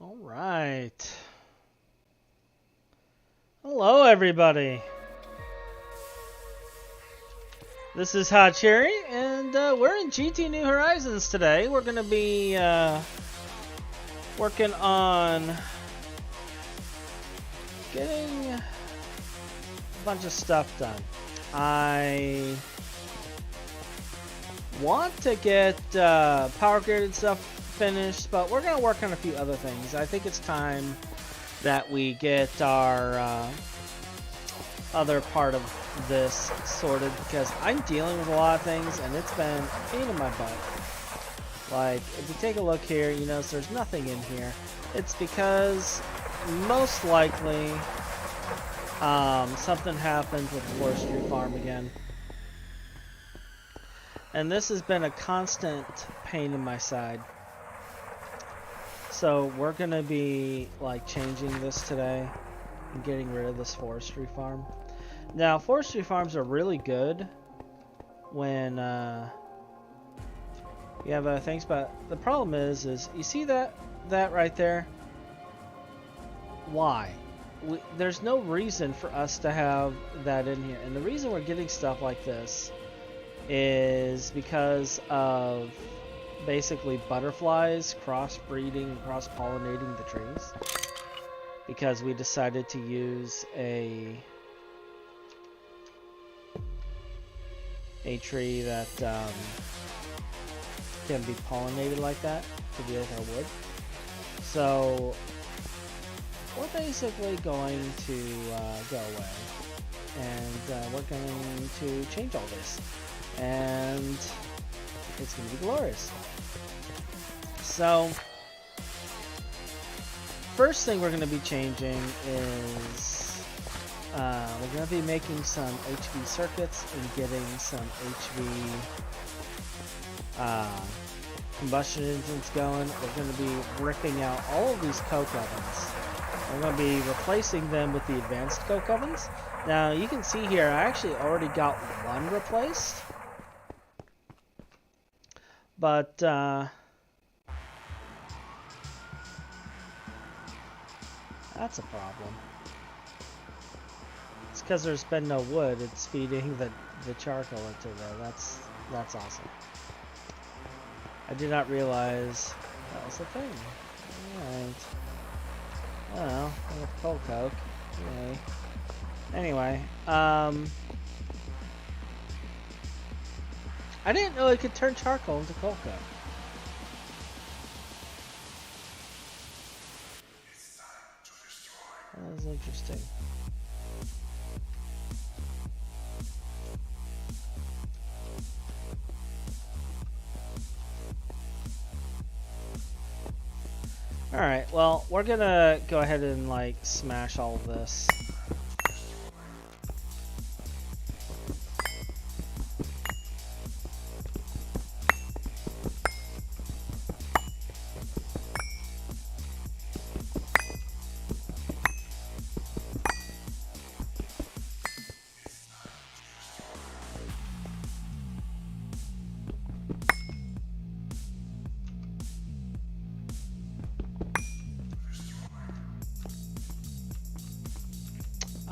All right. Hello, everybody. This is Hot Cherry, and we're in GT New Horizons today. We're going to be working on getting a bunch of stuff done. I want to get power grid and stuff finished, but we're going to work on a few other things. I think it's time that we get our other part of this sorted, because I'm dealing with a lot of things and it's been a pain in my butt. Like, if you take a look here, you notice there's nothing in here. It's because most likely something happened with the forestry farm again. And this has been a constant pain in my side. So we're gonna be like changing this today and getting rid of this forestry farm. Now, forestry farms are really good when you have other things, but the problem is you see that right there? Why? There's no reason for us to have that in here. And the reason we're getting stuff like this is because of basically butterflies crossbreeding and cross-pollinating the trees. Because we decided to use a tree that can be pollinated like that to deal with our wood. So we're basically going to go away, and we're going to change all this, and it's going to be glorious. So first thing we're going to be changing is we're going to be making some HV circuits and getting some HV combustion engines going. We're going to be ripping out all of these coke ovens. We're going to be replacing them with the advanced coke ovens. Now you can see here I actually already got one replaced, but that's a problem. It's because there's been no wood. It's feeding the charcoal into there. That's awesome. I did not realize that was a thing. Alright. I don't know. With coal coke. Yay. Anyway, I didn't know it could turn charcoal into coal coke. That was interesting. Alright, well, we're gonna go ahead and like smash all of this.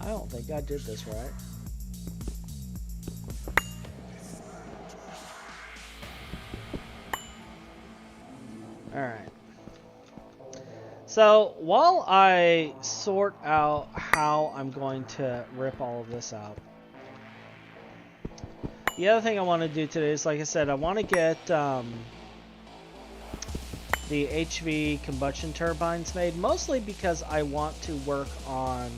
I don't think I did this right. Alright. So, while I sort out how I'm going to rip all of this out, the other thing I want to do today is, like I said, I want to get the HV combustion turbines made, mostly because I want to work on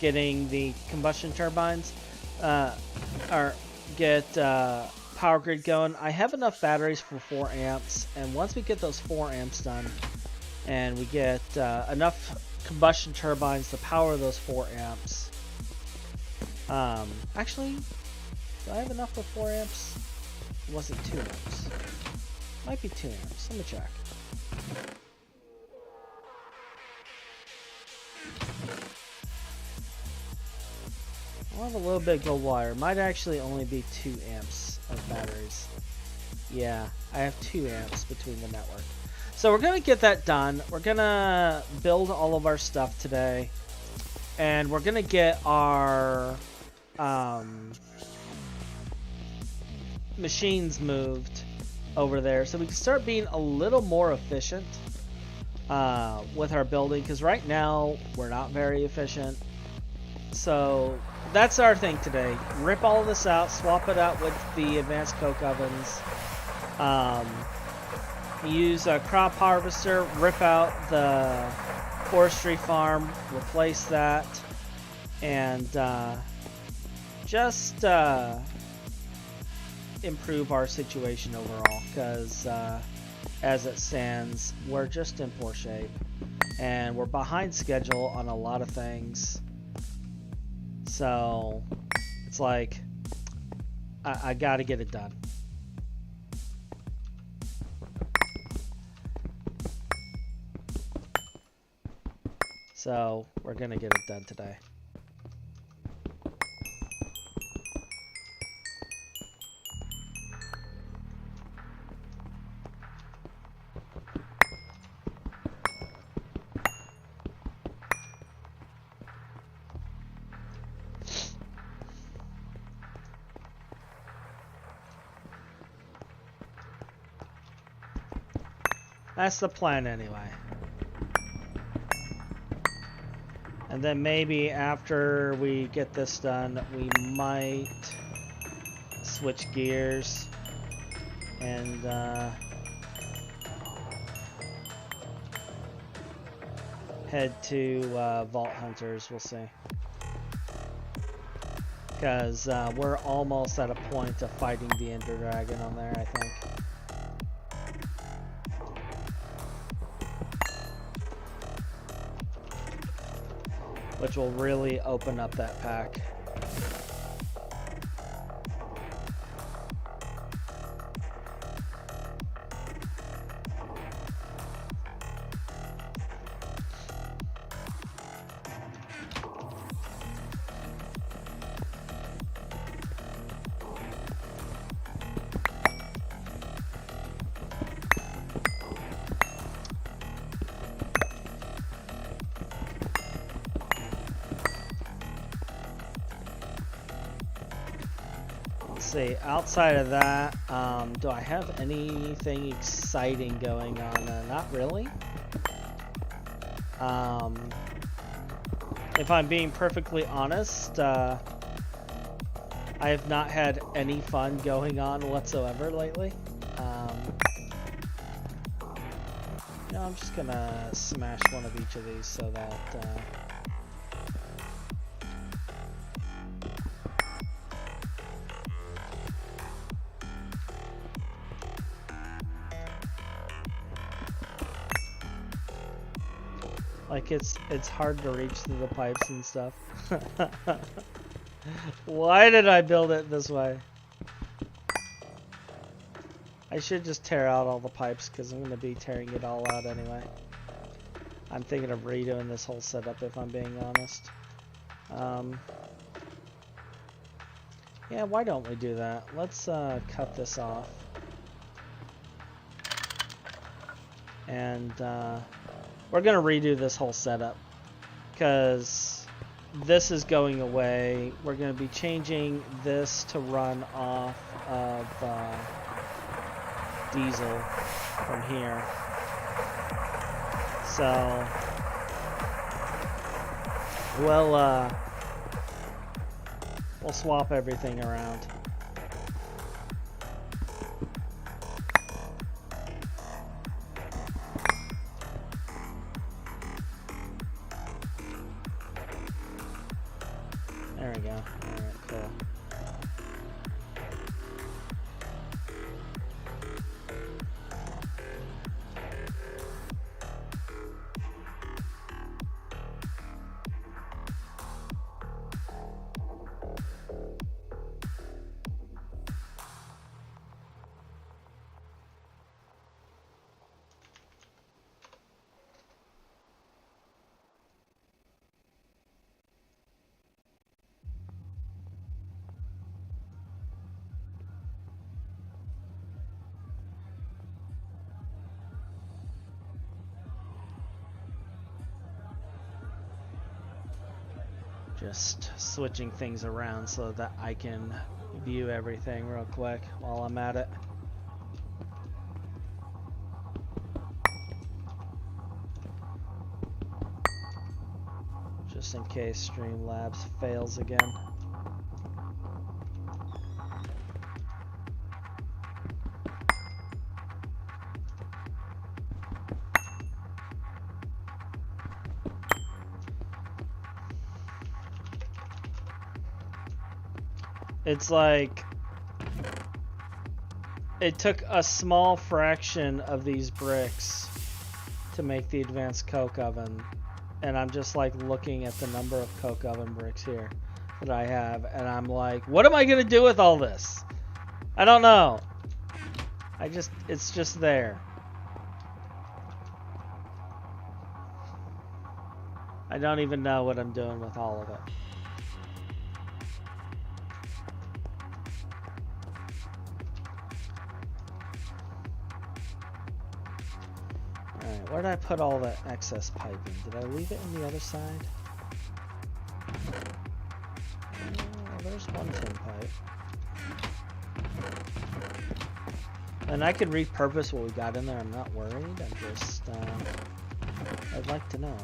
getting the combustion turbines or get power grid going. I have enough batteries for 4 amps, and once we get those 4 amps done and we get enough combustion turbines to power those 4 amps, actually, do I have enough for 4 amps? Or was it 2 amps? Might be 2 amps. Let me check. I'll have a little bit of gold wire. Might actually only be 2 amps of batteries. Yeah, I have 2 amps between the network. So we're going to get that done. We're going to build all of our stuff today. And we're going to get our machines moved over there so we can start being a little more efficient with our building. Because right now, we're not very efficient. So that's our thing today. Rip all of this out, swap it out with the advanced coke ovens. Use a crop harvester, rip out the forestry farm, replace that, and just improve our situation overall, because as it stands, we're just in poor shape, and we're behind schedule on a lot of things. So it's like I gotta get it done. So we're gonna get it done today. That's the plan anyway. And then maybe after we get this done, we might switch gears and head to Vault Hunters. We'll see. Because we're almost at a point of fighting the Ender Dragon on there, I think. Which will really open up that pack. See, outside of that, do I have anything exciting going on? Not really. If I'm being perfectly honest, I have not had any fun going on whatsoever lately. I'm just gonna smash one of each of these so that like it's hard to reach through the pipes and stuff. Why did I build it this way? I should just tear out all the pipes because I'm going to be tearing it all out anyway. I'm thinking of redoing this whole setup if I'm being honest. Yeah, why don't we do that? Let's cut this off. And we're going to redo this whole setup because this is going away. We're going to be changing this to run off of diesel from here. So we'll swap everything around. There we go. All right, cool. Just switching things around so that I can view everything real quick while I'm at it. Just in case Streamlabs fails again. It's like it took a small fraction of these bricks to make the advanced coke oven, and I'm just like looking at the number of coke oven bricks here that I have, and I'm like, what am I gonna do with all this? I don't know. It's just there. I don't even know what I'm doing with all of it. Alright, where did I put all the excess piping? Did I leave it on the other side? Oh, there's one tin pipe. And I could repurpose what we got in there. I'm not worried. I'm just, I'd like to know.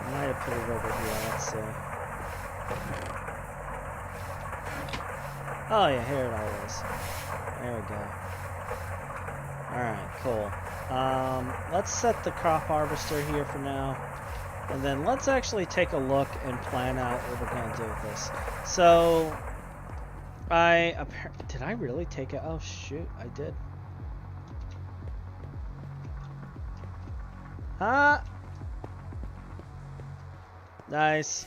I might have put it over here. Let's see. Oh yeah, here it all is. There we go. Alright, cool. Let's set the crop harvester here for now. And then let's actually take a look and plan out what we're going to do with this. So, did I really take it? Oh shoot, I did. Huh? Nice.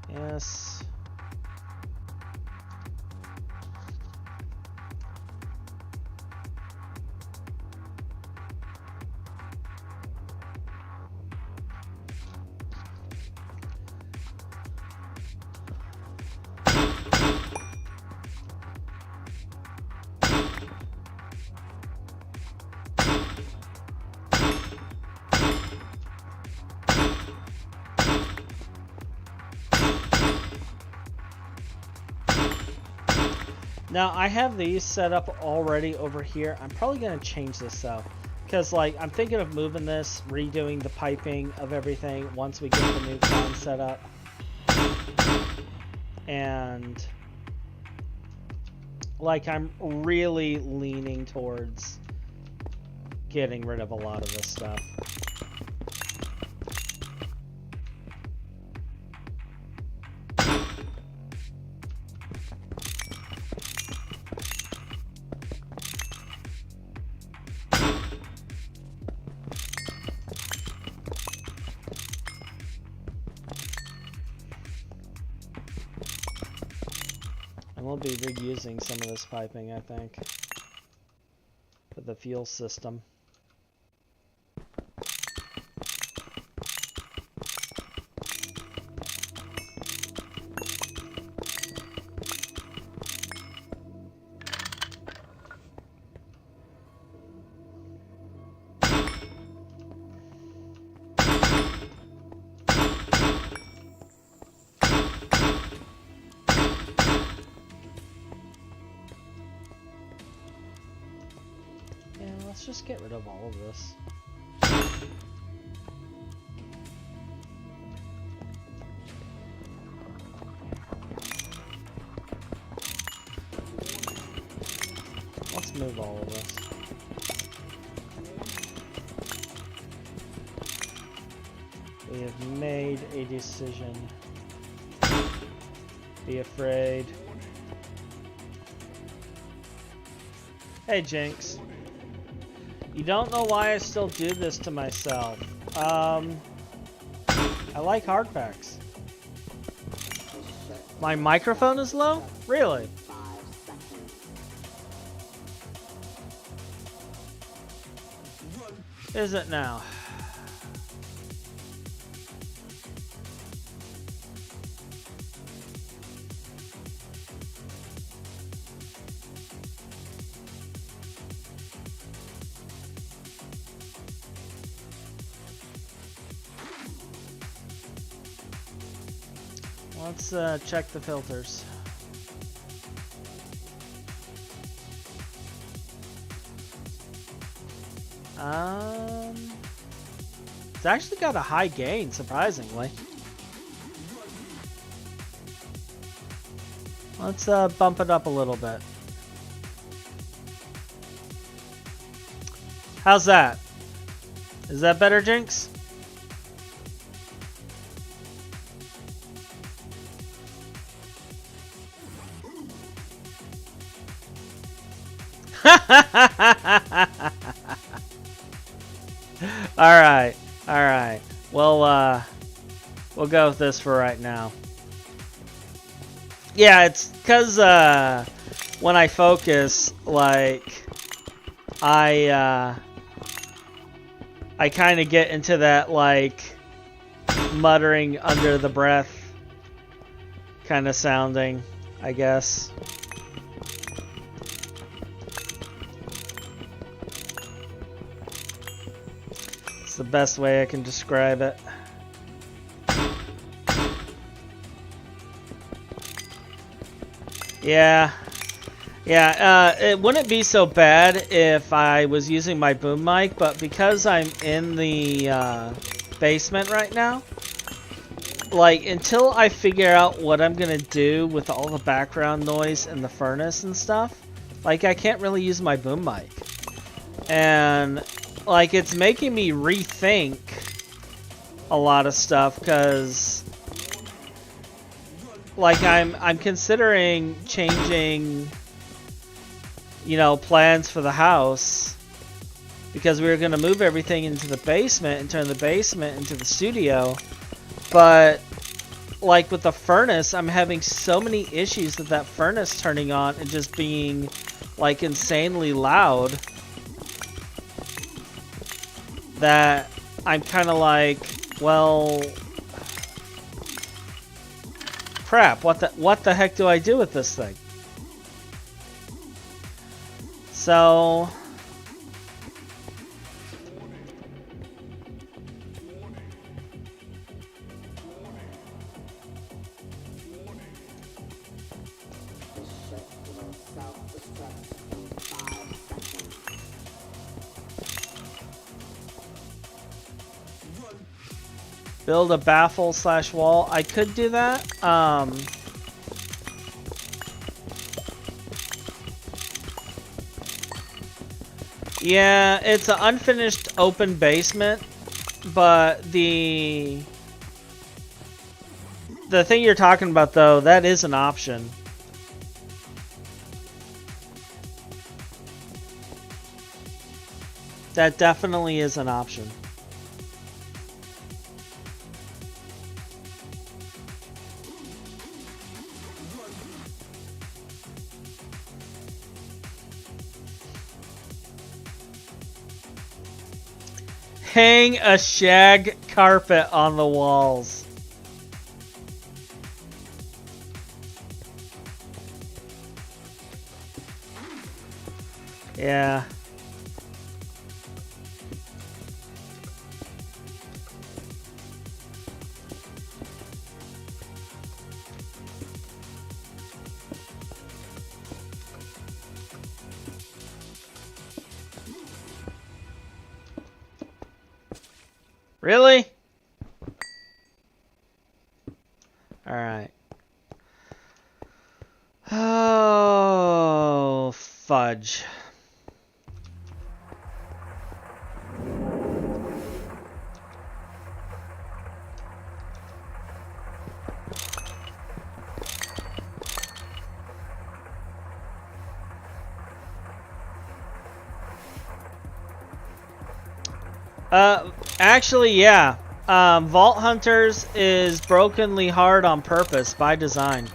Yes. Now I have these set up already over here. I'm probably going to change this though, because like I'm thinking of moving this, redoing the piping of everything once we get the new con set up, and like I'm really leaning towards getting rid of a lot of this stuff. And we'll be reusing some of this piping, I think, for the fuel system. Let's just get rid of all of this. Let's move all of this. We have made a decision. Be afraid. Hey, Jinx. You don't know why I still do this to myself. I like hard packs. My microphone is low? Really? Is it now? Let's check the filters. It's actually got a high gain, surprisingly. Let's bump it up a little bit. How's that? Is that better, Jinx? Alright, alright. Well, we'll go with this for right now. Yeah, it's because when I focus, like, I kind of get into that, like, muttering under the breath kind of sounding, I guess. It's the best way I can describe it. Yeah. Yeah, it wouldn't be so bad if I was using my boom mic, but because I'm in the basement right now, like, until I figure out what I'm gonna do with all the background noise and the furnace and stuff, like, I can't really use my boom mic. And, like, it's making me rethink a lot of stuff, because, like, I'm considering changing, you know, plans for the house, because we were going to move everything into the basement and turn the basement into the studio. But, like, with the furnace, I'm having so many issues with that furnace turning on and just being, like, insanely loud, that I'm kind of like, well, crap, what the heck do I do with this thing? So, build a baffle / wall. I could do that. Yeah, it's an unfinished open basement, but the thing you're talking about, though, that is an option. That definitely is an option. Hang a shag carpet on the walls. Yeah. Really? Alright. Oh, fudge. Actually, yeah. Vault Hunters is brokenly hard on purpose by design.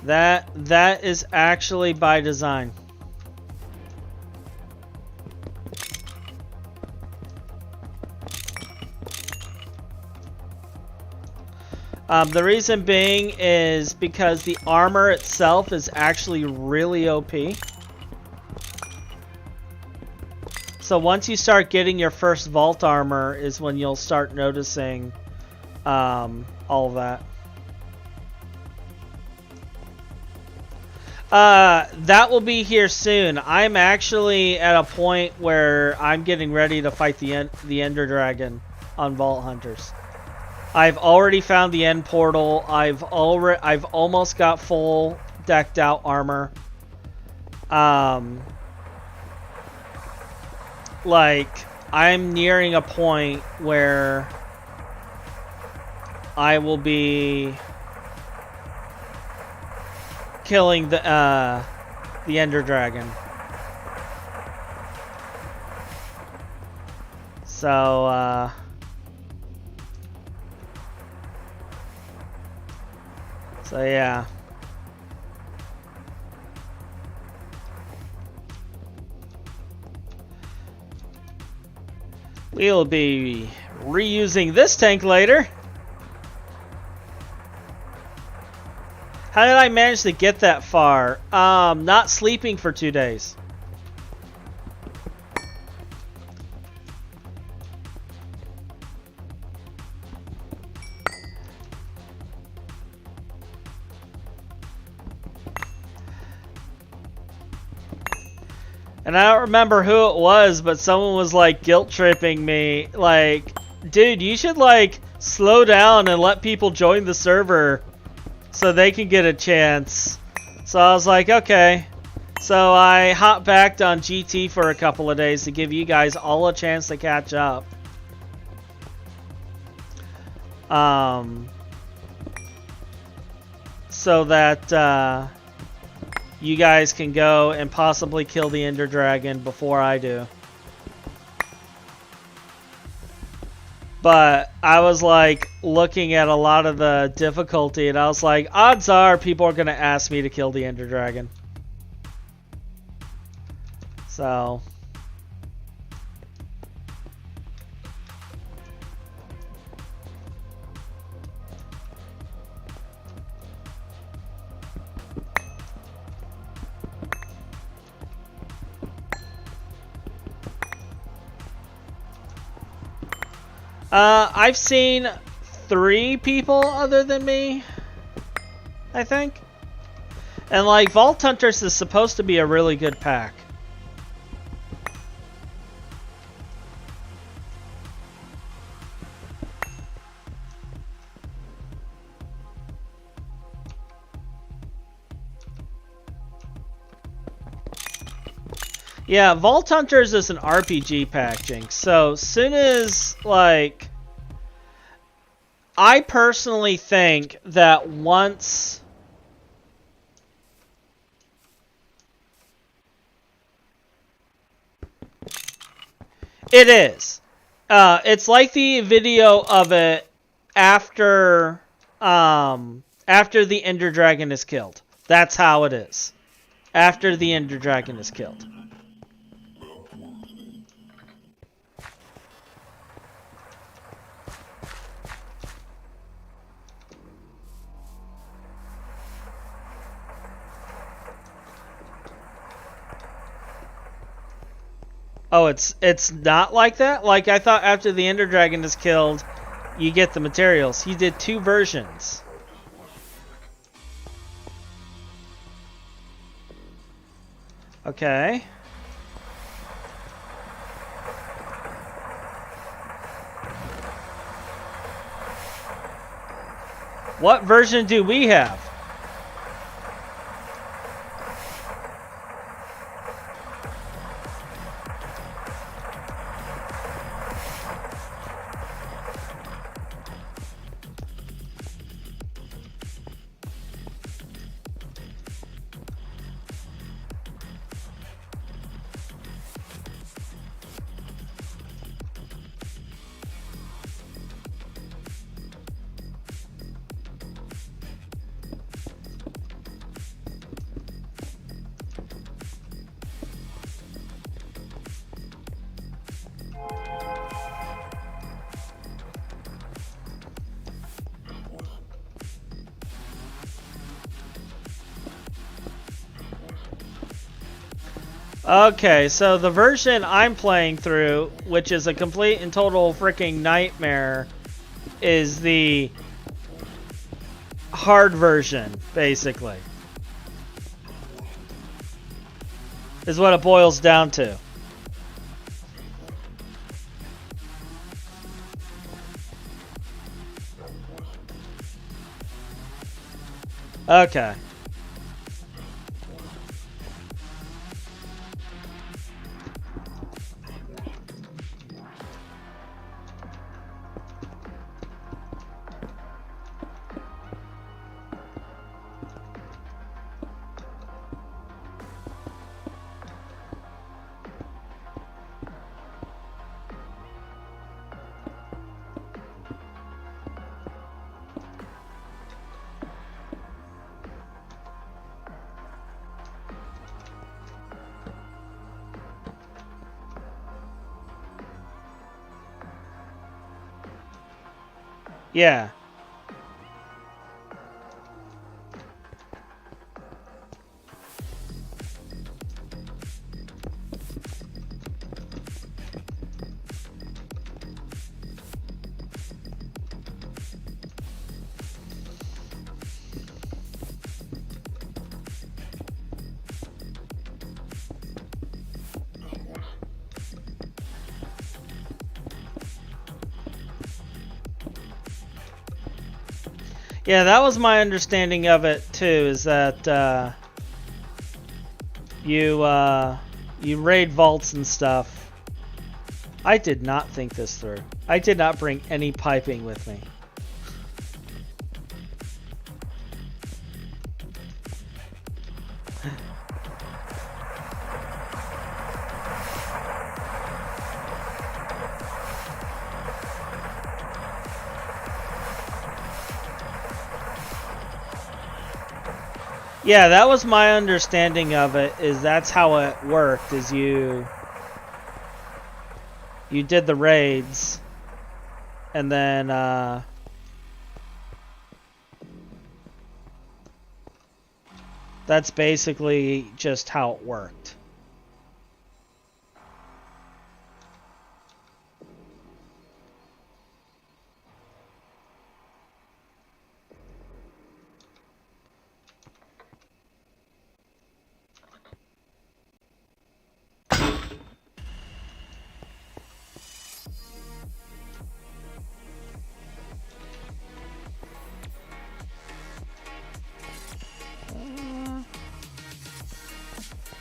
That is actually by design. The reason being is because the armor itself is actually really OP. So once you start getting your first vault armor is when you'll start noticing all of that. That will be here soon. I'm actually at a point where I'm getting ready to fight the Ender Dragon on Vault Hunters. I've already found the end portal. I've almost got full decked out armor. Like, I'm nearing a point where I will be killing the Ender Dragon. So yeah. We'll be reusing this tank later. How did I manage to get that far? Not sleeping for 2 days. And I don't remember who it was, but someone was like guilt tripping me. Like, dude, you should like slow down and let people join the server so they can get a chance. So I was like, okay. So I hopped back on GT for a couple of days to give you guys all a chance to catch up. So that you guys can go and possibly kill the Ender Dragon before I do. But I was like looking at a lot of the difficulty and I was like, odds are people are going to ask me to kill the Ender Dragon. So I've seen 3 people other than me, I think. And like, Vault Hunters is supposed to be a really good pack. Yeah, Vault Hunters is an RPG pack, Jinx. So, soon as, like, I personally think that once it is, it's like the video of it after the Ender Dragon is killed. That's how it is. After the Ender Dragon is killed. Oh, it's not like that? Like, I thought after the Ender Dragon is killed, you get the materials. He did 2 versions. Okay. What version do we have? Okay, so the version I'm playing through, which is a complete and total freaking nightmare, is the hard version, basically. Is what it boils down to. Okay. Yeah. Yeah, that was my understanding of it too, is that you raid vaults and stuff. I did not think this through. I did not bring any piping with me. Yeah, that was my understanding of it, is that's how it worked, is you did the raids, and then that's basically just how it worked.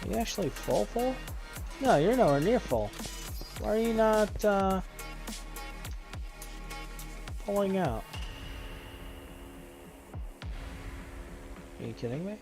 Are you actually full? No, you're nowhere near full. Why are you not pulling out? Are you kidding me?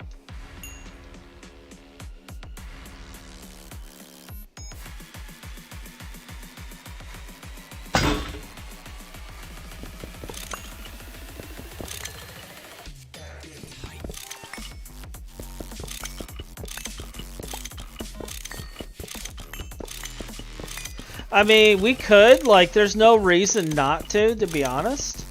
I mean, we could, like, there's no reason not to be honest.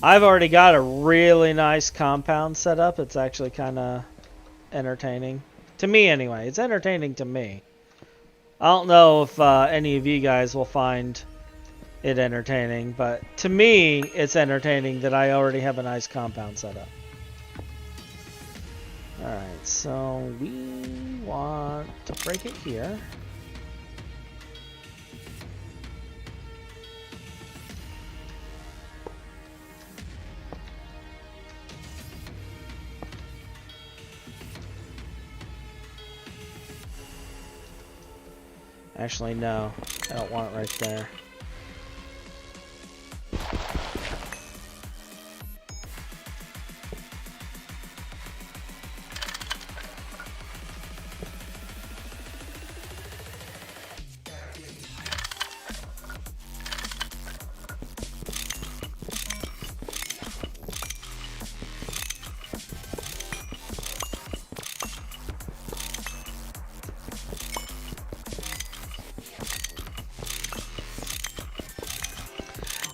I've already got a really nice compound set up. It's actually kind of entertaining. To me, anyway. It's entertaining to me. I don't know if any of you guys will find it entertaining, but to me, it's entertaining that I already have a nice compound set up. Alright, so we want to break it here. Actually, no. I don't want it right there.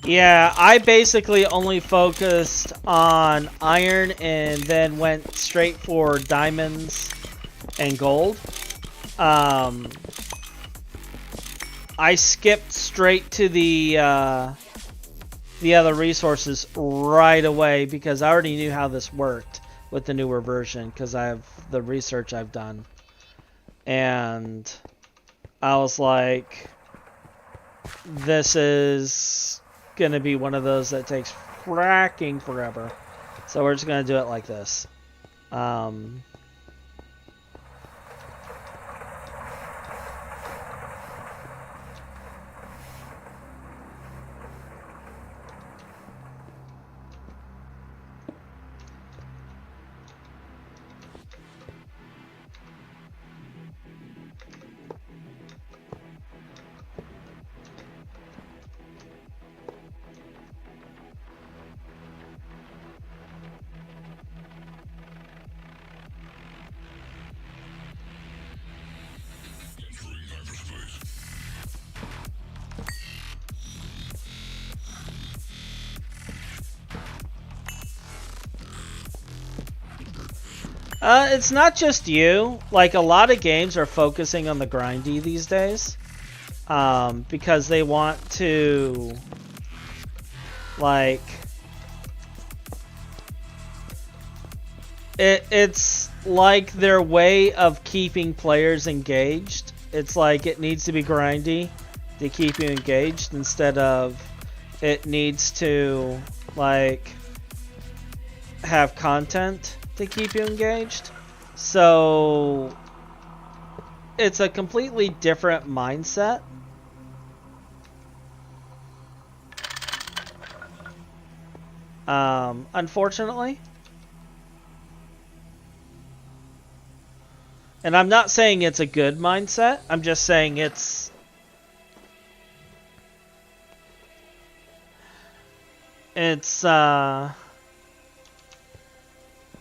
Yeah, I basically only focused on iron and then went straight for diamonds and gold. I skipped straight to the other resources right away because I already knew how this worked with the newer version because I have the research I've done. And I was like, this is going to be one of those that takes fracking forever. So we're just going to do it like this. It's not just you. Like, a lot of games are focusing on the grindy these days. Because they want to, like... It's like their way of keeping players engaged. It's like it needs to be grindy to keep you engaged instead of it needs to, like, have content to keep you engaged. So it's a completely different mindset. Unfortunately. And I'm not saying it's a good mindset. I'm just saying it's... It's,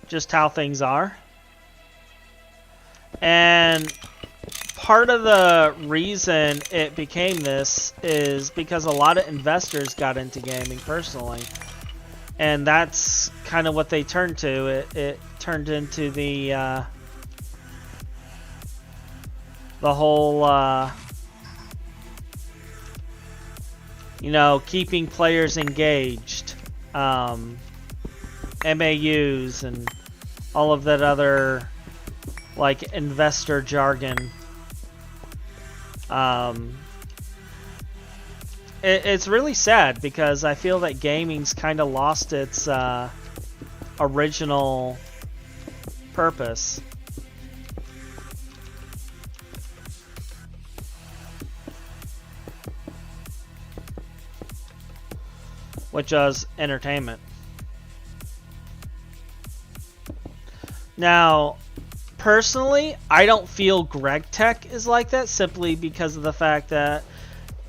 just how things are. And part of the reason it became this is because a lot of investors got into gaming personally. And that's kind of what they turned to. It turned into the whole, you know, keeping players engaged, MAUs, and all of that other, like, investor jargon. It's really sad because I feel that gaming's kind of lost its original purpose. Which was entertainment. Now, personally, I don't feel Greg Tech is like that simply because of the fact that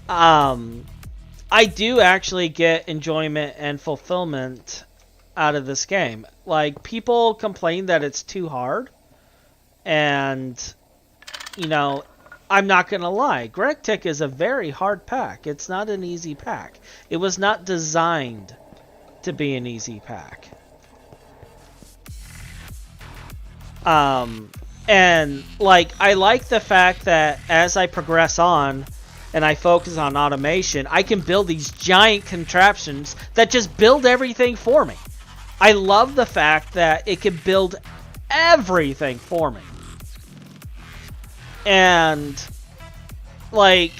I do actually get enjoyment and fulfillment out of this game. Like, people complain that it's too hard, and, you know, I'm not going to lie. Greg Tech is a very hard pack. It's not an easy pack. It was not designed to be an easy pack. And, like, I like the fact that as I progress on and I focus on automation, I can build these giant contraptions that just build everything for me. I love the fact that it can build everything for me. And, like,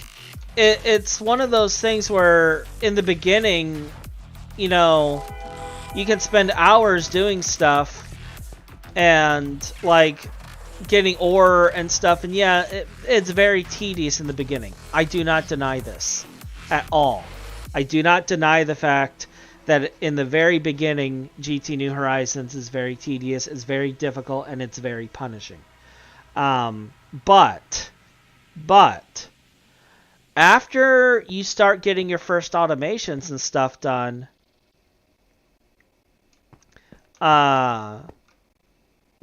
it's one of those things where in the beginning, you know, you can spend hours doing stuff and, like, getting ore and stuff. And yeah, it's very tedious in the beginning. I do not deny this at all. I do not deny the fact that in the very beginning, GT New Horizons is very tedious, is very difficult, and it's very punishing. But after you start getting your first automations and stuff done,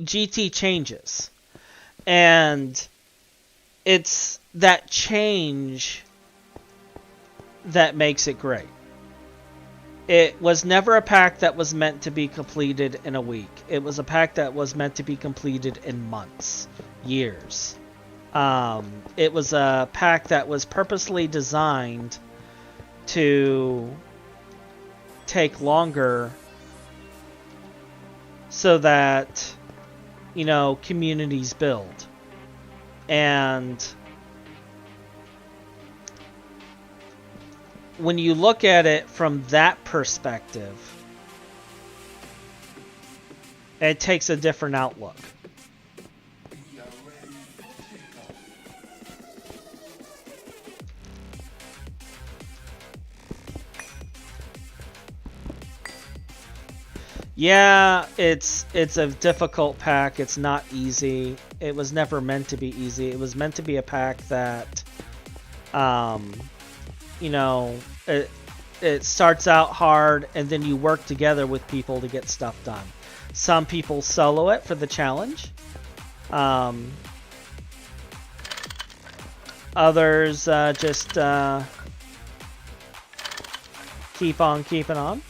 GT changes. And it's that change that makes it great. It was never a pack that was meant to be completed in a week. It was a pack that was meant to be completed in months, years. It was a pack that was purposely designed to take longer so that, you know, communities build. And when you look at it from that perspective, it takes a different outlook. Yeah, it's a difficult pack. It's not easy. It was never meant to be easy. It was meant to be a pack that, you know, it starts out hard and then you work together with people to get stuff done. Some people solo it for the challenge. Others just keep on keeping on.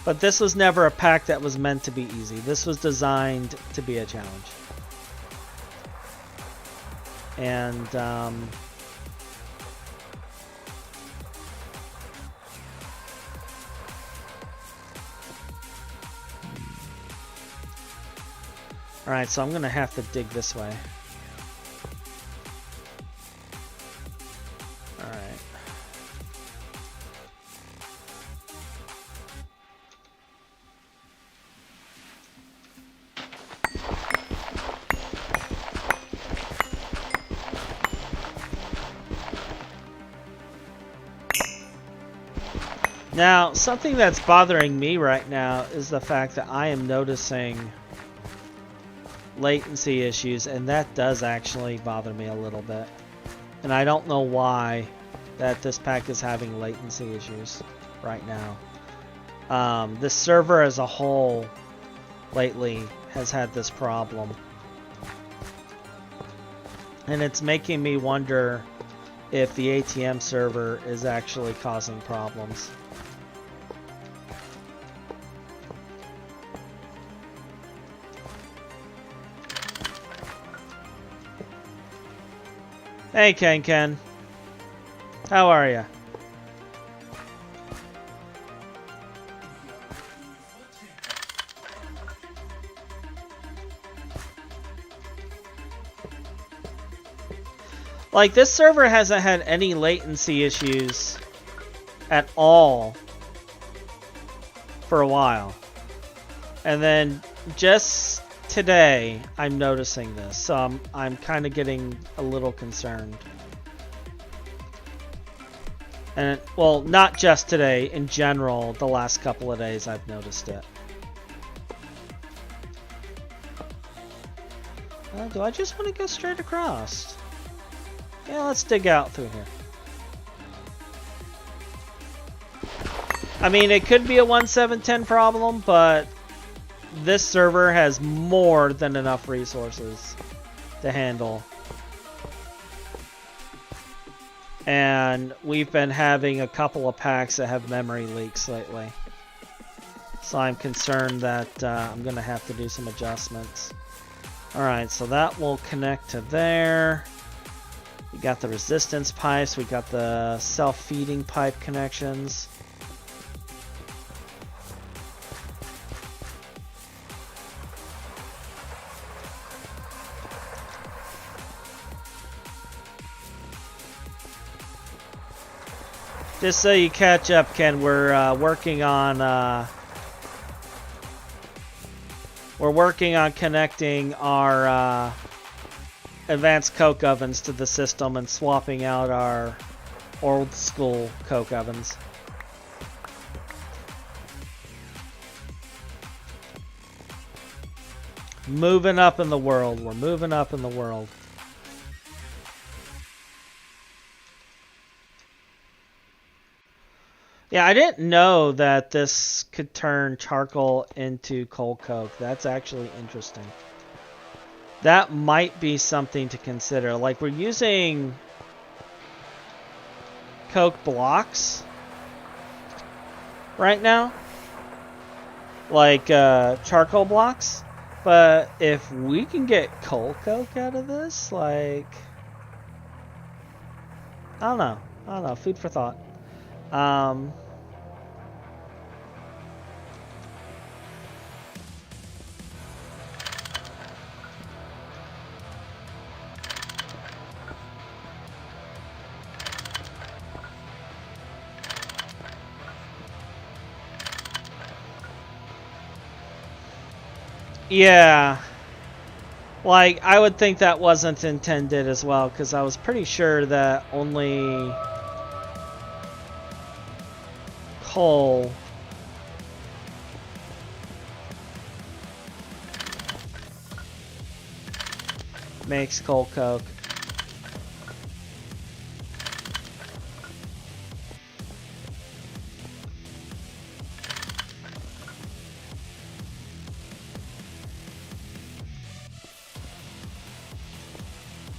But this was never a pack that was meant to be easy. This was designed to be a challenge. And alright, so I'm going to have to dig this way. Alright. Now, something that's bothering me right now is the fact that I am noticing latency issues, and that does actually bother me a little bit. And I don't know why that this pack is having latency issues right now. This server as a whole lately has had this problem. And it's making me wonder if the ATM server is actually causing problems. Hey, Ken. How are ya? Like, this server hasn't had any latency issues at all for a while. And then just today, I'm noticing this, so I'm kind of getting a little concerned. And, well, not just today, in general, the last couple of days I've noticed it. Do I just want to go straight across? Yeah, let's dig out through here. I mean, it could be a 1710 problem, but this server has more than enough resources to handle. And we've been having a couple of packs that have memory leaks lately. So I'm concerned that I'm going to have to do some adjustments. Alright, so that will connect to there. We got the resistance pipes, we got the self-feeding pipe connections. Just so you catch up, Ken, we're working on connecting our advanced coke ovens to the system and swapping out our old school coke ovens. Moving up in the world. We're moving up in the world. Yeah, I didn't know that this could turn charcoal into coal coke. That's actually interesting. That might be something to consider. Like, we're using coke blocks right now, like charcoal blocks. But if we can get coal coke out of this, like, I don't know, food for thought. Yeah, like, I would think that wasn't intended as well, because I was pretty sure that only coal makes coal coke.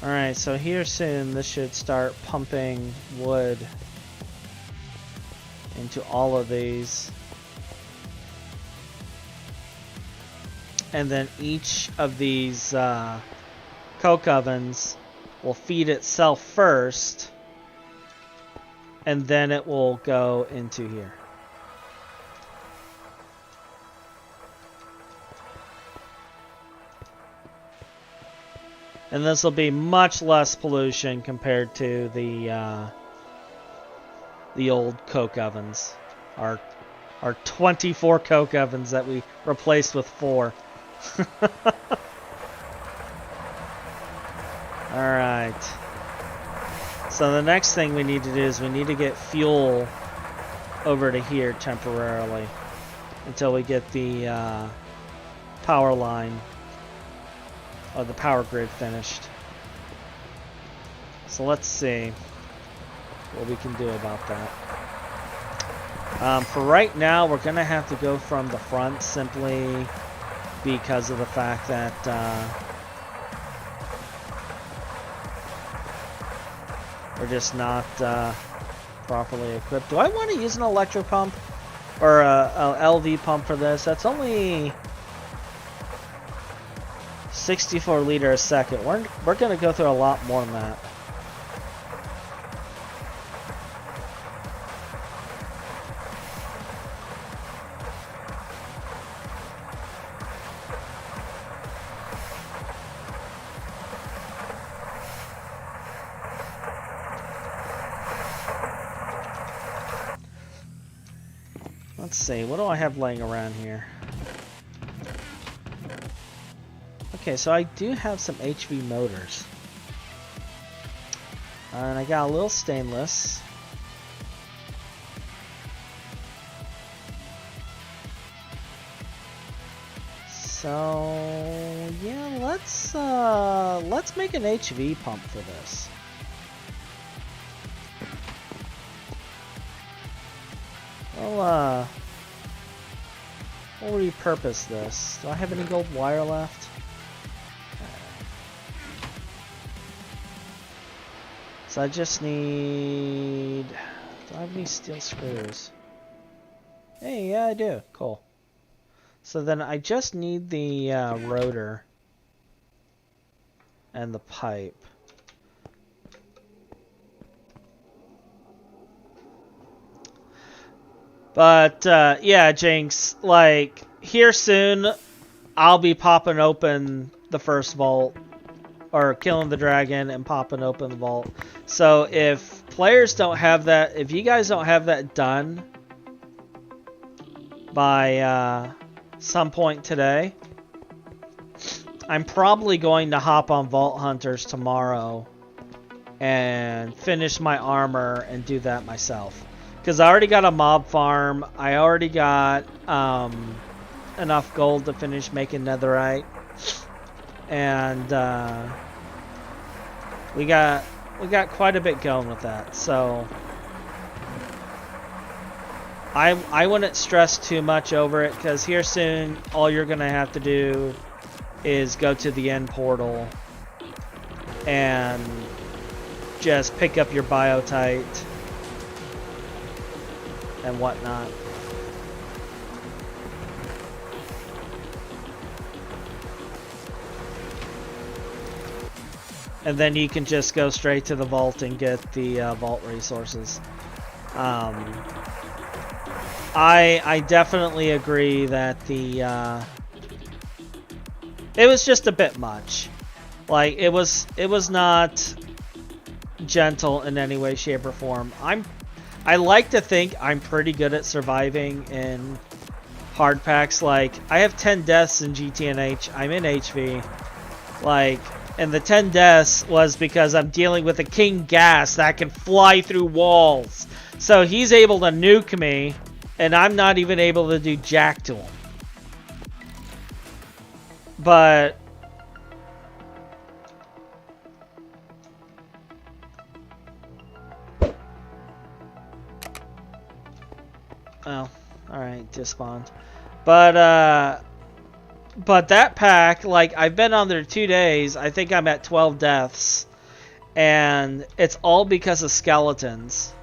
Alright, so here soon this should start pumping wood into all of these. And then each of these coke ovens will feed itself first, and then it will go into here. And this will be much less pollution compared to the old coke ovens. Our 24 coke ovens that we replaced with 4. Alright. So the next thing we need to do is we need to get fuel over to here temporarily until we get the power line or the power grid finished. So let's see what we can do about that. For right now, we're going to have to go from the front simply because of the fact that we're just not properly equipped. Do I want to use an electro pump or a LV pump for this? That's only 64 liters a second. We're going to go through a lot more than that. Let's see, what do I have laying around here? Okay, so I do have some HV motors. And I got a little stainless. So yeah, let's make an HV pump for this. We'll repurpose this. Do I have any gold wire left? So I just need... Do I have any steel screws? Hey, yeah, I do. Cool. So then I just need the rotor and the pipe. But, yeah, Jinx, like, here soon, I'll be popping open the first vault, or killing the dragon and popping open the vault. So if players don't have that, if you guys don't have that done by some point today, I'm probably going to hop on Vault Hunters tomorrow and finish my armor and do that myself. Because I already got a mob farm. I already got enough gold to finish making netherite. And we got quite a bit going with that. So I wouldn't stress too much over it, because here soon all you're going to have to do is go to the end portal and just pick up your biotite and whatnot. And then you can just go straight to the vault and get the vault resources. I definitely agree that the it was just a bit much. Like it was not gentle in any way, shape, or form. I like to think I'm pretty good at surviving in hard packs. Like I have 10 deaths in GTNH. I'm in HV. Like, and the 10 deaths was because I'm dealing with a King Gas that can fly through walls. So he's able to nuke me, and I'm not even able to do jack to him. But well, alright, dispawned. But that pack, like, I've been on there 2 days. I think I'm at 12 deaths. And it's all because of skeletons.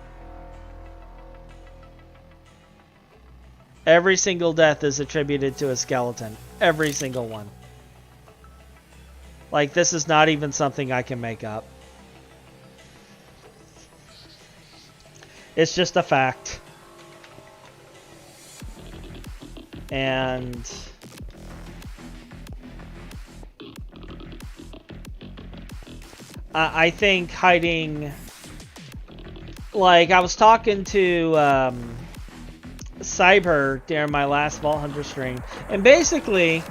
Every single death is attributed to a skeleton. Every single one. Like, this is not even something I can make up. It's just a fact. And I think hiding... Like, I was talking to Cyber during my last Vault Hunter stream. And basically...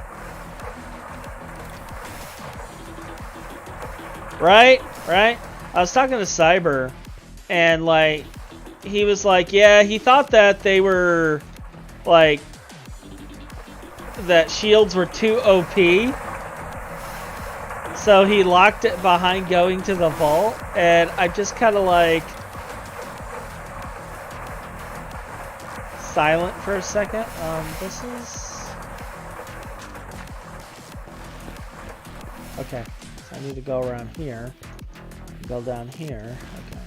Right? I was talking to Cyber. And, like, he was like, yeah, he thought that they were, like... that shields were too OP. So he locked it behind going to the vault, and I'm just kind of like silent for a second. This is okay. So I need to go around here, go down here. Okay.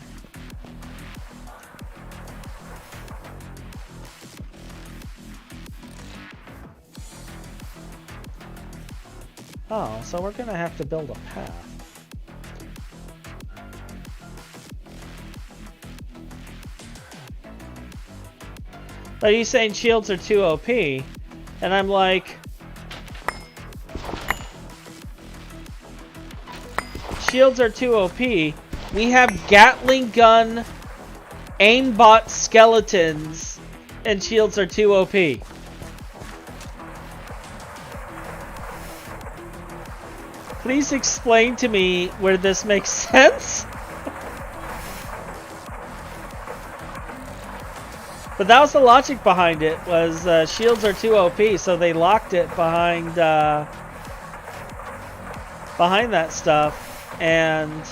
Oh, so we're gonna have to build a path. But he's saying shields are too OP, and I'm like, shields are too OP. We have Gatling gun, aimbot skeletons, and shields are too OP. Please explain to me where this makes sense. But that was the logic behind it, was shields are too OP, so they locked it behind behind that stuff, and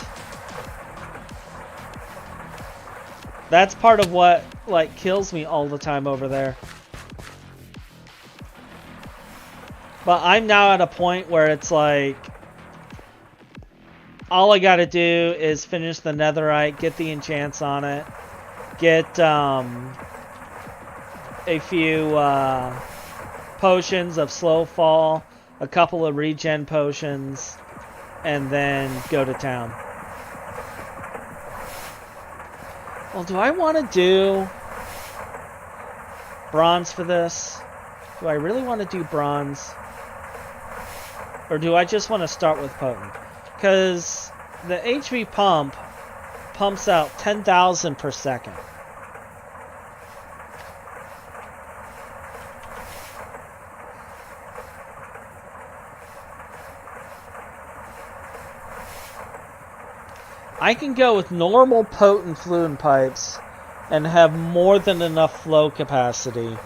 that's part of what like kills me all the time over there. But I'm now at a point where it's like all I gotta do is finish the netherite, get the enchants on it, get a few potions of slow fall, a couple of regen potions, and then go to town. Well, do I want to do bronze for this? Do I really want to do bronze? Or do I just want to start with potent? Because the HV pump pumps out 10,000 per second. I can go with normal potent fluid pipes and have more than enough flow capacity.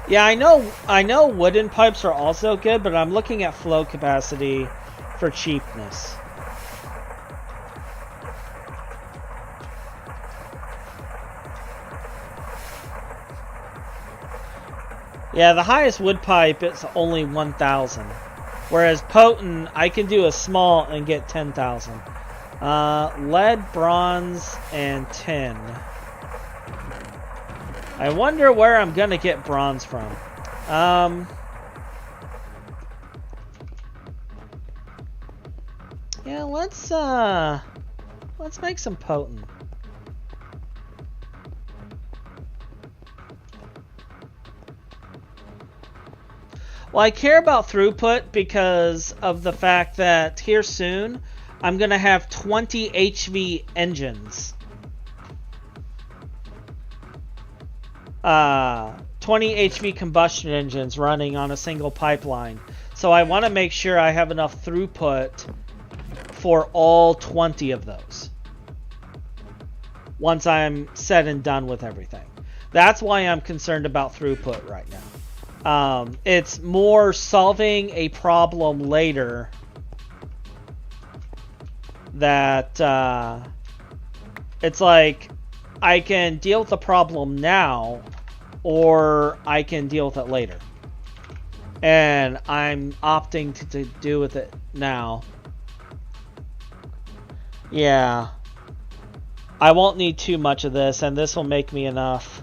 Yeah, I know wooden pipes are also good, but I'm looking at flow capacity for cheapness. Yeah, the highest wood pipe is only 1,000. Whereas potent, I can do a small and get 10,000. Lead, bronze, and tin. I wonder where I'm gonna get bronze from. Yeah, let's make some potent. Well, I care about throughput because of the fact that here soon I'm gonna have 20 HV engines. 20 HV combustion engines running on a single pipeline. So I want to make sure I have enough throughput for all 20 of those once I'm said and done with everything. That's why I'm concerned about throughput right now. It's more solving a problem later that it's like I can deal with the problem now or I can deal with it later. And I'm opting to do with it now. Yeah. I won't need too much of this, and this will make me enough.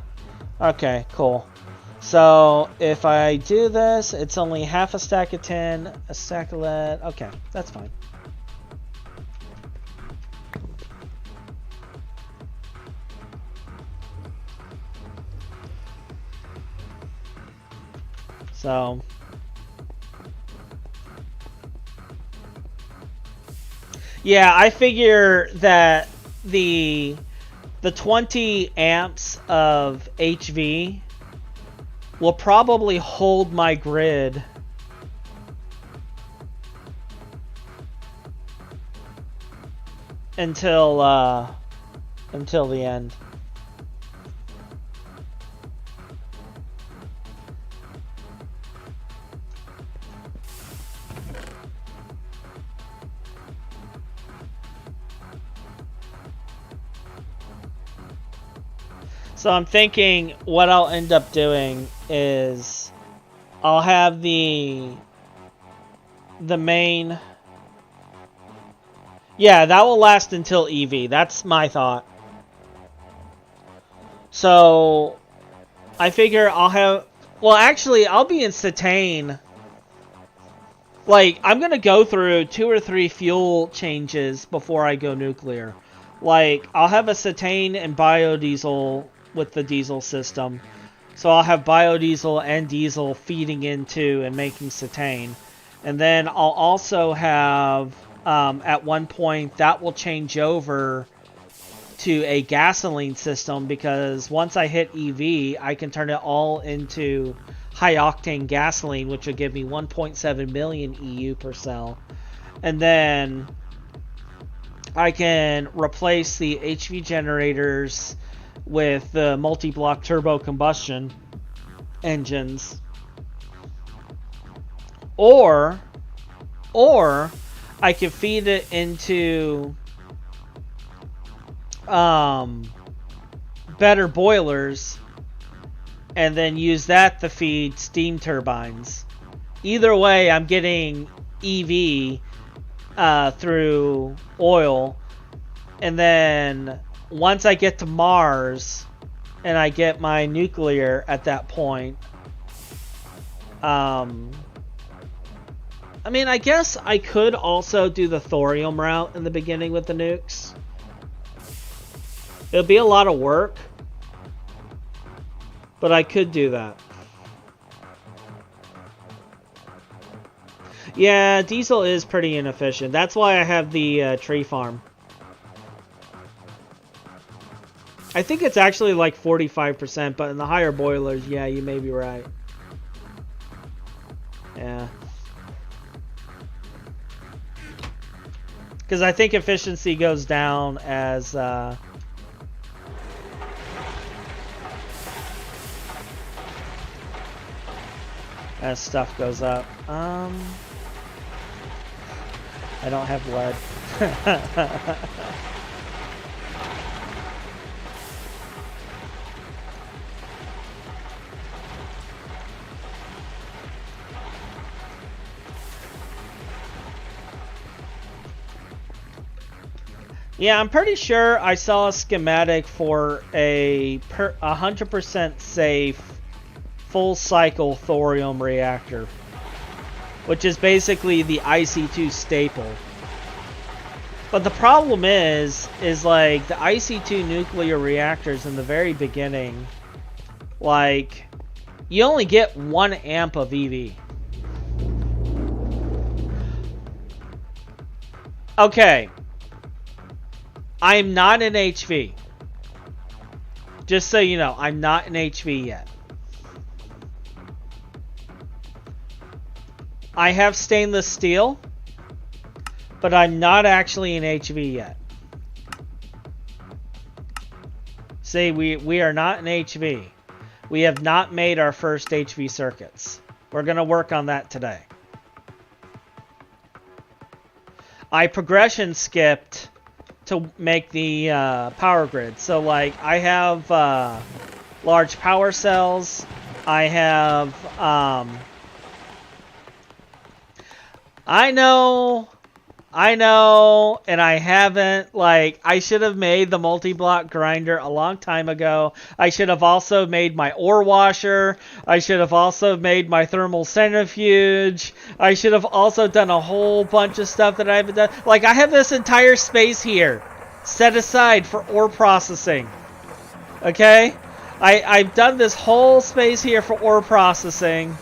Okay, cool. So, if I do this, it's only half a stack of tin, a stack of lead. Okay, that's fine. So... yeah, I figure that the 20 amps of HV will probably hold my grid until the end. So I'm thinking what I'll end up doing is I'll have the main... yeah, that will last until EV. That's my thought. So I figure I'll have... well, actually, I'll be in cetane. Like, I'm going to go through 2 or 3 fuel changes before I go nuclear. Like, I'll have a cetane and biodiesel with the diesel system. So I'll have biodiesel and diesel feeding into and making cetane. And then I'll also have, at one point, that will change over to a gasoline system, because once I hit EV, I can turn it all into high-octane gasoline, which would give me 1.7 million EU per cell. And then I can replace the HV generators with the multi-block turbo combustion engines, or I can feed it into better boilers and then use that to feed steam turbines. Either way, I'm getting EV through oil, and then once I get to Mars and I get my nuclear at that point, I mean, I guess I could also do the thorium route in the beginning with the nukes. It'll be a lot of work, but I could do that. Yeah, diesel is pretty inefficient. That's why I have the tree farm. I think it's actually like 45%, but in the higher boilers, yeah, you may be right. Yeah. Because I think efficiency goes down as stuff goes up. I don't have lead. Yeah, I'm pretty sure I saw a schematic for a 100% safe full cycle thorium reactor, which is basically the IC2 staple. But the problem is like the IC2 nuclear reactors in the very beginning, like you only get 1 amp of EV. Okay. I'm not in HV. Just so you know, I'm not in HV yet. I have stainless steel, but I'm not actually in HV yet. See, we are not in HV. We have not made our first HV circuits. We're going to work on that today. I progression skipped to make the power grid. So like I have large power cells. I have I know, and I haven't. Like, I should have made the multi-block grinder a long time ago. I should have also made my ore washer. I should have also made my thermal centrifuge. I should have also done a whole bunch of stuff that I haven't done. Like, I have this entire space here set aside for ore processing. Okay? I've done this whole space here for ore processing.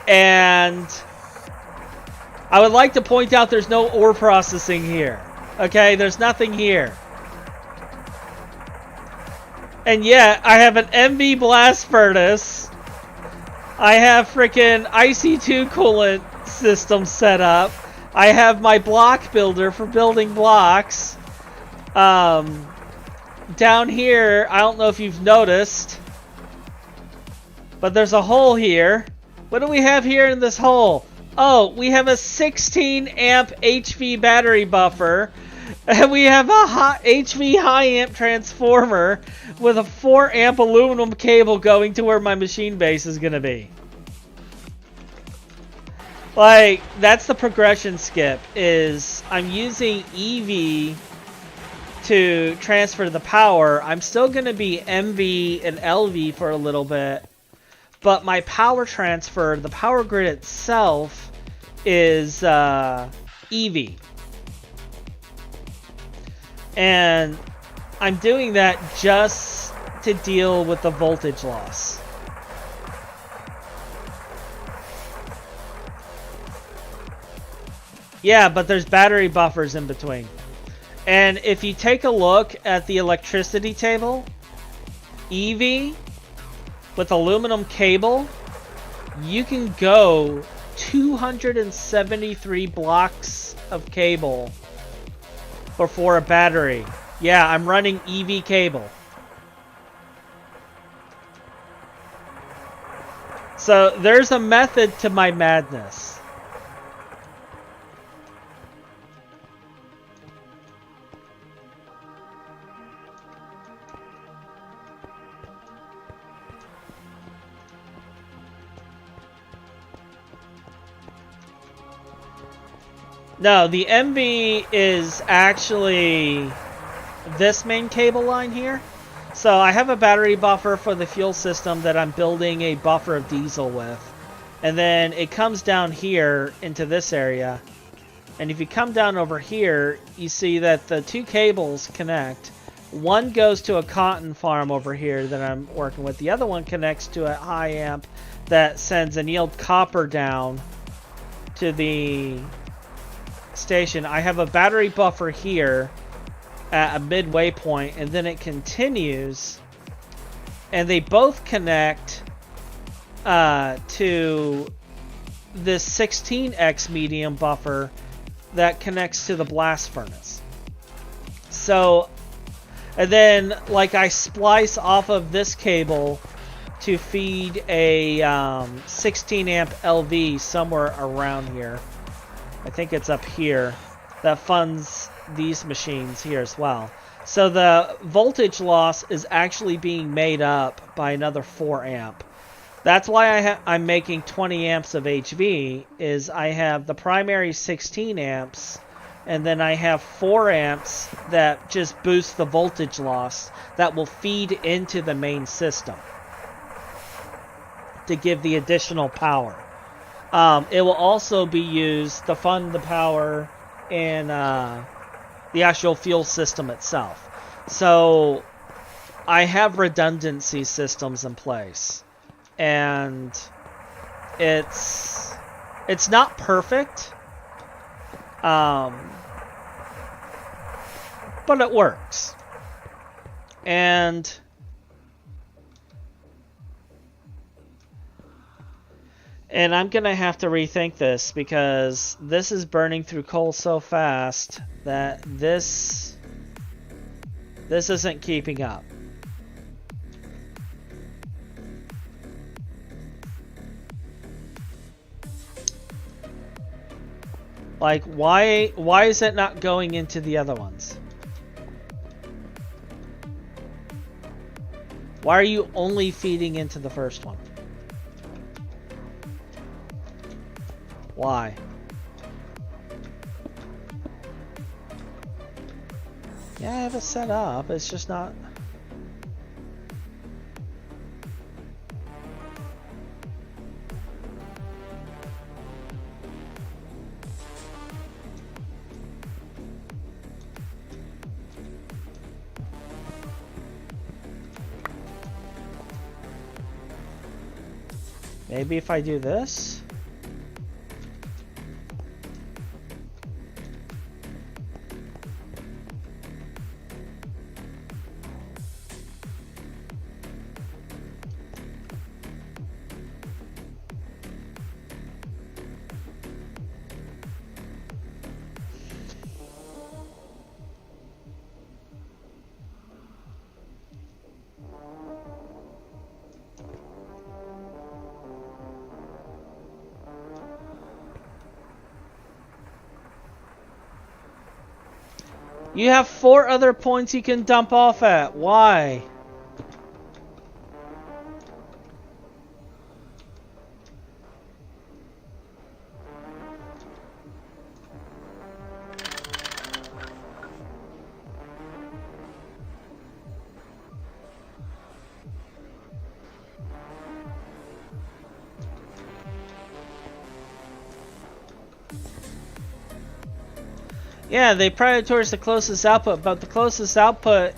And I would like to point out there's no ore processing here. Okay, there's nothing here. And yet, I have an MV blast furnace. I have freaking IC2 coolant system set up. I have my block builder for building blocks. Down here, I don't know if you've noticed, but there's a hole here. What do we have here in this hole? Oh, we have a 16 amp HV battery buffer, and we have a HV high amp transformer with a 4 amp aluminum cable going to where my machine base is going to be. Like, that's the progression skip, is I'm using EV to transfer the power. I'm still going to be MV and LV for a little bit, but my power transfer, the power grid itself, is EV. And I'm doing that just to deal with the voltage loss. Yeah, but there's battery buffers in between. And if you take a look at the electricity table, EV with aluminum cable, you can go 273 blocks of cable for a battery. Yeah, I'm running EV cable. So there's a method to my madness. No, the MV is actually this main cable line here. So I have a battery buffer for the fuel system that I'm building a buffer of diesel with. And then it comes down here into this area. And if you come down over here, you see that the two cables connect. One goes to a cotton farm over here that I'm working with. The other one connects to a high amp that sends annealed copper down to the station. I have a battery buffer here at a midway point, and then it continues, and they both connect to this 16x medium buffer that connects to the blast furnace. So, and then like I splice off of this cable to feed a 16 amp LV somewhere around here. I think it's up here, that funds these machines here as well. So the voltage loss is actually being made up by another 4 amp. That's why I'm making 20 amps of HV, is I have the primary 16 amps And then I have 4 amps that just boost the voltage loss that will feed into the main system to give the additional power. It will also be used to fund the power in the actual fuel system itself. So I have redundancy systems in place, and it's not perfect, but it works. And I'm gonna have to rethink this, because this is burning through coal so fast that this isn't keeping up. Like, why is it not going into the other ones? Why are you only feeding into the first one? Why? Yeah, I have it set up. It's just not... Maybe if I do this? You have 4 other points you can dump off at. Why? Yeah, they prioritize towards the closest output, but the closest output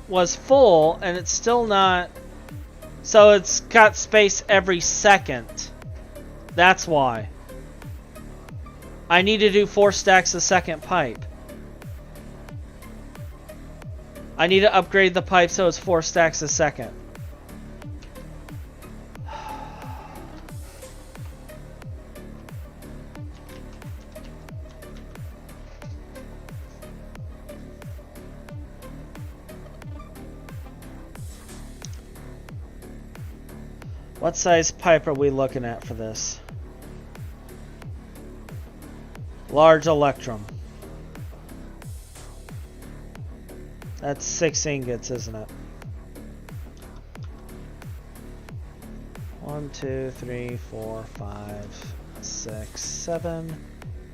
was full, and it's still not. So it's got space every second. That's why. I need to do 4 stacks a second pipe. I need to upgrade the pipe so it's 4 stacks a second. What size pipe are we looking at for this? Large electrum. That's 6 ingots, isn't it? 1, 2, 3, 4, 5, 6, 7,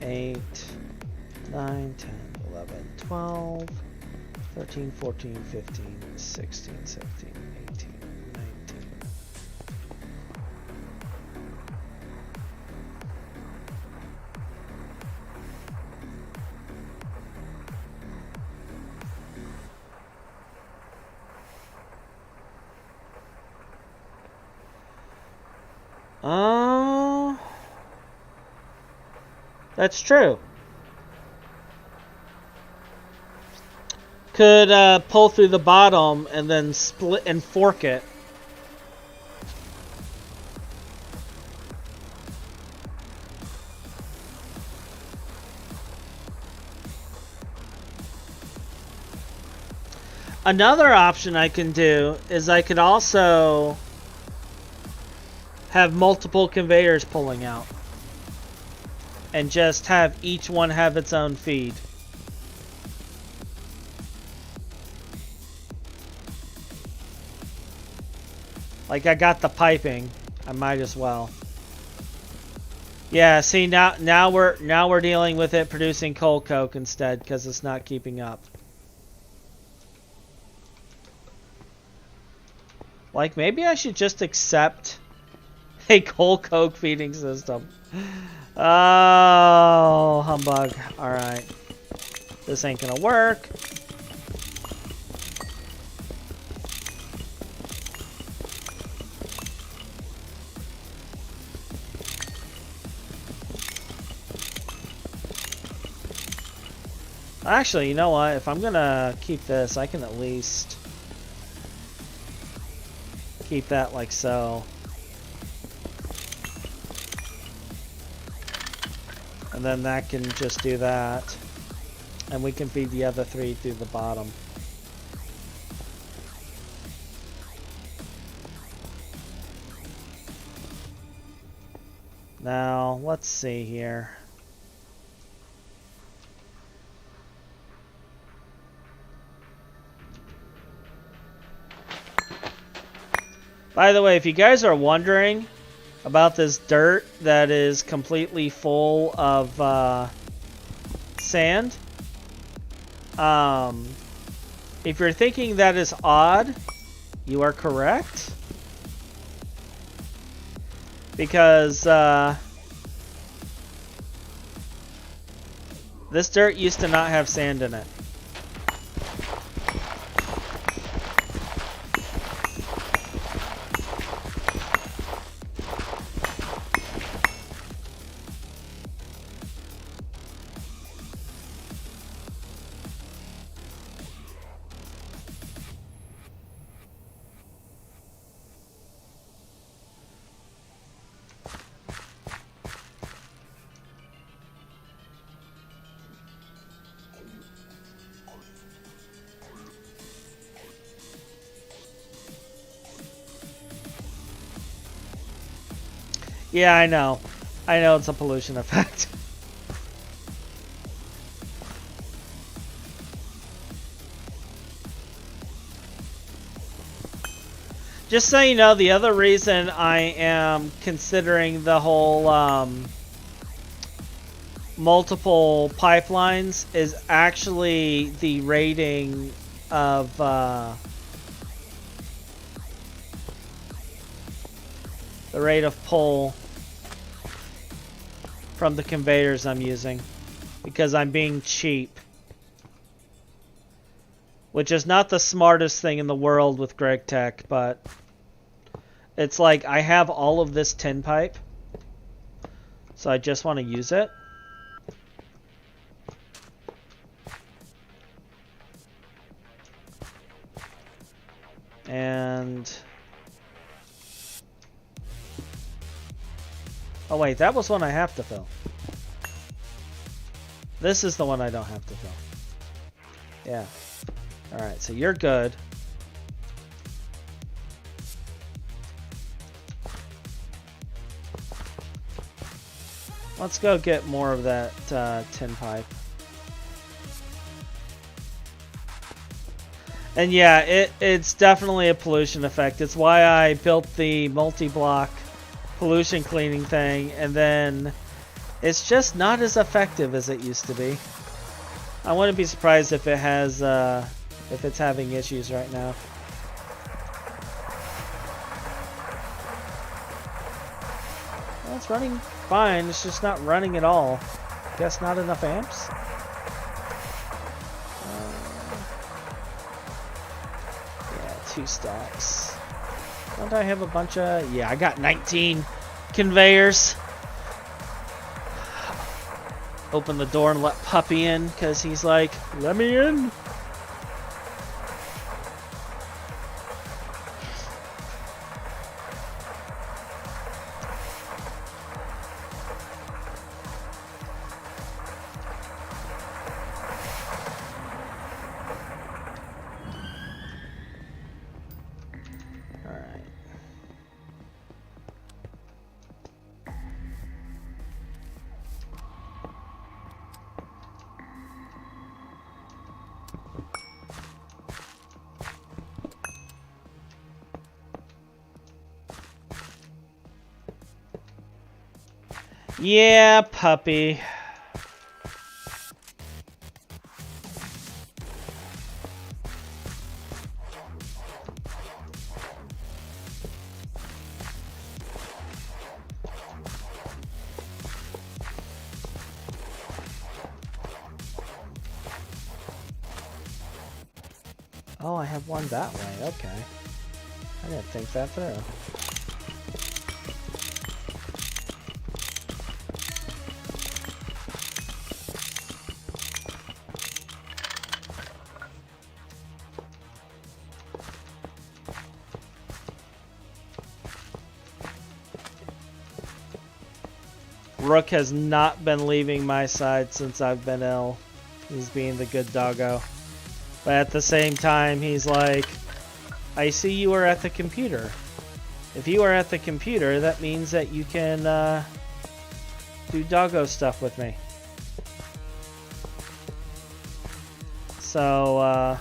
8, 9, 10, 11, 12, 13, 14, 15, 16, 17, 18, 19. That's true. Could pull through the bottom and then split and fork it. Another option I can do is I could also have multiple conveyors pulling out and just have each one have its own feed. Like, I got the piping, I might as well. Yeah, see now we're dealing with it producing coal coke instead because it's not keeping up. Like maybe I should just accept a coal coke feeding system. Oh, humbug. All right. This ain't gonna work. Actually, you know what? If I'm gonna keep this, I can at least keep that like so. And then that can just do that. And we can feed the other 3 through the bottom. Now, let's see here. By the way, if you guys are wondering about this dirt that is completely full of sand, if you're thinking that is odd, you are correct. Because this dirt used to not have sand in it. Yeah, I know. I know it's a pollution effect. Just so you know, the other reason I am considering the whole multiple pipelines is actually the rating of the rate of pull from the conveyors I'm using, because I'm being cheap, which is not the smartest thing in the world with Greg Tech, but it's like I have all of this tin pipe, so I just want to use it. And oh wait, that was one I have to fill. This is the one I don't have to fill. Yeah. Alright, so you're good. Let's go get more of that tin pipe. And yeah, it's definitely a pollution effect. It's why I built the multi-block pollution cleaning thing, and then it's just not as effective as it used to be. I wouldn't be surprised if it has, if it's having issues right now. Well, it's running fine, it's just not running at all. Guess not enough amps? Yeah, 2 stacks. Don't I have a bunch of... Yeah, I got 19 conveyors. Open the door and let Puppy in, because he's like, let me in. Yeah, puppy. Oh, I have one that way. Okay. I didn't think that through. Rook has not been leaving my side since I've been ill. He's being the good doggo. But at the same time, he's like, I see you are at the computer. If you are at the computer, that means that you can do doggo stuff with me. So,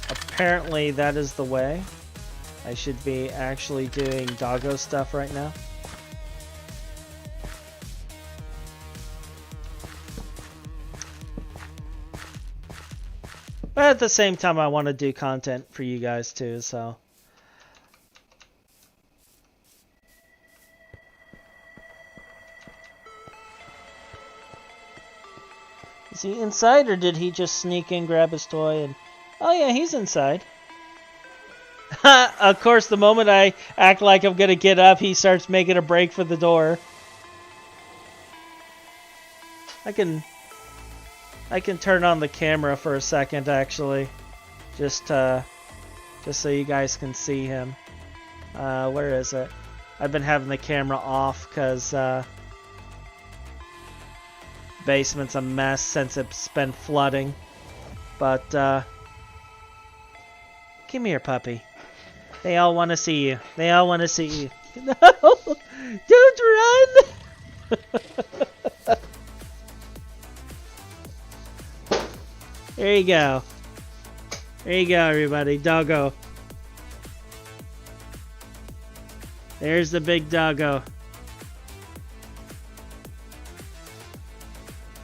apparently that is the way. I should be actually doing doggo stuff right now. But at the same time, I want to do content for you guys too, so. Is he inside, or did he just sneak in, grab his toy, and... Oh yeah, he's inside. Of course, the moment I act like I'm gonna get up, he starts making a break for the door. I can turn on the camera for a second, actually, just so you guys can see him. Where is it? I've been having the camera off because basement's a mess since it's been flooding. But come here, puppy. They all want to see you. They all want to see you. No! Don't run! There you go. There you go, everybody. Doggo. There's the big doggo.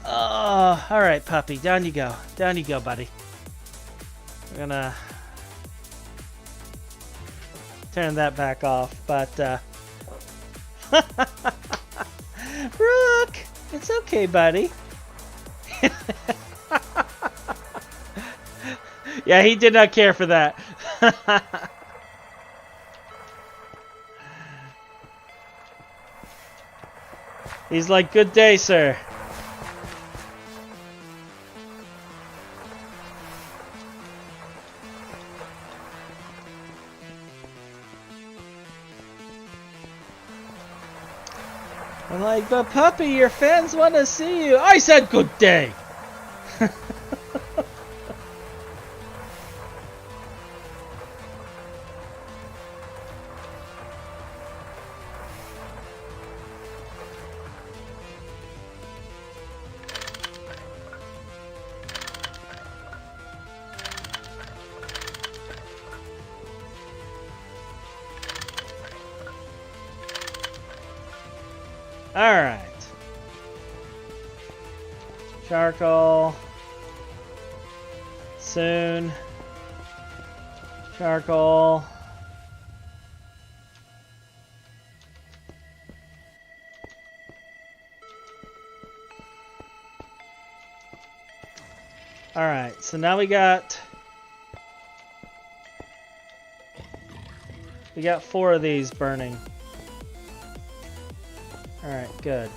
Oh, alright, puppy. Down you go. Down you go, buddy. We're gonna turn that back off, but Rook! It's okay, buddy. Yeah, he did not care for that. He's like, good day, sir. I'm like, but puppy, your fans want to see you. I said good day. Alright. Charcoal. Soon. Charcoal. Alright, so now we got 4 of these burning. Alright, good.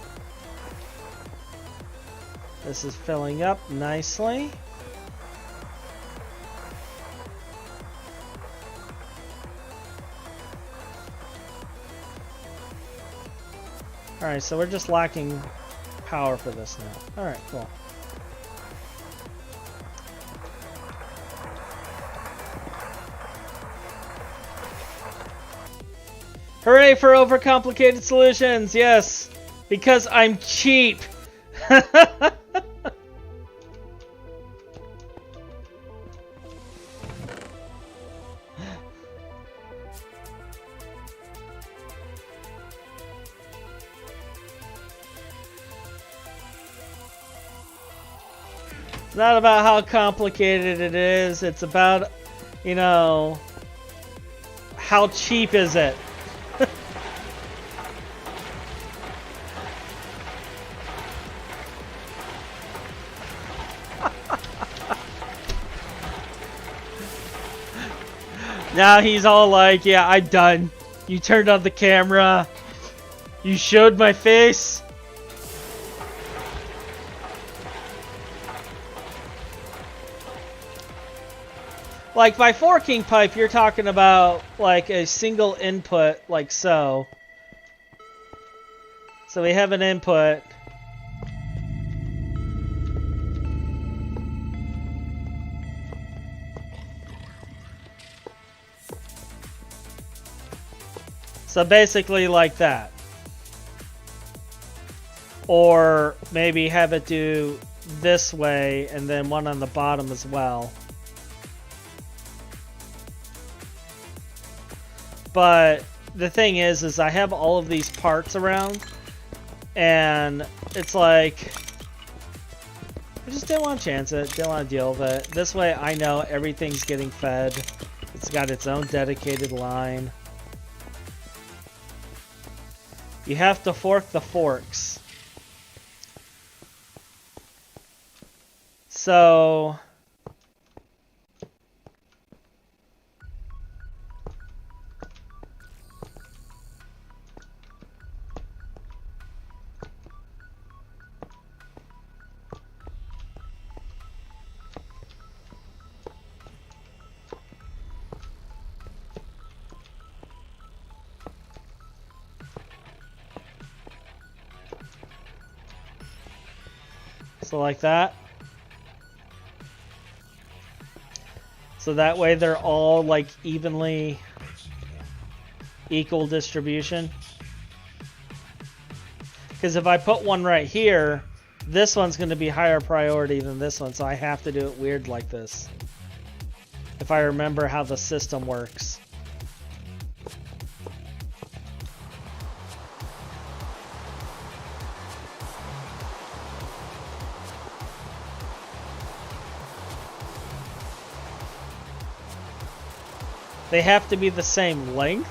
This is filling up nicely. Alright, so we're just lacking power for this now. Alright, cool. Hooray for overcomplicated solutions! Yes! Because I'm cheap! It's not about how complicated it is. It's about, you know, how cheap is it? Now he's all like, yeah, I'm done. You turned on the camera. You showed my face. Like, by forking pipe, you're talking about, like, a single input, like so. So we have an input. So basically like that. Or maybe have it do this way and then one on the bottom as well. But the thing is I have all of these parts around and it's like I just didn't want to chance it, didn't want to deal with it. This way I know everything's getting fed. It's got its own dedicated line. You have to fork the forks. So like that. So that way they're all like evenly equal distribution. Because if I put one right here, this one's going to be higher priority than this one, so I have to do it weird like this. If I remember how the system works. They have to be the same length.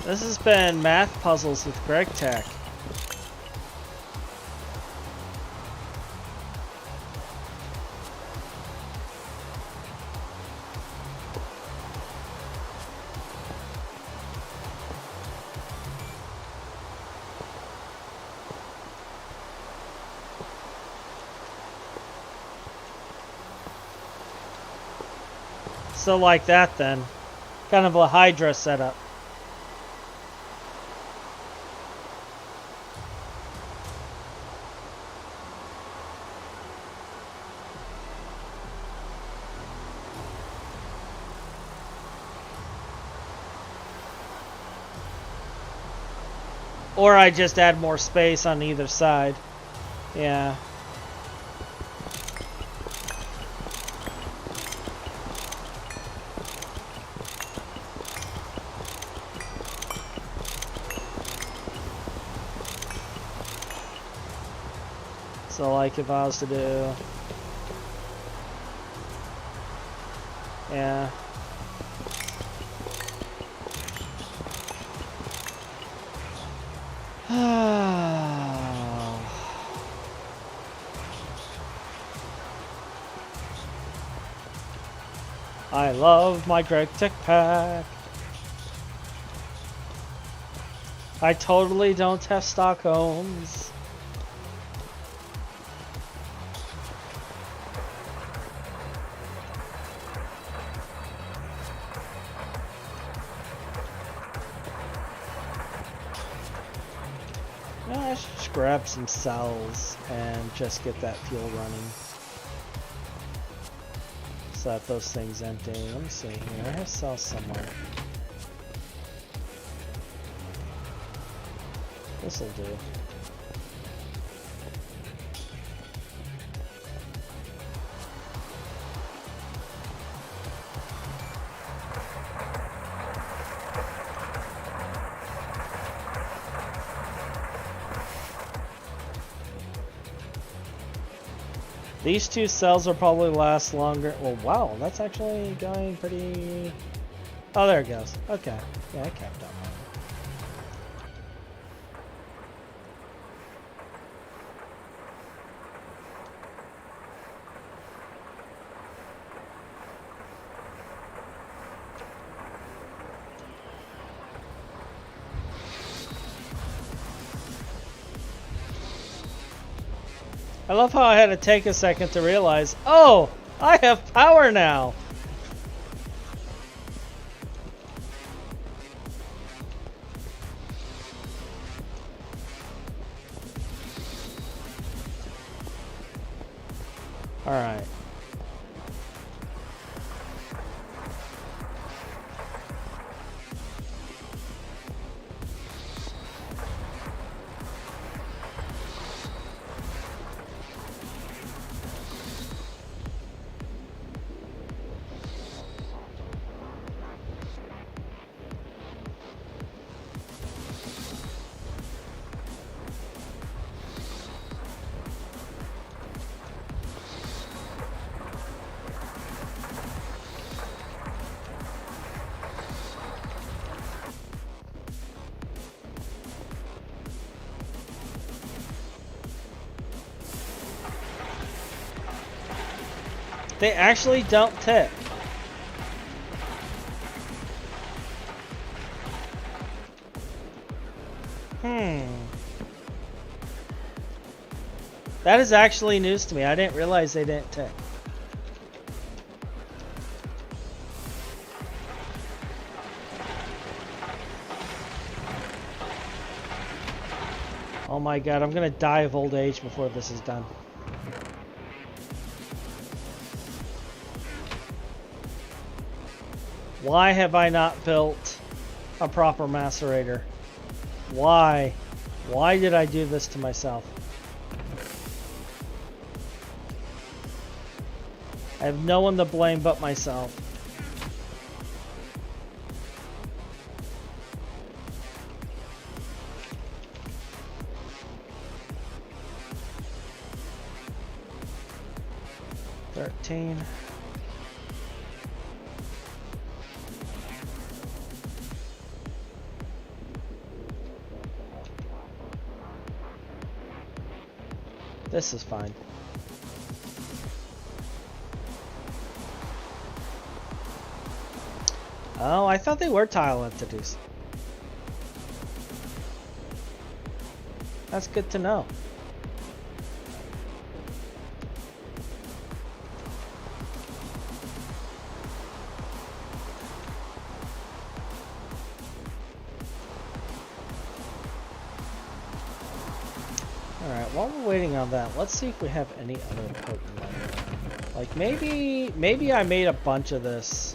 This has been Math Puzzles with Greg Tech. So like that then. Kind of a Hydra setup. Or I just add more space on either side. Yeah. So like if I was to do... Yeah. I love my Greg Tech pack. I totally don't have Stockholms. I should just grab some cells and just get that fuel running. So that those things empty. Let me see here. I have cells somewhere. This'll do. These two cells will probably last longer. Well, wow, that's actually going pretty... Oh, there it goes. Okay. Yeah, I kept up. I love how I had to take a second to realize, oh, I have power now. All right. They actually don't tick. That is actually news to me. I didn't realize they didn't tick. Oh my god, I'm gonna die of old age before this is done. Why have I not built a proper macerator? Why? Why did I do this to myself? I have no one to blame but myself. This is fine. Oh, I thought they were tile entities. That's good to know. Alright, while we're waiting on that, let's see if we have any other potent light. Like maybe I made a bunch of this.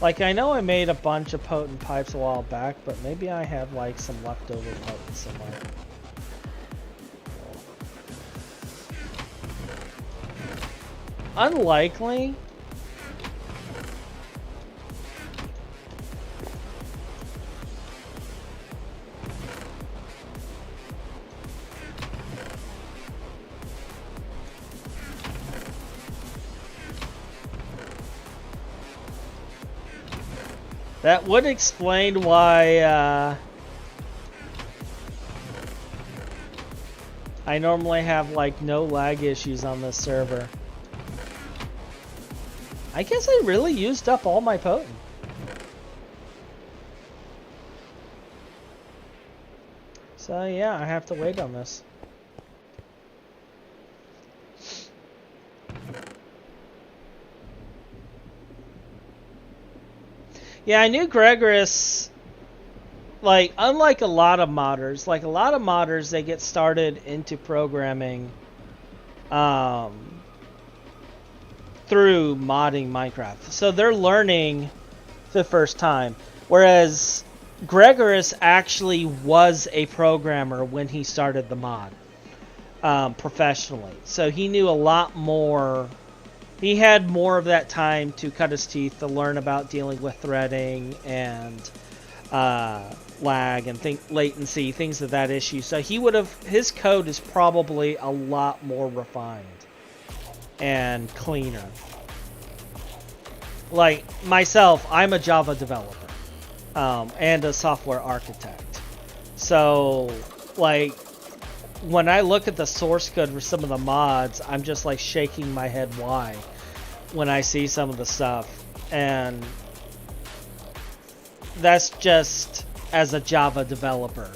Like I know I made a bunch of potent pipes a while back, but maybe I have like some leftover potent somewhere. Unlikely. That would explain why I normally have like no lag issues on this server. I guess I really used up all my potent. So yeah, I have to wait on this. Yeah, I knew Gregorus, like, unlike a lot of modders, they get started into programming through modding Minecraft. So they're learning the first time. Whereas Gregorus actually was a programmer when he started the mod professionally. So he knew a lot more. He had more of that time to cut his teeth to learn about dealing with threading and lag and latency, things of that issue. So his code is probably a lot more refined and cleaner. Like myself, I'm a Java developer and a software architect. So, like, when I look at the source code for some of the mods, I'm just like shaking my head why when I see some of the stuff. And that's just as a Java developer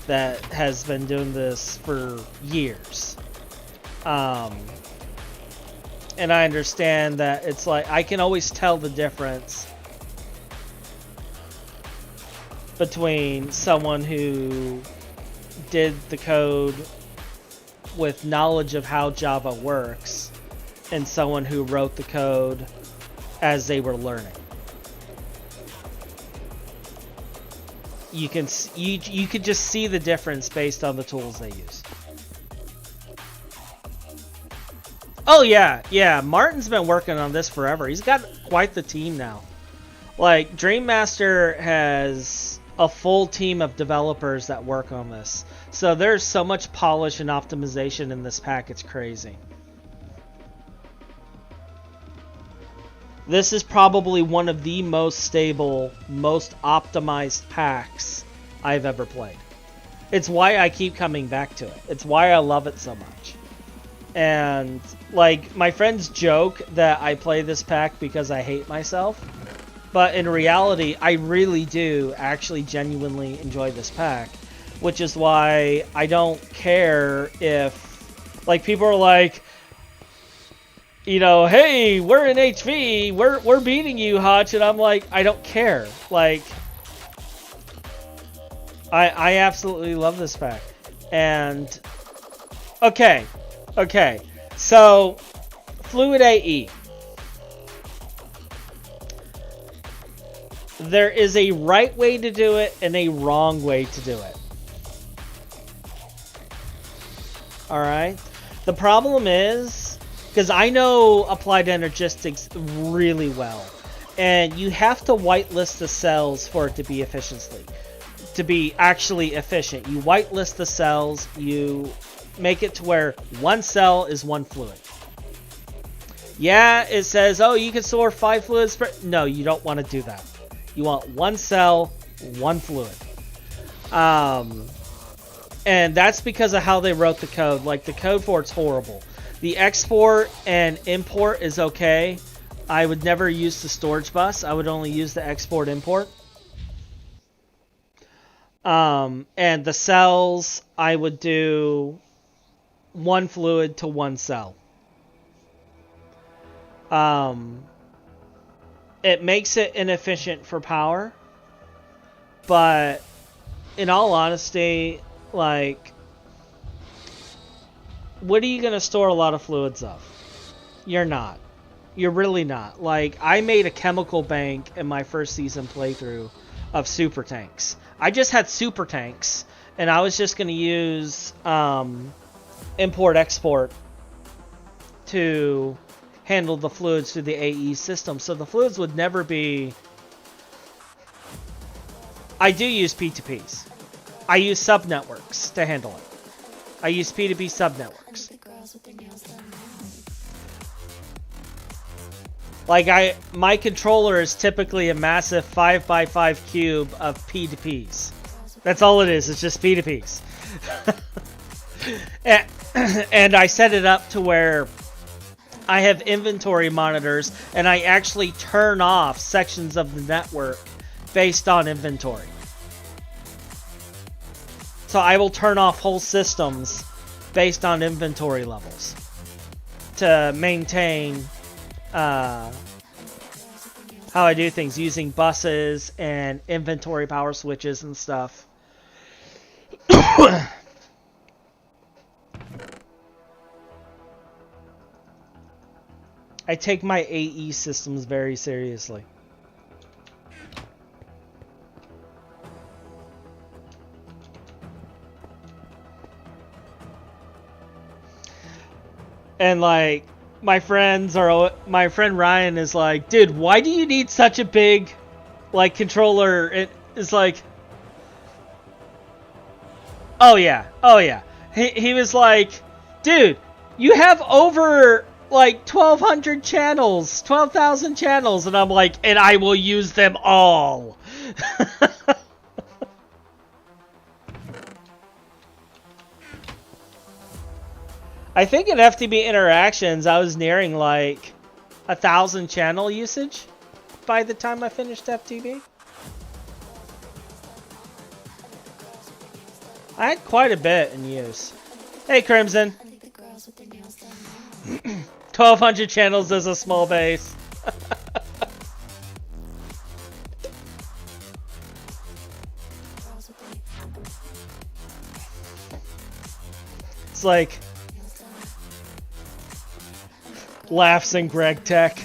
that has been doing this for years. And I understand that it's like, I can always tell the difference between someone who did the code with knowledge of how Java works and someone who wrote the code as they were learning. You can just see the difference based on the tools they use. Oh yeah, Martin's been working on this forever. He's got quite the team now. Like, Dream Master has a full team of developers that work on this. So there's so much polish and optimization in this pack, it's crazy. This is probably one of the most stable, most optimized packs I've ever played. It's why I keep coming back to it. It's why I love it so much. And, like, my friends joke that I play this pack because I hate myself. But in reality, I really do actually genuinely enjoy this pack. Which is why I don't care if, like, people are like, you know, hey, we're in HV, we're beating you, Hutch. And I'm like, I don't care. Like, I absolutely love this pack. And, okay, so Fluid AE. There is a right way to do it and a wrong way to do it. Alright? The problem is, because I know Applied Energistics really well, and you have to whitelist the cells for it to be actually efficient. You whitelist the cells, you make it to where one cell is one fluid. Yeah, it says, oh, you can store 5 fluids per... No, you don't want to do that. You want one cell, one fluid. And that's because of how they wrote the code. Like, the code for it's horrible. The export and import is okay. I would never use the storage bus. I would only use the export import. And the cells, I would do one fluid to one cell. It makes it inefficient for power, but in all honesty, like, what are you going to store a lot of fluids of? You're not. You're really not. Like, I made a chemical bank in my first season playthrough of super tanks. I just had super tanks, and I was just going to use import-export to handle the fluids through the AE system. So the fluids would never be... I do use P2Ps. I use subnetworks to handle it. I use P2P subnetworks. Like, my controller is typically a massive 5x5 cube of P2Ps. That's all it is. It's just P2Ps. And I set it up to where I have inventory monitors, and I actually turn off sections of the network based on inventory. So I will turn off whole systems based on inventory levels to maintain how how I do things using buses and inventory power switches and stuff. I take my AE systems very seriously. And like my friend Ryan is like, dude, why do you need such a big like controller? It is like, oh yeah. He was like, dude, you have over like 1,200 channels, 12,000 channels, and I'm like, and I will use them all. I think in FTB Interactions, I was nearing like 1,000 channel usage by the time I finished FTB. I had quite a bit in use. Hey, Crimson. 1,200 channels is a small base. It's like laughs in Greg Tech.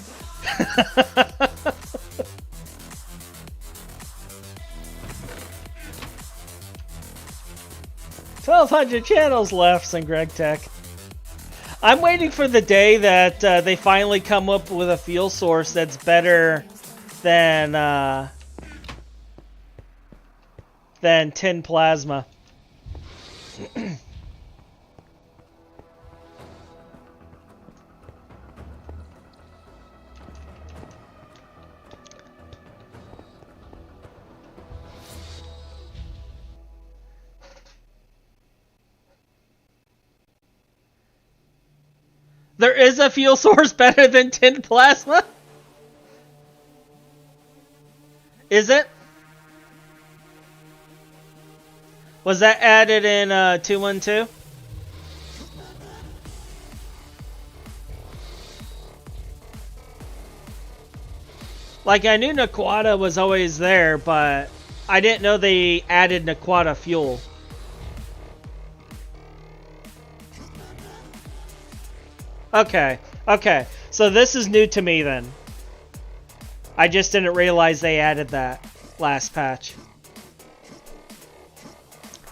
1,200 channels laughs in Greg Tech. I'm waiting for the day that they finally come up with a fuel source that's better than tin plasma. There is a fuel source better than tin plasma? Is it? Was that added in 2.1.2? Like, I knew Naquata was always there, but I didn't know they added Naquata fuel. Okay. So this is new to me then. I just didn't realize they added that last patch.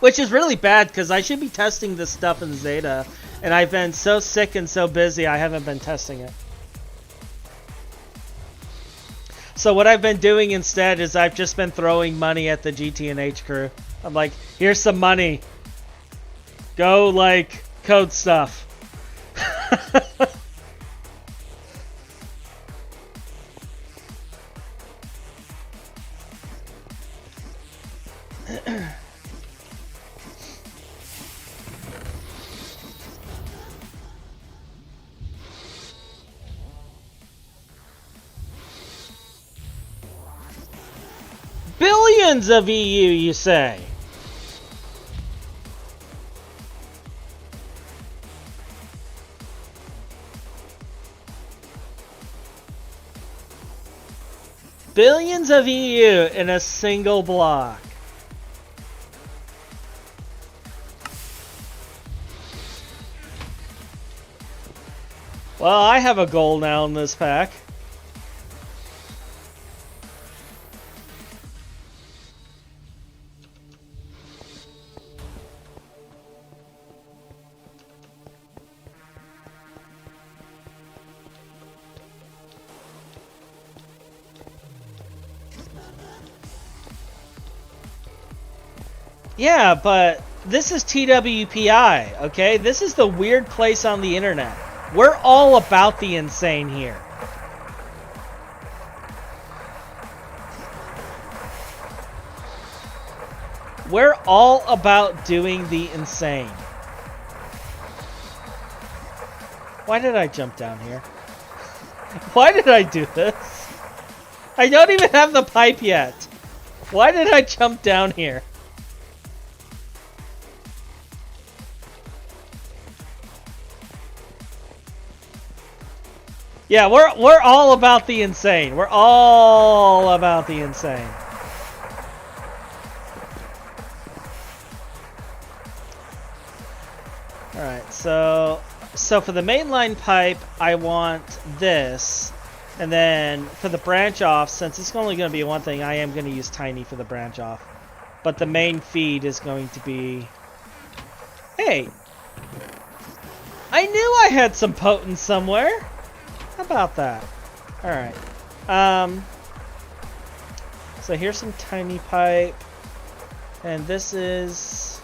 Which is really bad because I should be testing this stuff in Zeta. And I've been so sick and so busy I haven't been testing it. So what I've been doing instead is I've just been throwing money at the GT&H crew. I'm like, here's some money. Go, like, code stuff. Billions of EU, you say? Billions of EU in a single block. Well, I have a goal now in this pack. Yeah, but this is TWPI, okay? This is the weird place on the internet. We're all about the insane here. We're all about doing the insane. Why did I jump down here? Why did I do this? I don't even have the pipe yet. Why did I jump down here? Yeah, we're all about the insane. We're all about the insane. All right, so for the mainline pipe, I want this, and then for the branch off, since it's only going to be one thing, I am going to use tiny for the branch off. But the main feed is going to be... Hey! I knew I had some potent somewhere! How about that? Alright. So here's some tiny pipe. And this is...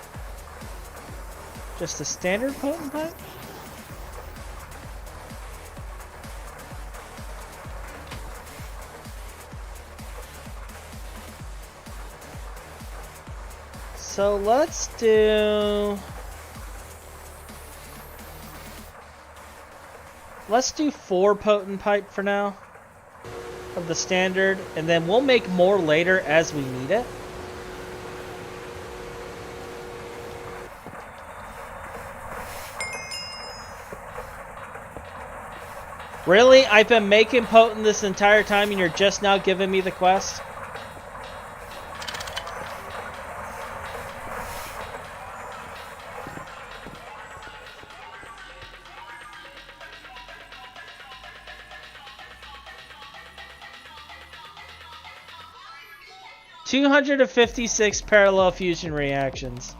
just a standard potent pipe? So let's do 4 potent pipe for now of the standard, and then we'll make more later as we need it. Really? I've been making potent this entire time and you're just now giving me the quest? $256 parallel fusion reactions.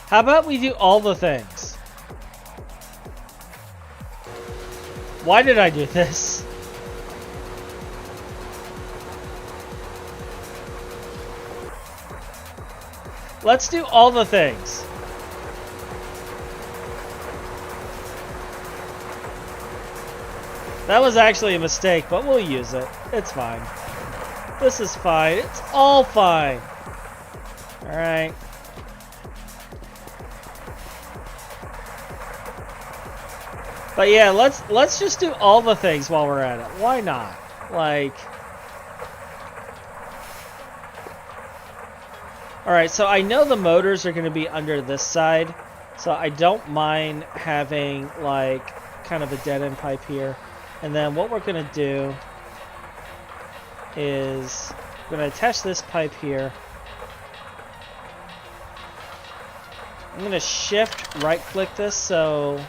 How about we do all the things? Why did I do this? Let's do all the things. That was actually a mistake, but we'll use it. It's fine. This is fine. It's all fine. Alright. But yeah, let's just do all the things while we're at it. Why not? Like... Alright, so I know the motors are going to be under this side, so I don't mind having, like, kind of a dead-end pipe here. And then what we're going to do is we're going to attach this pipe here. I'm going to shift right-click this so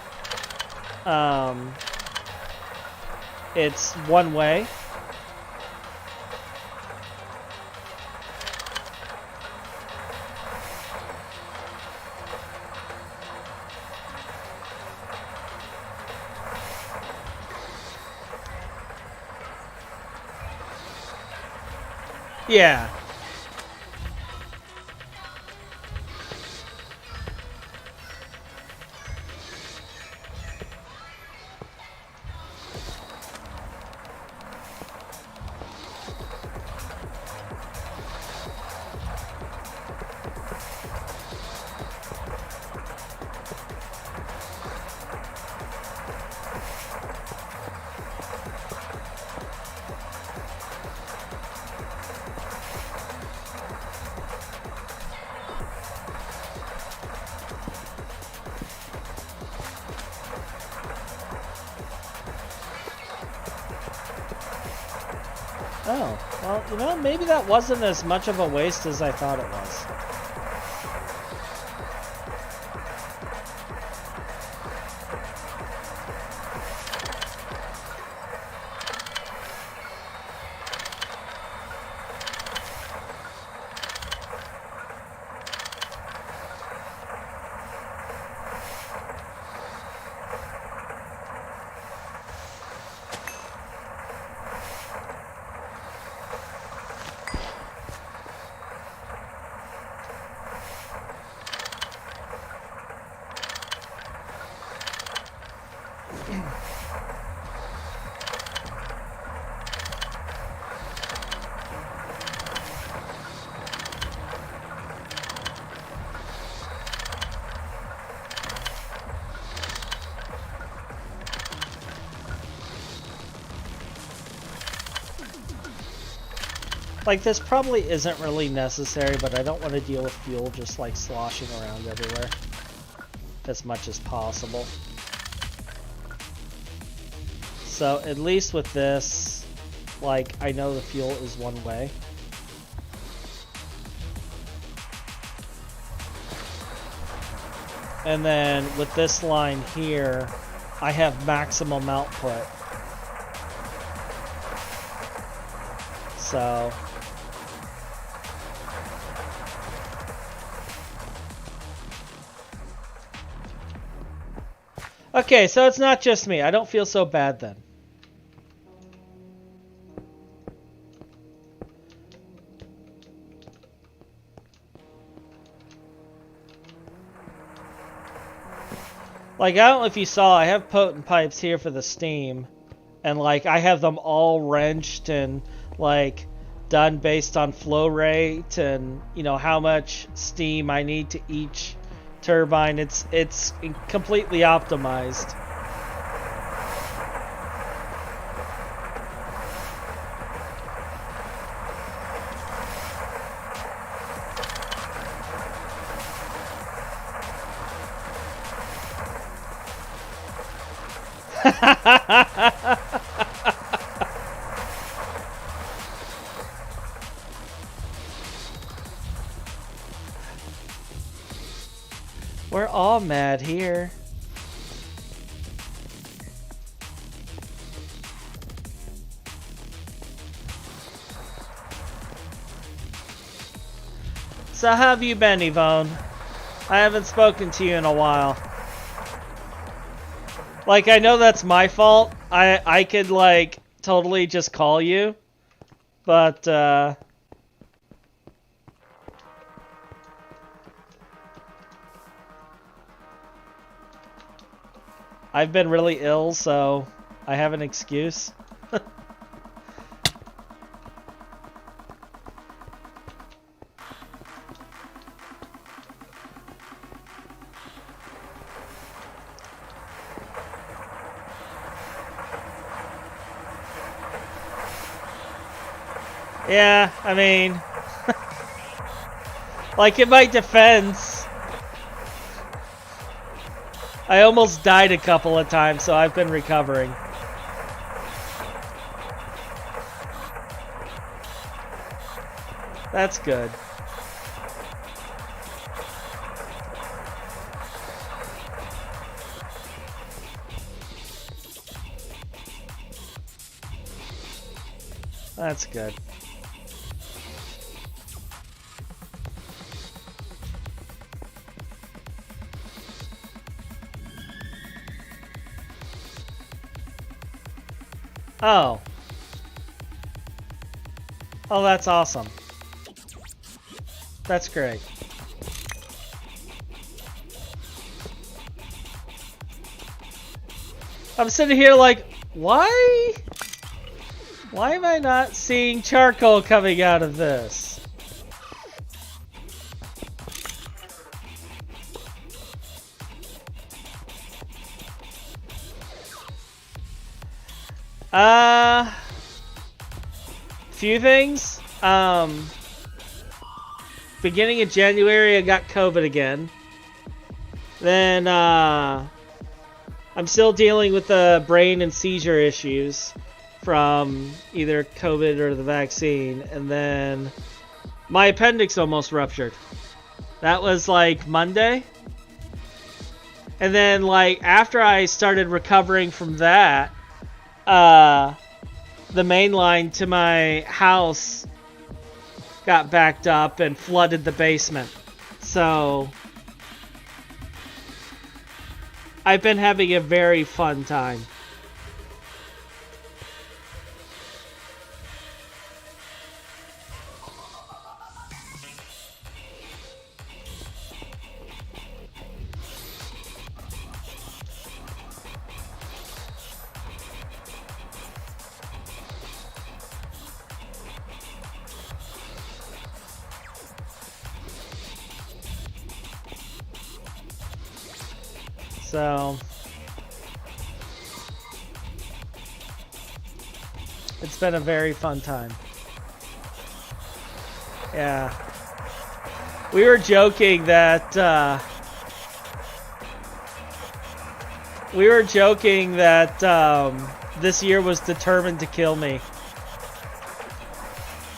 it's one way. Yeah. Oh, well, you know, maybe that wasn't as much of a waste as I thought it was. Like, this probably isn't really necessary, but I don't want to deal with fuel just like sloshing around everywhere as much as possible. So at least with this, like, I know the fuel is one way. And then with this line here, I have maximum output. So okay, so it's not just me. I don't feel so bad then. Like, I don't know if you saw, I have potent pipes here for the steam. And, like, I have them all wrenched and, like, done based on flow rate and, you know, how much steam I need to each turbine. It's completely optimized. We're all mad here. So how have you been, Yvonne? I haven't spoken to you in a while. Like, I know that's my fault. I could, like, totally just call you. But, I've been really ill, so I have an excuse. Yeah, I mean, like, in my defense, I almost died a couple of times, so I've been recovering. That's good. That's good. Oh. Oh, that's awesome. That's great. I'm sitting here like, why? Why am I not seeing charcoal coming out of this? Few things. Beginning of January, I got COVID again. Then, I'm still dealing with the brain and seizure issues from either COVID or the vaccine. And then my appendix almost ruptured. That was like Monday. And then, like, after I started recovering from that, the main line to my house got backed up and flooded the basement. So I've been having a very fun time. So it's been a very fun time. Yeah. We were joking that this year was determined to kill me.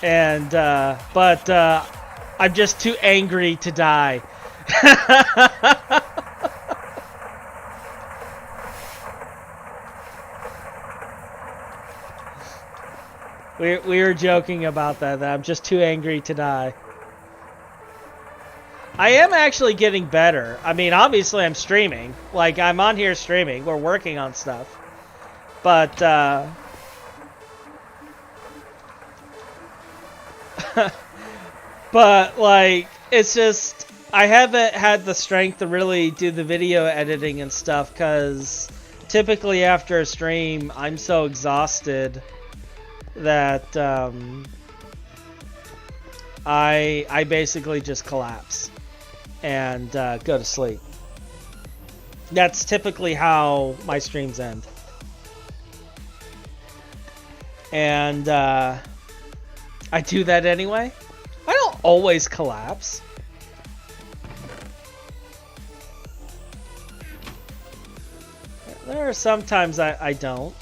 And but I'm just too angry to die. We were joking about that I'm just too angry to die. I am actually getting better. I mean, obviously I'm streaming. Like, I'm on here streaming. We're working on stuff. But, but, like, it's just, I haven't had the strength to really do the video editing and stuff, because typically after a stream, I'm so exhausted that, I basically just collapse and go to sleep. That's typically how my streams end. And I do that anyway. I don't always collapse. There are some times I don't.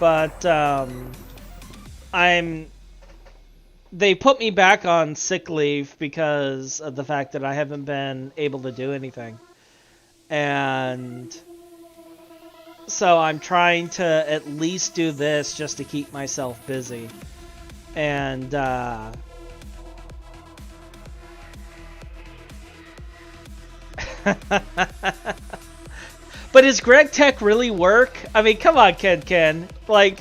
But they put me back on sick leave because of the fact that I haven't been able to do anything. And so I'm trying to at least do this just to keep myself busy. And but is Greg Tech really work? I mean, come on, Ken. Like,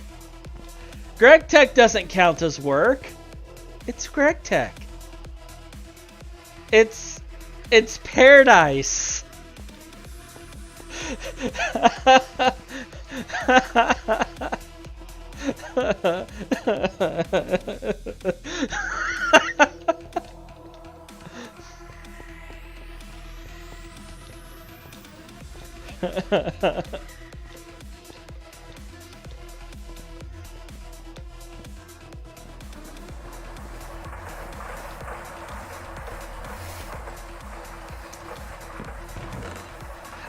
Greg Tech doesn't count as work. It's Greg Tech. It's paradise.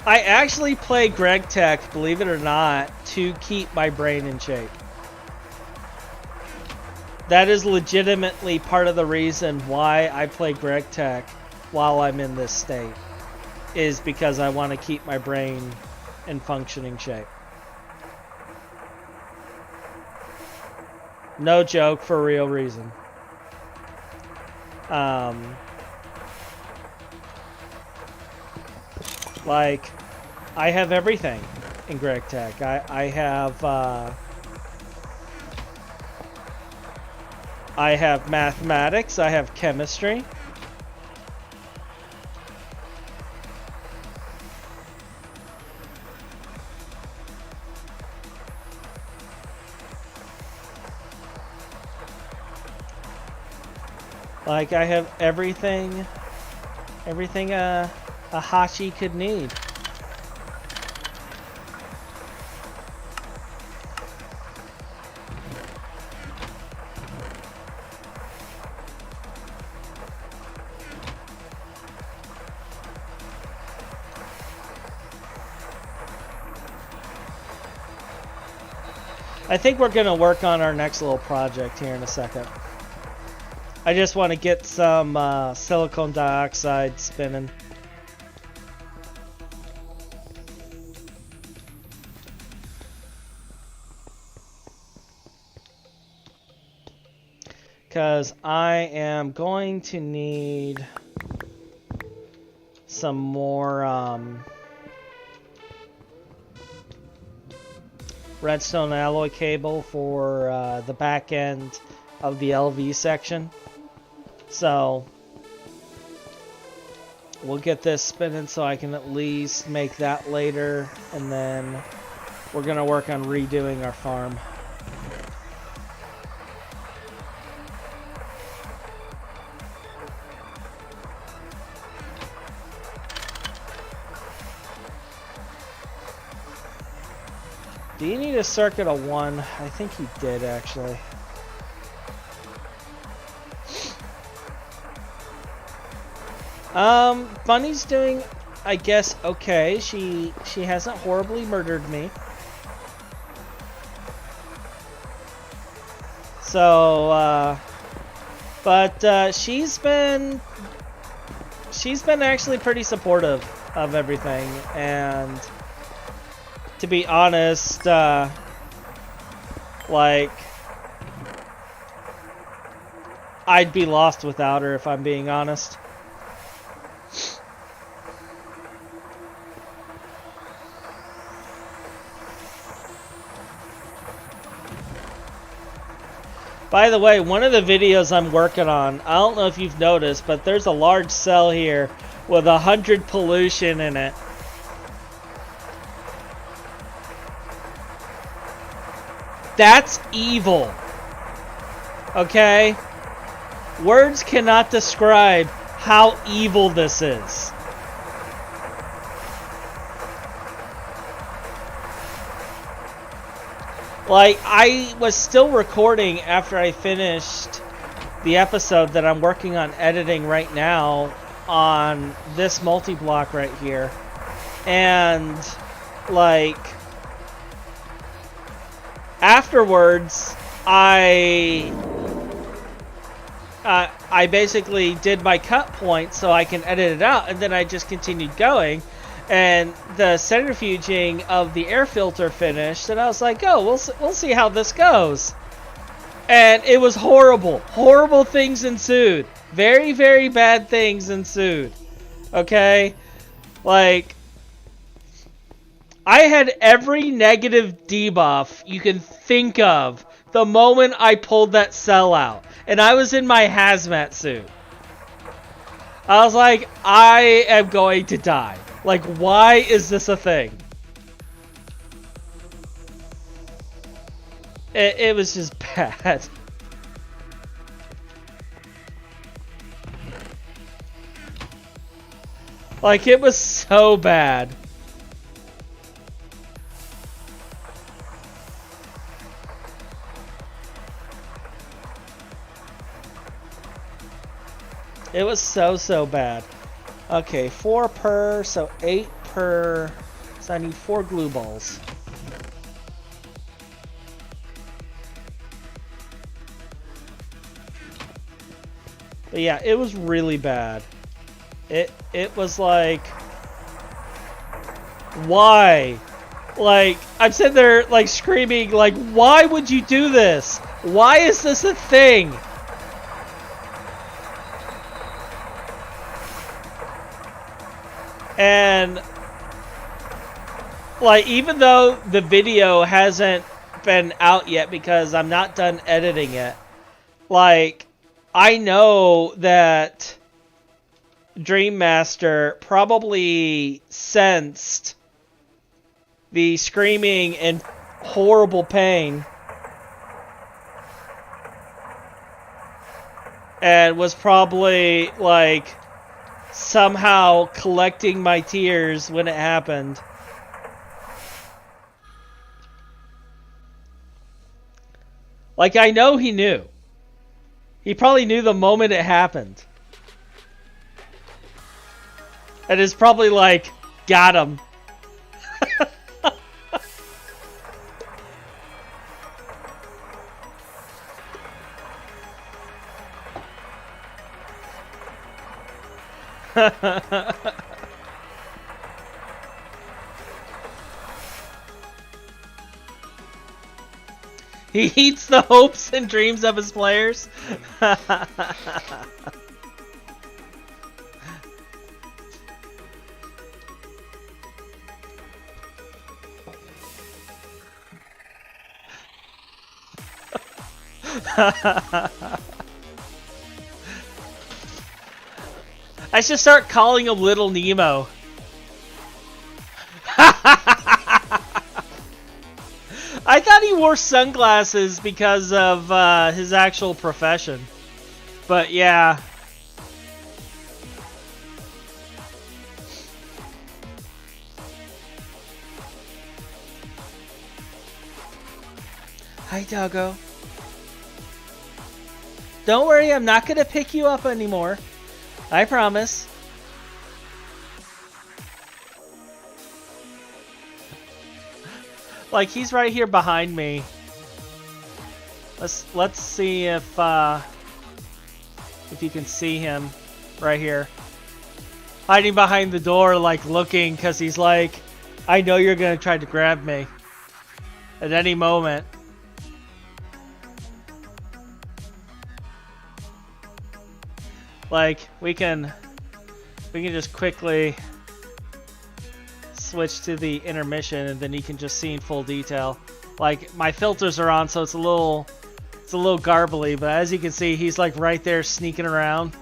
I actually play Greg Tech, believe it or not, to keep my brain in shape. That is legitimately part of the reason why I play Greg Tech while I'm in this state, is because I want to keep my brain in functioning shape. No joke, for real reason. Like, I have everything in Greg Tech. I have mathematics, I have chemistry. Like, I have everything a Hachi could need. I think we're going to work on our next little project here in a second. I just want to get some silicon dioxide spinning. Because I am going to need some more redstone alloy cable for the back end of the LV section. So we'll get this spinning so I can at least make that later, and then we're going to work on redoing our farm. Do you need a circuit of 1? I think he did, actually. Bunny's doing, I guess, okay. She hasn't horribly murdered me. So, but she's been actually pretty supportive of everything, and to be honest, like, I'd be lost without her if I'm being honest. By the way, one of the videos I'm working on, I don't know if you've noticed, but there's a large cell here with 100 pollution in it. That's evil. Okay? Words cannot describe how evil this is. Like, I was still recording after I finished the episode that I'm working on editing right now on this multi-block right here. And, like, afterwards, I basically did my cut point so I can edit it out, and then I just continued going. And the centrifuging of the air filter finished, and I was like, oh, we'll see how this goes. And it was horrible. Horrible things ensued. Very, very bad things ensued. Okay? Like, I had every negative debuff you can think of the moment I pulled that cell out. And I was in my hazmat suit. I was like, I am going to die. Like, why is this a thing? It was just bad. Like, it was so bad. It was so bad. Okay, 4 per, so 8 per. So I need 4 glue balls. But yeah, it was really bad. It was like, why? Like, I'm sitting there like screaming, like, why would you do this? Why is this a thing? And, like, even though the video hasn't been out yet because I'm not done editing it, like, I know that Dream Master probably sensed the screaming and horrible pain and was probably, like, somehow collecting my tears when it happened. Like, I know he knew. He probably knew the moment it happened. And is probably like, got him. He eats the hopes and dreams of his players. I should start calling him Little Nemo. I thought he wore sunglasses because of his actual profession. But yeah. Hi, doggo. Don't worry, I'm not going to pick you up anymore. I promise. Like, he's right here behind me. Let's see if you can see him right here. Hiding behind the door, like, looking, because he's like, I know you're going to try to grab me at any moment. Like, we can just quickly switch to the intermission, and then you can just see in full detail. Like, my filters are on, so it's a little garbly, but as you can see, he's like right there sneaking around.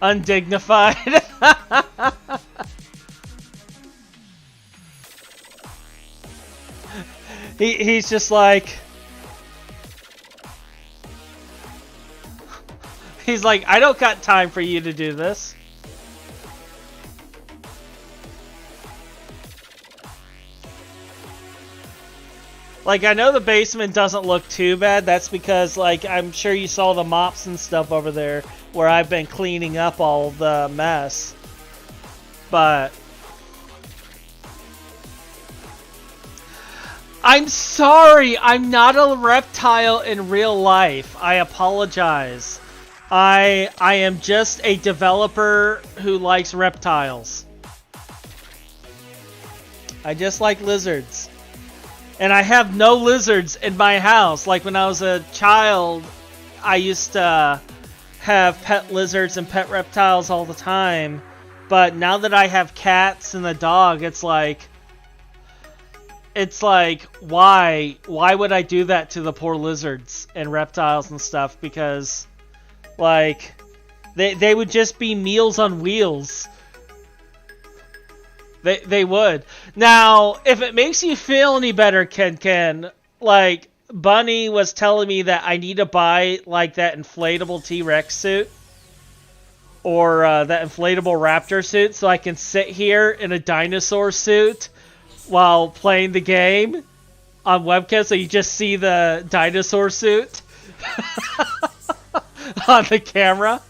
Undignified. He's just like... He's like, I don't got time for you to do this. Like, I know the basement doesn't look too bad. That's because, like, I'm sure you saw the mops and stuff over there where I've been cleaning up all the mess. But... I'm sorry, I'm not a reptile in real life. I apologize. I am just a developer who likes reptiles. I just like lizards. And I have no lizards in my house. Like when I was a child, I used to have pet lizards and pet reptiles all the time. But now that I have cats and a dog, it's like, why would I do that to the poor lizards and reptiles and stuff? Because, like, they would just be meals on wheels. They would. Now, if it makes you feel any better, Ken, like, Bunny was telling me that I need to buy, like, that inflatable T-Rex suit. Or that inflatable raptor suit, so I can sit here in a dinosaur suit while playing the game on webcam, so you just see the dinosaur suit on the camera.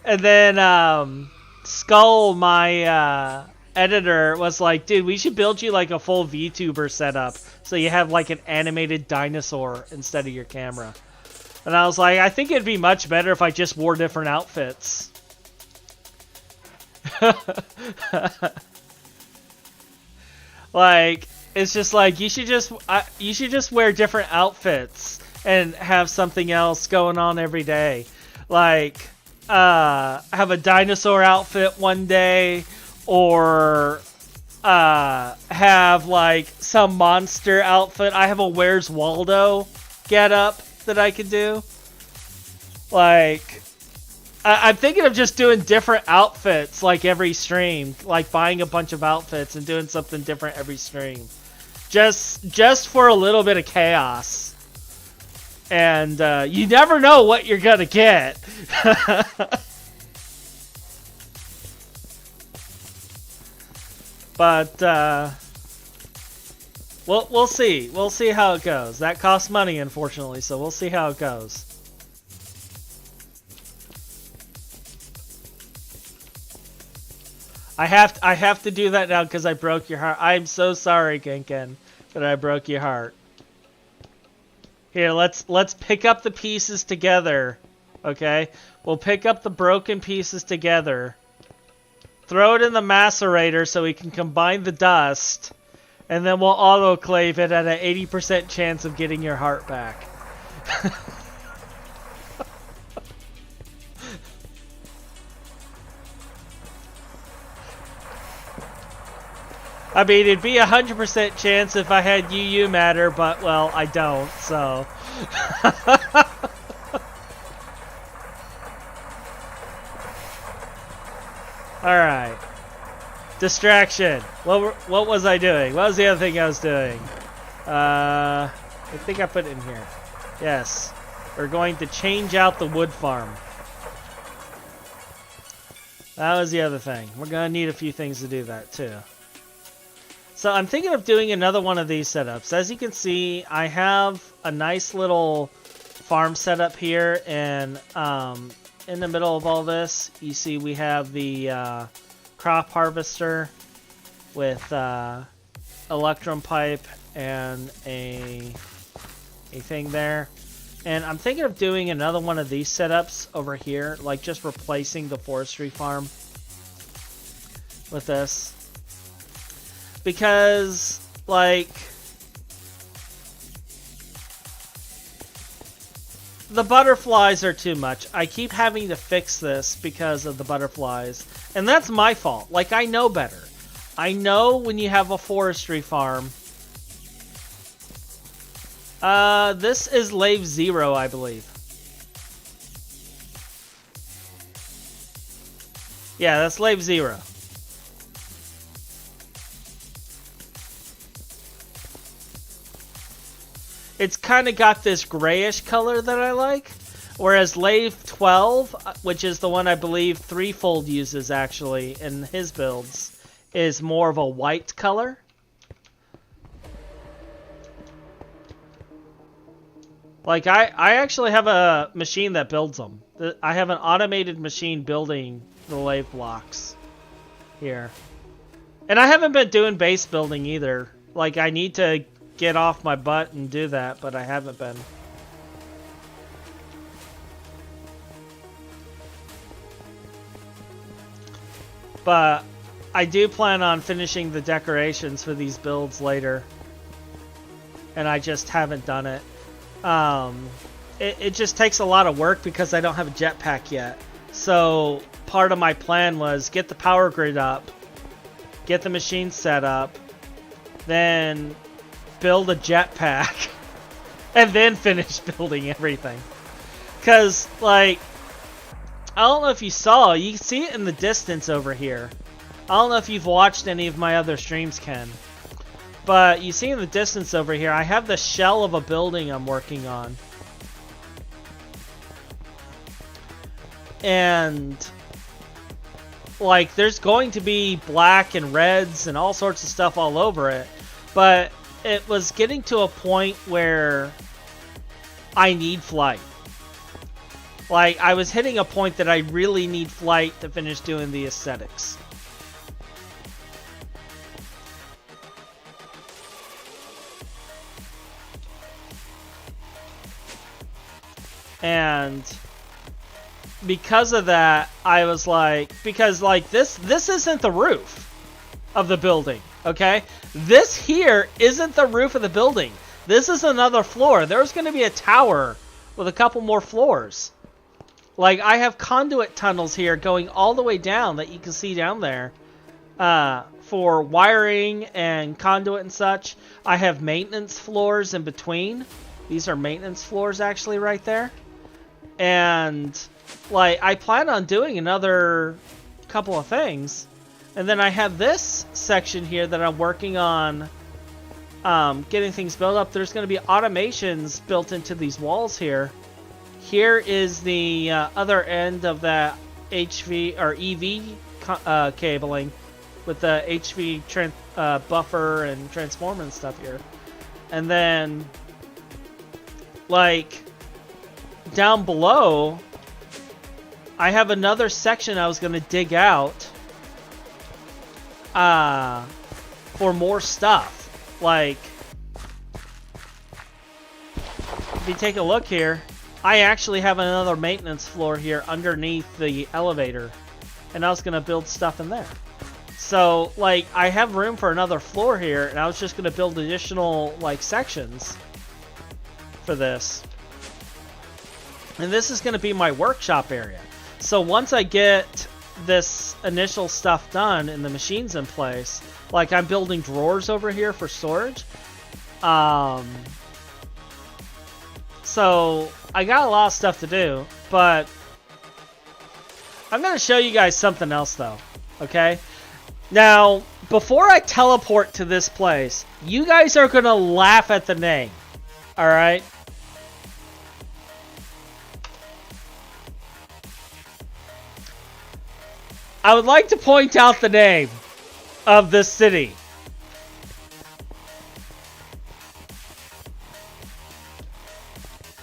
And then Skull, my editor, was like, dude, we should build you like a full VTuber setup so you have like an animated dinosaur instead of your camera. And I was like, I think it'd be much better if I just wore different outfits. Like, it's just like, you should just wear different outfits and have something else going on every day. Like, have a dinosaur outfit one day, or have like some monster outfit. I have a Where's Waldo getup that I could do. Like, I'm thinking of just doing different outfits like every stream, like buying a bunch of outfits and doing something different every stream, just for a little bit of chaos. And you never know what you're gonna get. But we'll see. We'll see how it goes. That costs money, unfortunately, so we'll see how it goes. I have to do that now because I broke your heart. I'm so sorry, Genken, that I broke your heart. Here, let's pick up the pieces together. Okay? We'll pick up the broken pieces together. Throw it in the macerator so we can combine the dust. And then we'll autoclave it at an 80% chance of getting your heart back. I mean, it'd be 100% chance if I had UU matter, but, well, I don't, so... Alright. Distraction. What was I doing? What was the other thing I was doing? I think I put it in here. Yes. We're going to change out the wood farm. That was the other thing. We're going to need a few things to do that too. So I'm thinking of doing another one of these setups. As you can see, I have a nice little farm setup here, and in the middle of all this, you see we have the crop harvester with electrum pipe and a thing there. And I'm thinking of doing another one of these setups over here, like just replacing the forestry farm with this. Because, like, the butterflies are too much. I keep having to fix this because of the butterflies. And that's my fault. Like, I know better. I know when you have a forestry farm. This is Lave 0, I believe. Yeah, that's Lave 0. It's kind of got this grayish color that I like. Whereas Lave 12, which is the one I believe Threefold uses actually in his builds, is more of a white color. Like, I actually have a machine that builds them. I have an automated machine building the Lave blocks here. And I haven't been doing base building either. Like, I need to get off my butt and do that, but I haven't been. But I do plan on finishing the decorations for these builds later. And I just haven't done it. It just takes a lot of work because I don't have a jetpack yet. So part of my plan was get the power grid up, get the machine set up, then build a jetpack, and then finish building everything. Because, like, I don't know if you saw, you can see it in the distance over here. I don't know if you've watched any of my other streams, Ken. But you see in the distance over here, I have the shell of a building I'm working on. And, like, there's going to be black and reds and all sorts of stuff all over it. But it was getting to a point where I need flight. Like, I was hitting a point that I really need flight to finish doing the aesthetics. And because of that, I was like, because like this isn't the roof of the building, okay? This here isn't the roof of the building. This is another floor. There's going to be a tower with a couple more floors. Like, I have conduit tunnels here going all the way down that you can see down there for wiring and conduit and such. I have maintenance floors in between. These are maintenance floors actually right there. And, like, I plan on doing another couple of things. And then I have this section here that I'm working on getting things built up. There's going to be automations built into these walls here. Here is the other end of that HV or EV cabling with the HV buffer and transformer and stuff here. And then, like, down below, I have another section I was going to dig out for more stuff. Like, if you take a look here, I actually have another maintenance floor here underneath the elevator, and I was going to build stuff in there. So, like, I have room for another floor here, and I was just going to build additional, like, sections for this. And this is going to be my workshop area. So once I get this initial stuff done and the machines in place, like I'm building drawers over here for storage. So I got a lot of stuff to do, but I'm going to show you guys something else though. Okay. Now, before I teleport to this place, you guys are going to laugh at the name. All right. I would like to point out the name of this city.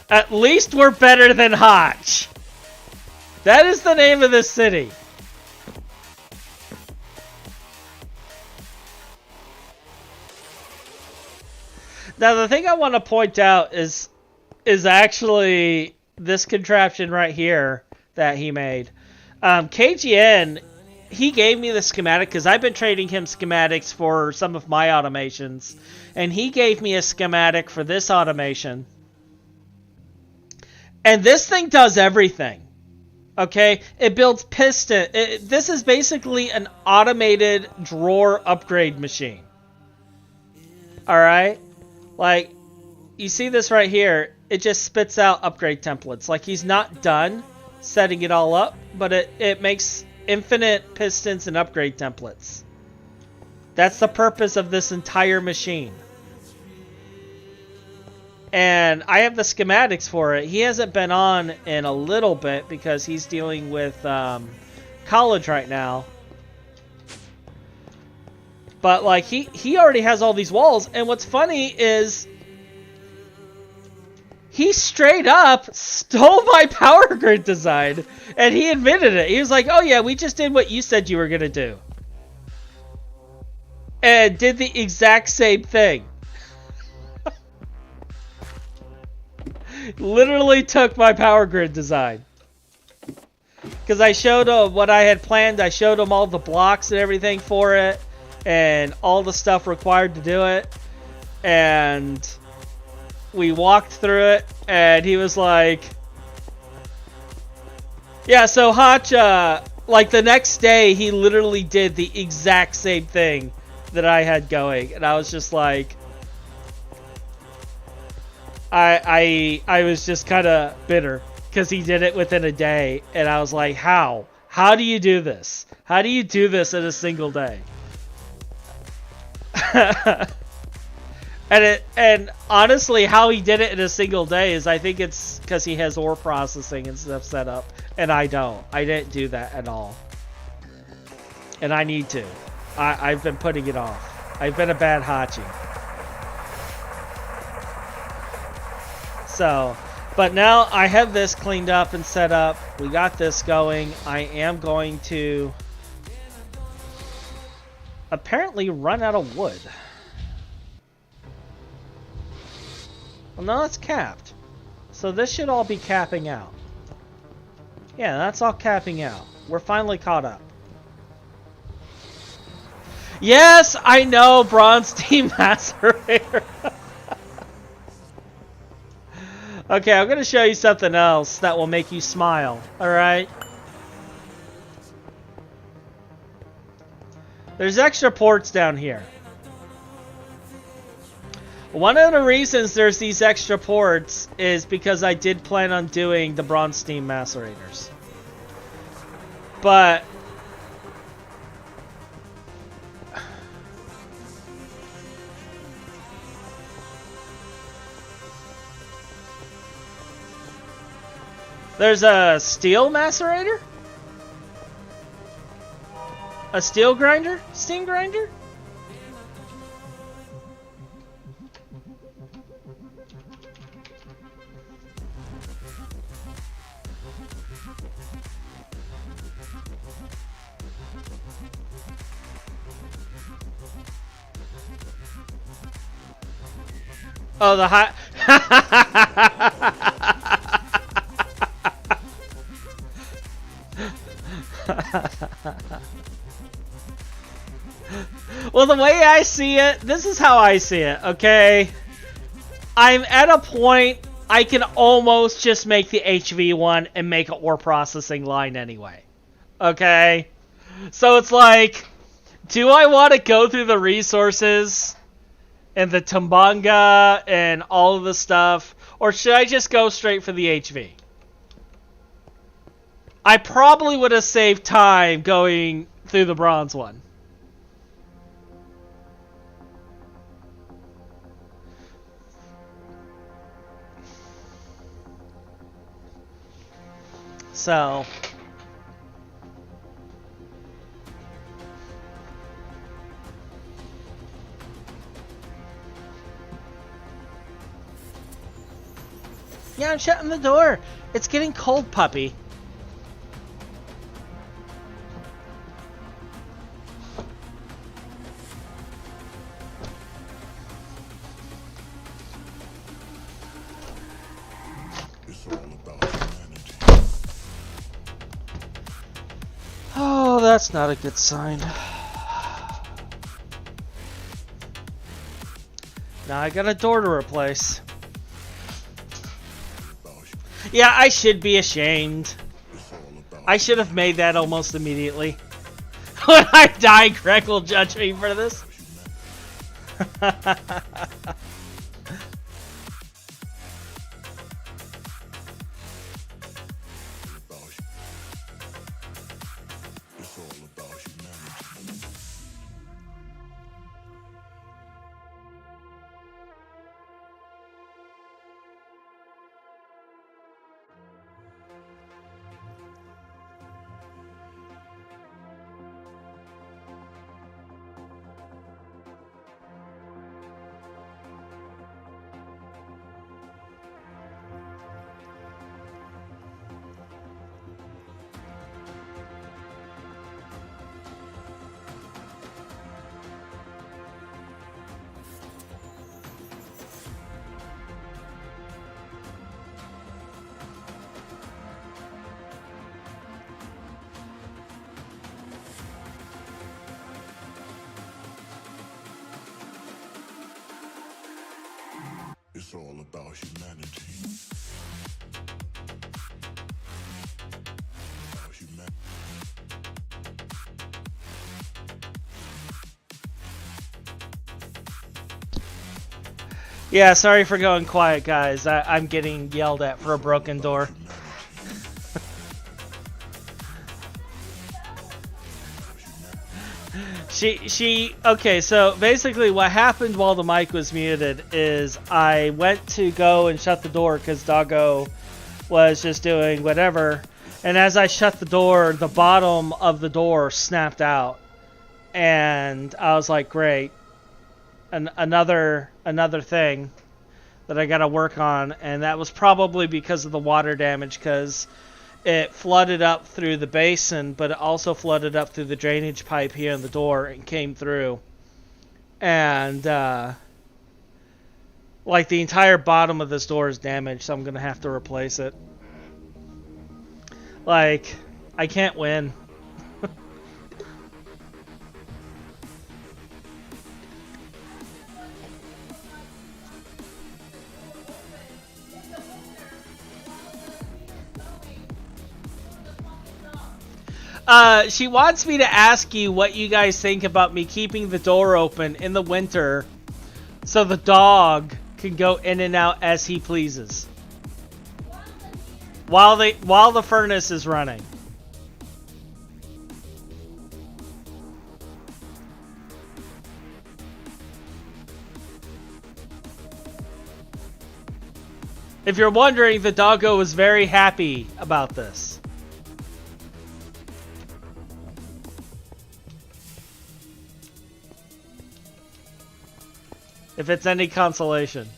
At least we're better than Hotch. That is the name of this city. Now, the thing I want to point out is actually this contraption right here that he made. KGN, he gave me the schematic because I've been trading him schematics for some of my automations. And he gave me a schematic for this automation. And this thing does everything. Okay? It builds piston. This is basically an automated drawer upgrade machine. Alright? Like, you see this right here. It just spits out upgrade templates. Like, he's not done setting it all up, but it makes infinite pistons and upgrade templates. That's the purpose of this entire machine. And I have the schematics for it. He hasn't been on in a little bit because he's dealing with college right now. But like he already has all these walls. And what's funny is he straight up stole my power grid design. And he admitted it. He was like, oh yeah, we just did what you said you were going to do. And did the exact same thing. Literally took my power grid design. Because I showed him what I had planned. I showed him all the blocks and everything for it. And all the stuff required to do it. And we walked through it. And he was like... Yeah, so Hotch, like the next day, he literally did the exact same thing that I had going. And I was just like... I was just kind of bitter because he did it within a day, and I was like, how? How do you do this? How do you do this in a single day? and honestly, how he did it in a single day is I think it's because he has ore processing and stuff set up, and I don't. I didn't do that at all, and I need to. I've been putting it off. I've been a bad Hachi. So, but now I have this cleaned up and set up. We got this going. I am going to apparently run out of wood. Well, no, it's capped. So this should all be capping out. Yeah, that's all capping out. We're finally caught up. Yes, I know, Bronze Team Macerator. Okay, I'm going to show you something else that will make you smile, alright? There's extra ports down here. One of the reasons there's these extra ports is because I did plan on doing the Bronze Steam Macerators. But... There's a steel macerator? A steel grinder? Steam grinder? Oh, the hot... Well, the way I see it, this is how I see it, okay? I'm at a point I can almost just make the HV one and make an ore processing line anyway. Okay? So it's like, do I want to go through the resources and the Tumbanga and all of the stuff, or should I just go straight for the HV? I probably would have saved time going through the bronze one. So, Yeah, I'm shutting the door. It's getting cold, puppy. It's all about humanity. Oh, that's not a good sign. Now I got a door to replace. Yeah, I should be ashamed. I should have made that almost immediately. When I die, Greg will judge me for this. It's all about humanity. It's all about humanity. Yeah, sorry for going quiet, guys. I'm getting yelled at for a broken door. Okay, so basically what happened while the mic was muted is I went to go and shut the door because Doggo was just doing whatever. And as I shut the door, the bottom of the door snapped out. And I was like, great. Another thing that I gotta work on. And that was probably because of the water damage, because it flooded up through the basin, but it also flooded up through the drainage pipe here in the door and came through. And, like, the entire bottom of this door is damaged, so I'm going to have to replace it. Like, I can't win. She wants me to ask you what you guys think about me keeping the door open in the winter so the dog can go in and out as he pleases while the furnace is running. If you're wondering, the doggo was very happy about this. If it's any consolation.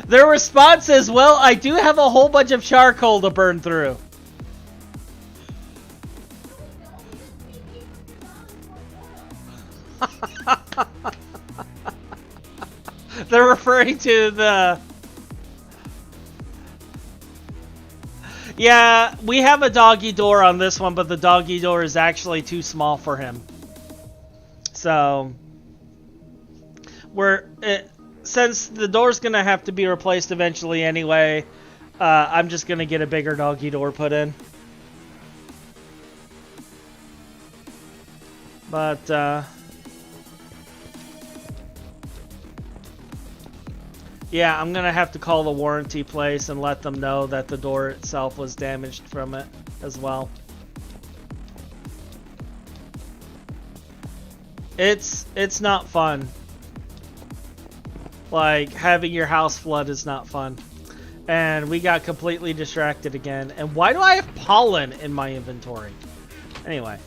Their response is, well, I do have a whole bunch of charcoal to burn through. They're referring to the... Yeah, we have a doggy door on this one, but the doggy door is actually too small for him. So, since the door's going to have to be replaced eventually anyway, I'm just going to get a bigger doggy door put in. But, yeah, I'm going to have to call the warranty place and let them know that the door itself was damaged from it as well. It's not fun. Like, having your house flood is not fun. And we got completely distracted again. And why do I have pollen in my inventory? Anyway.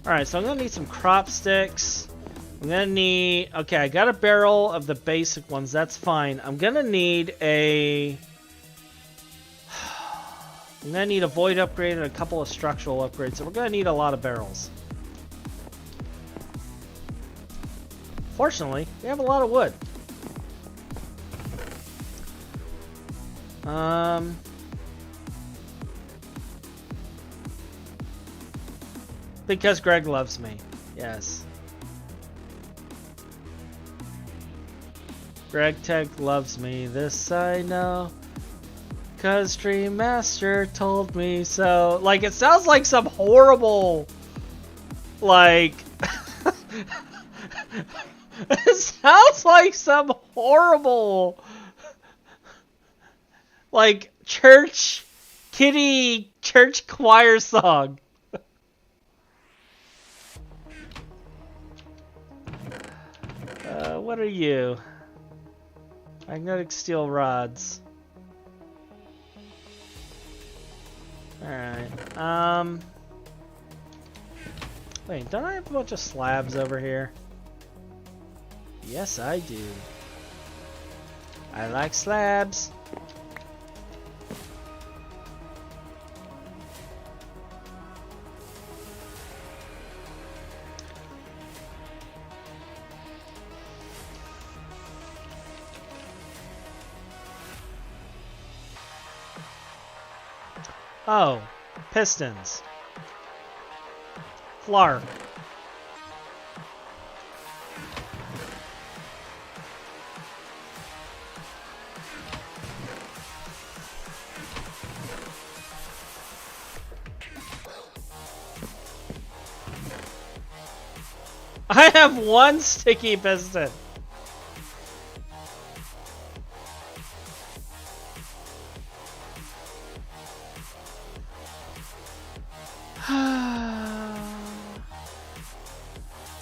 Alright, so I'm going to need some crop sticks. I'm going to need... Okay, I got a barrel of the basic ones. That's fine. I'm going to need a... I'm going to need a void upgrade and a couple of structural upgrades. So we're going to need a lot of barrels. Fortunately, we have a lot of wood. Because Greg loves me. Yes. Greg Tech loves me, this I know. 'Cause Dream Master told me so. Like, it sounds like some horrible... Like... It sounds like some horrible... Like, church choir song. What are you? Magnetic steel rods. Alright, wait, don't I have a bunch of slabs over here? Yes, I do. I like slabs. Oh, pistons. Flark. I have one sticky piston.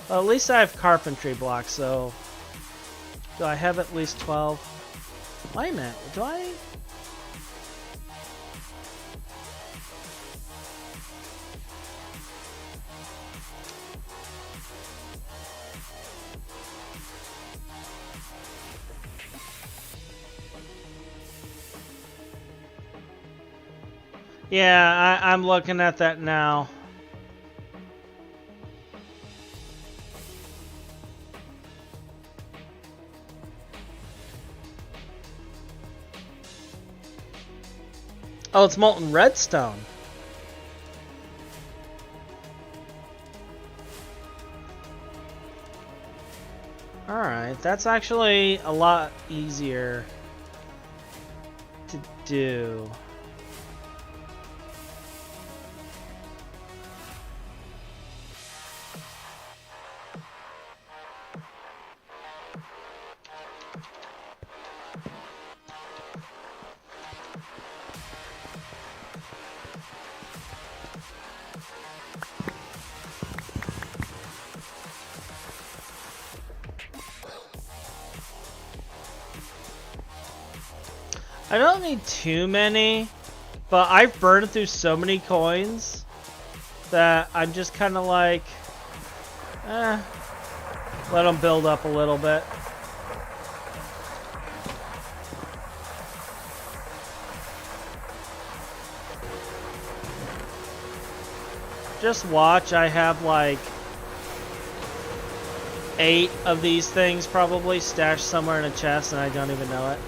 Well, at least I have carpentry blocks, so... Do I have at least 12? Wait a minute, do I... Yeah, I'm looking at that now. Oh, it's molten redstone. Alright, that's actually a lot easier to do. I don't need too many, but I've burned through so many coins that I'm just kind of like, let them build up a little bit. Just watch, I have like 8 of these things probably stashed somewhere in a chest and I don't even know it.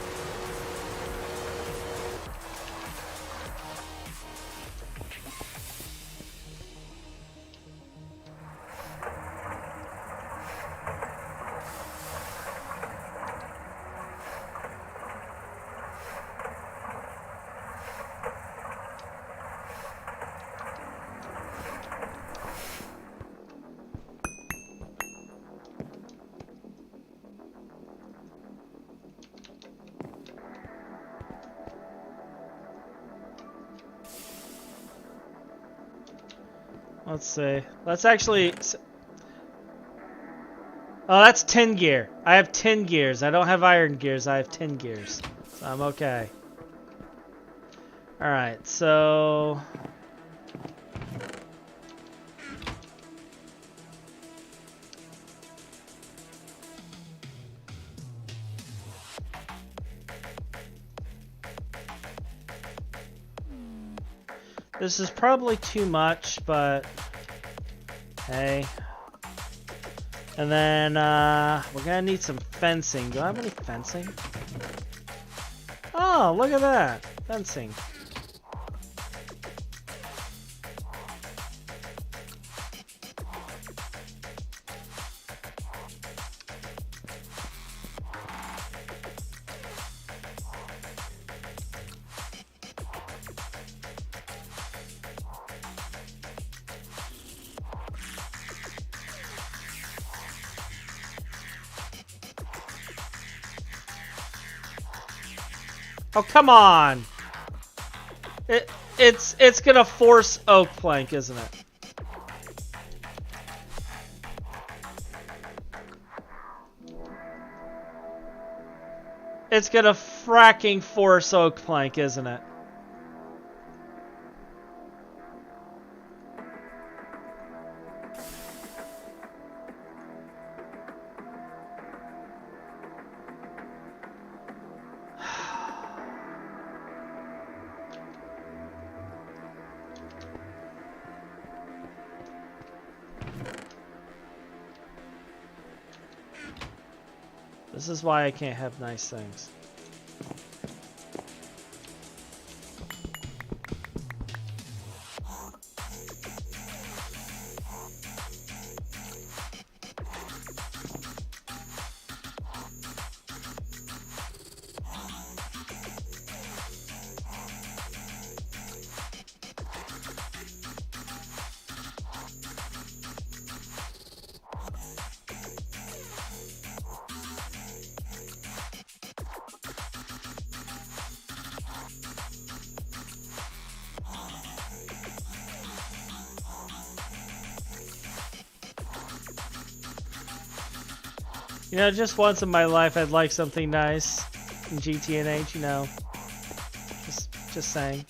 Let's see. Let's actually... Oh, that's 10 gear. I have 10 gears. I don't have iron gears. I have 10 gears. So I'm okay. Alright, so... This is probably too much, but... Hey. And then, we're gonna need some fencing. Do I have any fencing? Oh, look at that! Fencing. Oh, come on! It's gonna force oak plank, isn't it? It's gonna fracking force oak plank, isn't it? This is why I can't have nice things. You know, just once in my life, I'd like something nice in GTNH. You know, just saying.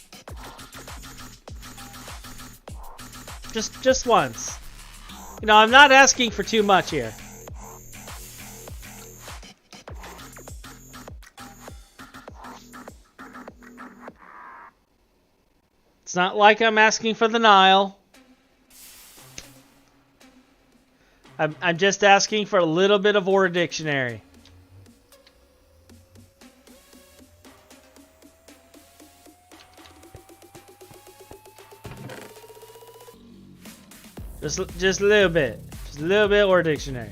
Just once. You know, I'm not asking for too much here. It's not like I'm asking for the Nile. I'm just asking for a little bit of Ore Dictionary. Just a little bit. Just a little bit Ore Dictionary.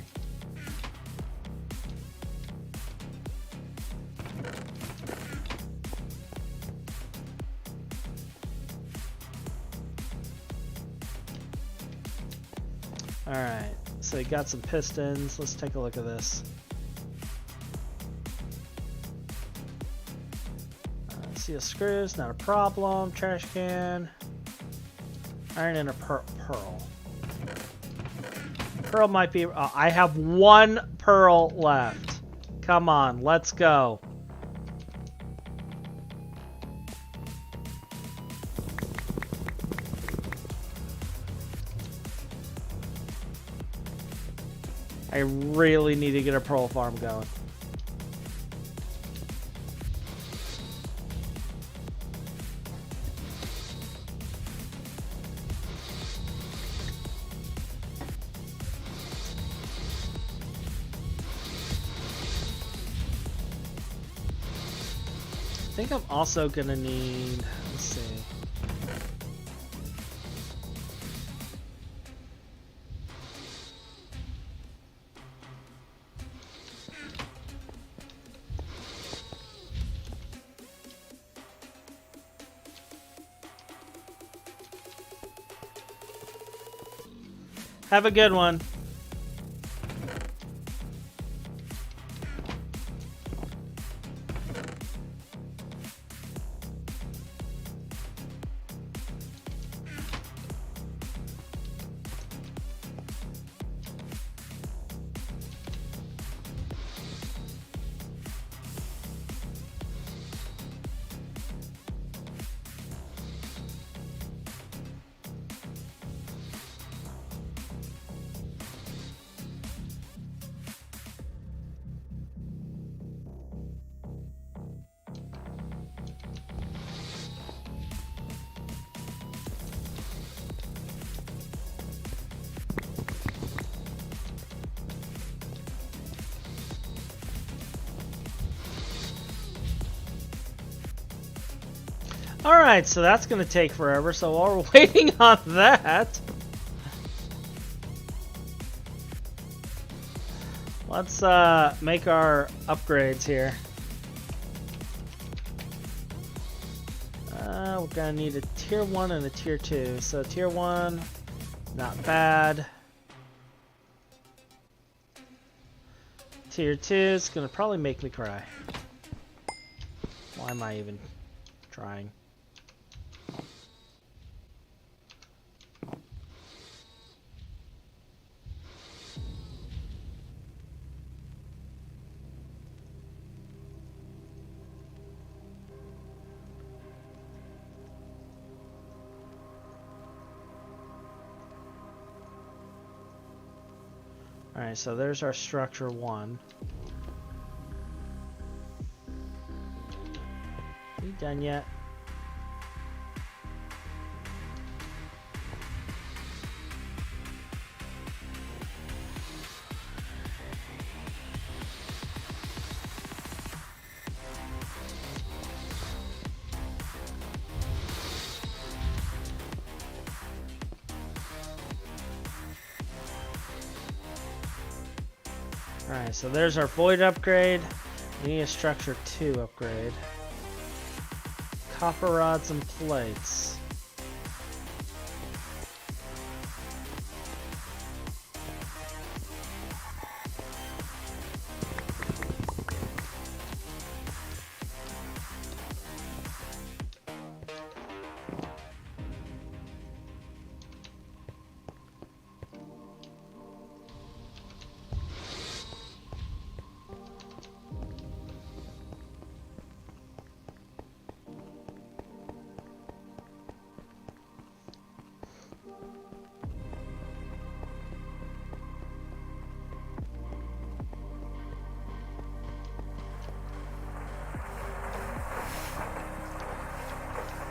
Alright. So you got some pistons. Let's take a look at this. See a screws, not a problem. Trash can. Iron and a pearl. Pearl might be... I have one pearl left. Come on, let's go. I really need to get a pearl farm going. I think I'm also gonna need, let's see. Have a good one. Alright, so that's going to take forever, so while we're waiting on that, let's make our upgrades here. We're going to need a tier 1 and a tier 2. So tier 1, not bad. Tier 2 is going to probably make me cry. Why am I even trying? Alright, so there's our structure 1. Are you done yet? Alright, so there's our void upgrade. We need a structure 2 upgrade. Copper rods and plates.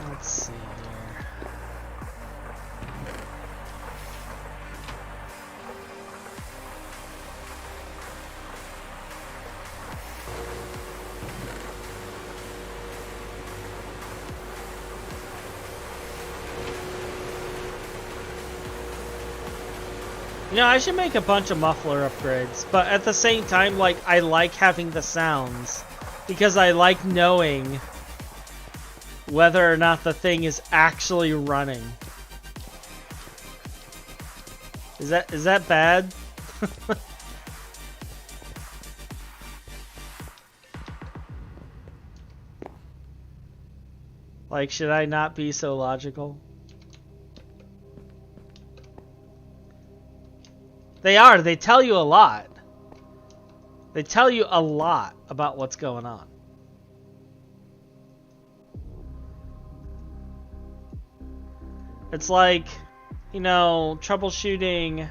Let's see here. You know, I should make a bunch of muffler upgrades, but at the same time, like, I like having the sounds because I like knowing whether or not the thing is actually running. Is that bad? Like, should I not be so logical? They are. They tell you a lot. They tell you a lot about what's going on. It's like, you know, troubleshooting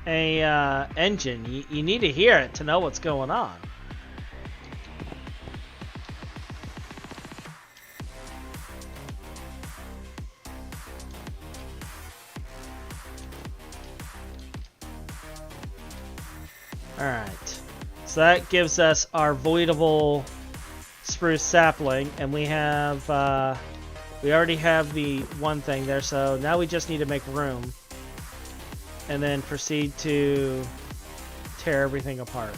a engine. You need to hear it to know what's going on. Alright, so that gives us our voidable spruce sapling, and we have, we already have the one thing there, so now we just need to make room, and then proceed to tear everything apart.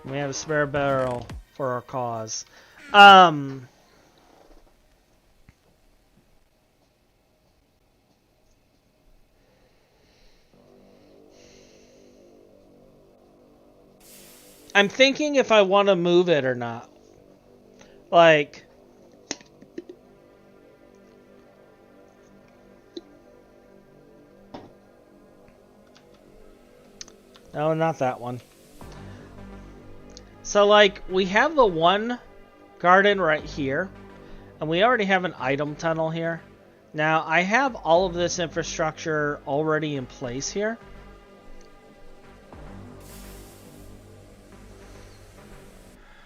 We have a spare barrel for our cause. I'm thinking if I want to move it or not. Like, no, not that one. So, like, we have the one garden right here, and we already have an item tunnel here. Now, I have all of this infrastructure already in place here.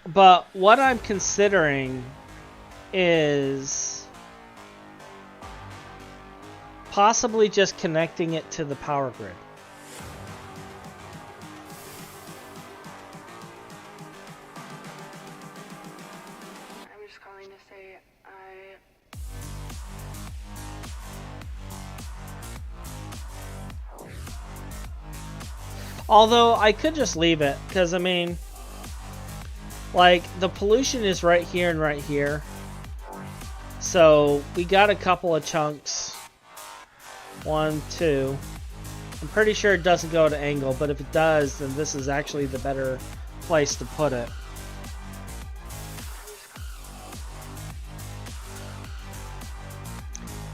But what I'm considering is possibly just connecting it to the power grid. I'm just calling to say Although I could just leave it, because I mean, like, the pollution is right here and right here. So we got a couple of chunks. 1, 2. I'm pretty sure it doesn't go to angle, but if it does, then this is actually the better place to put it.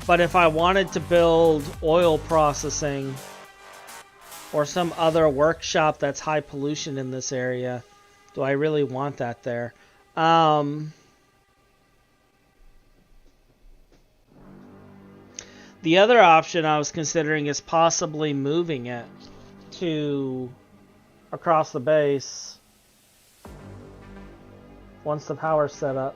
But if I wanted to build oil processing or some other workshop that's high pollution in this area, do I really want that there? The other option I was considering is possibly moving it to across the base once the power's set up.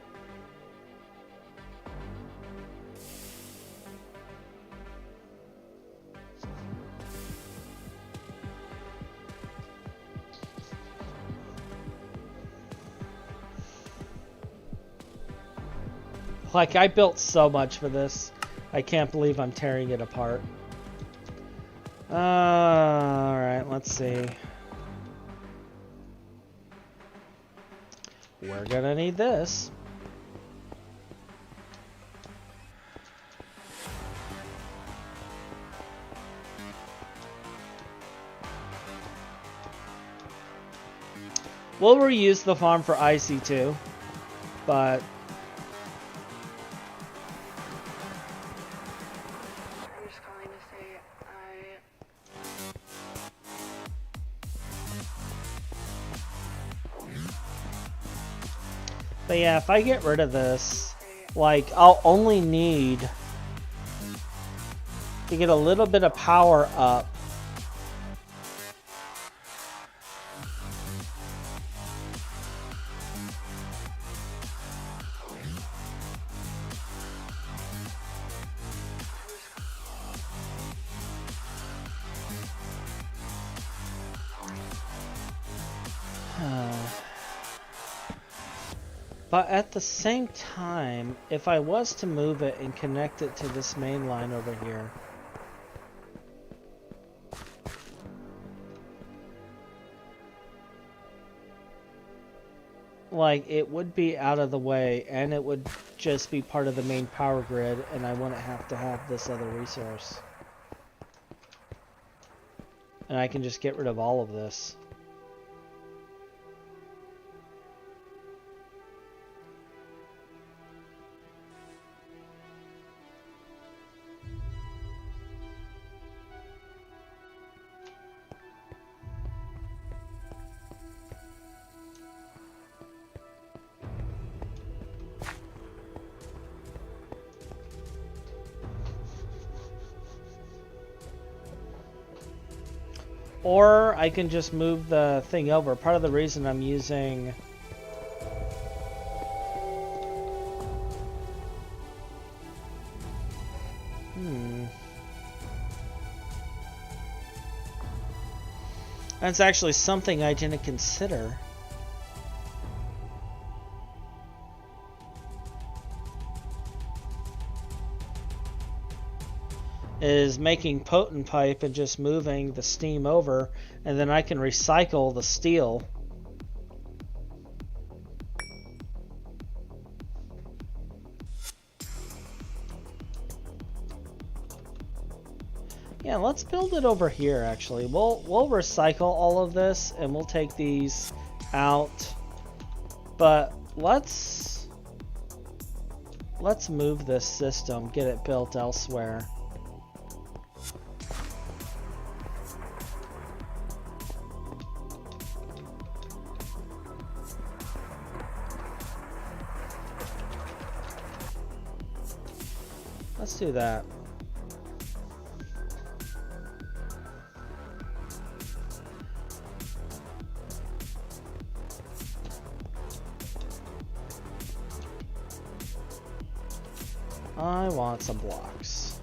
Like, I built so much for this. I can't believe I'm tearing it apart. Alright, let's see. We're gonna need this. We'll reuse the farm for IC2, but I'm just calling to say But yeah, if I get rid of this, like, I'll only need to get a little bit of power up. But at the same time, if I was to move it and connect it to this main line over here, like, it would be out of the way and it would just be part of the main power grid, and I wouldn't have to have this other resource. And I can just get rid of all of this. Or I can just move the thing over. Part of the reason I'm using That's actually something I didn't consider. Is making potent pipe and just moving the steam over, and then I can recycle the steel. Yeah, let's build it over here actually. We'll recycle all of this and we'll take these out. But let's move this system, get it built elsewhere. Let's do that. I want some blocks.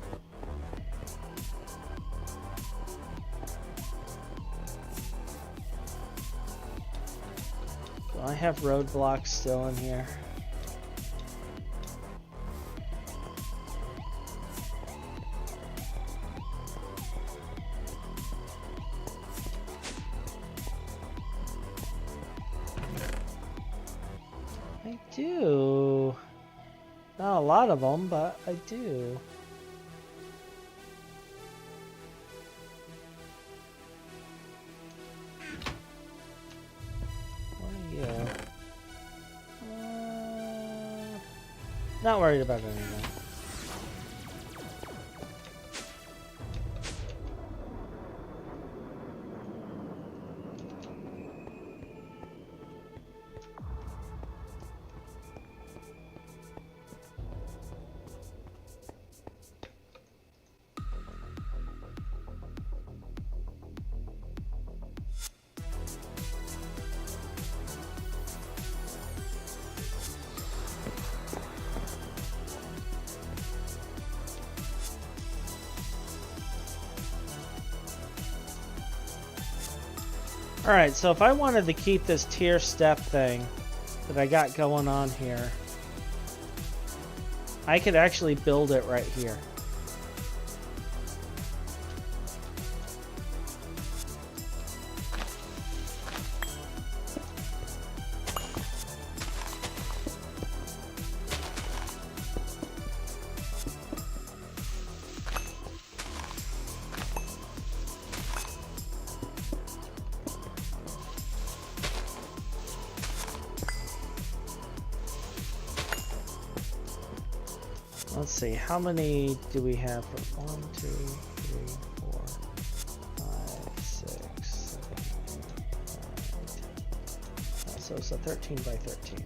I have roadblocks still in here. I do. Not a lot of them, but I do. What are you? Not worried about anything. Alright, so if I wanted to keep this tier step thing that I got going on here, I could actually build it right here. Let's see, how many do we have? 1, 2, 3, 4, 5, 6, 7, 8, 9, 10. So it's a 13 by 13.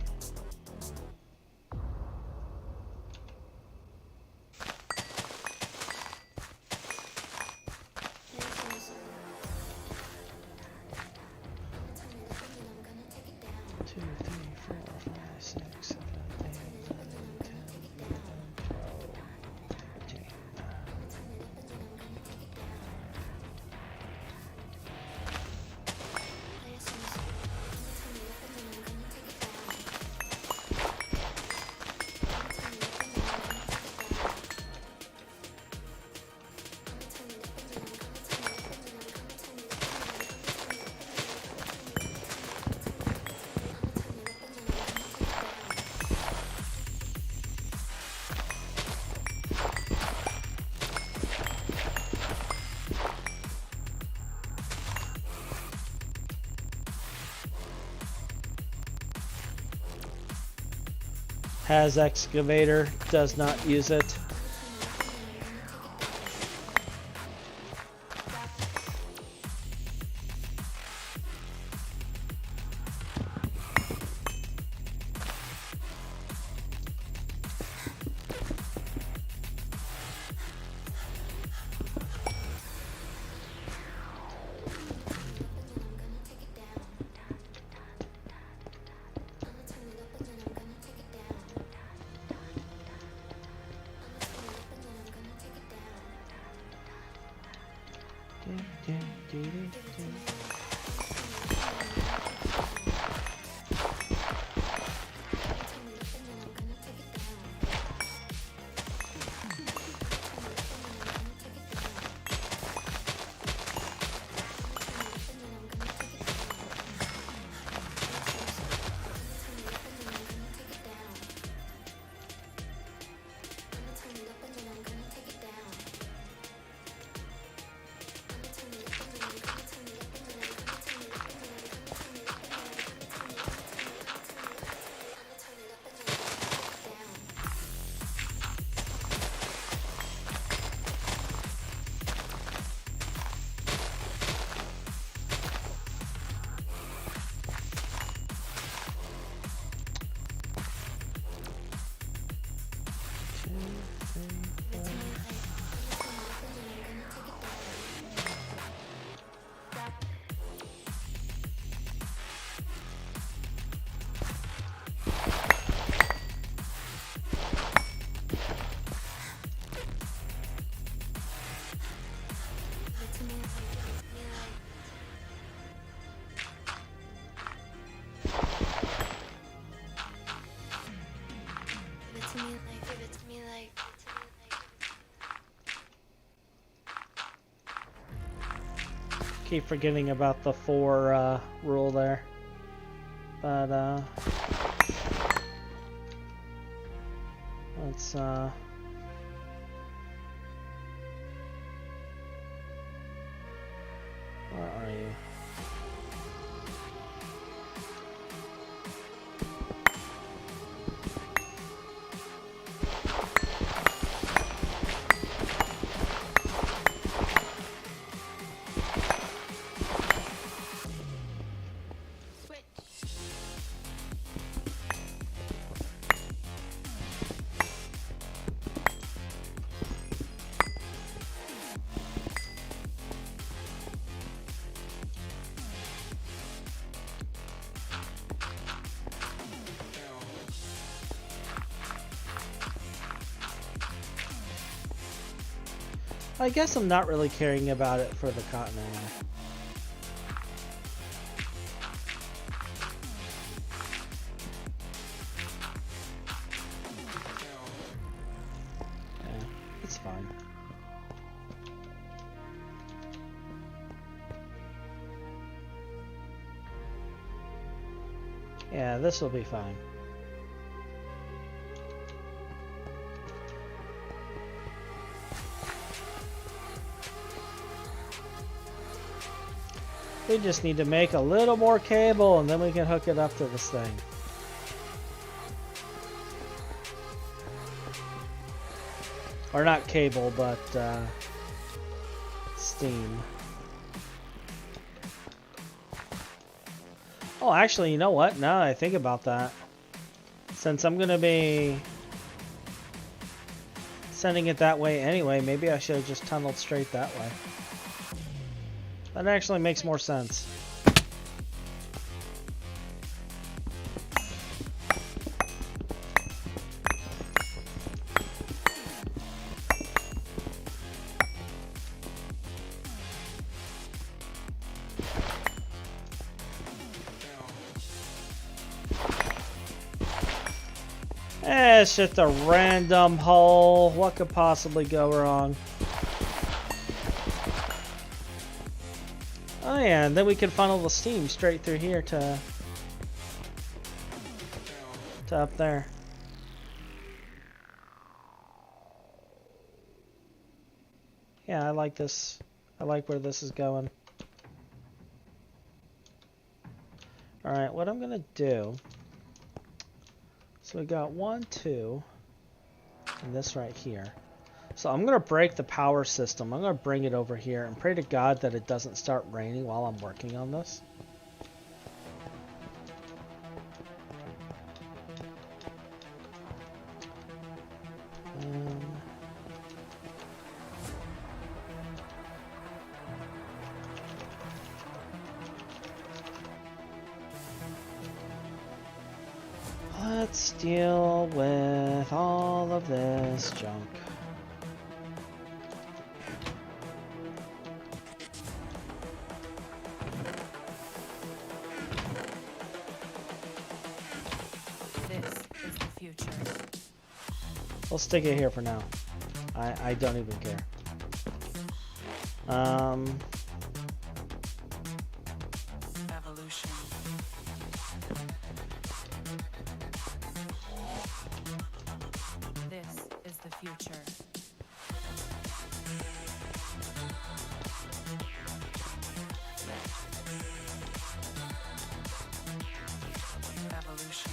Has excavator, does not use it. Keep forgetting about the 4 rule there. But let's where are you? I guess I'm not really caring about it for the Continental. Yeah, it's fine. Yeah, this will be fine. We just need to make a little more cable and then we can hook it up to this thing. Or not cable, but steam. Oh, actually, you know what? Now that I think about that, since I'm going to be sending it that way anyway, maybe I should have just tunneled straight that way. That actually makes more sense. It's just a random hole. What could possibly go wrong? Oh yeah, and then we can funnel the steam straight through here to up there. Yeah, I like this. I like where this is going. Alright, what I'm gonna do, so we got 1, 2, and this right here. So I'm gonna break the power system. I'm gonna bring it over here and pray to God that it doesn't start raining while I'm working on this. Let's deal with all of this junk. This is the future. We'll stick it here for now. I don't even care. Evolution. This is the future. Evolution.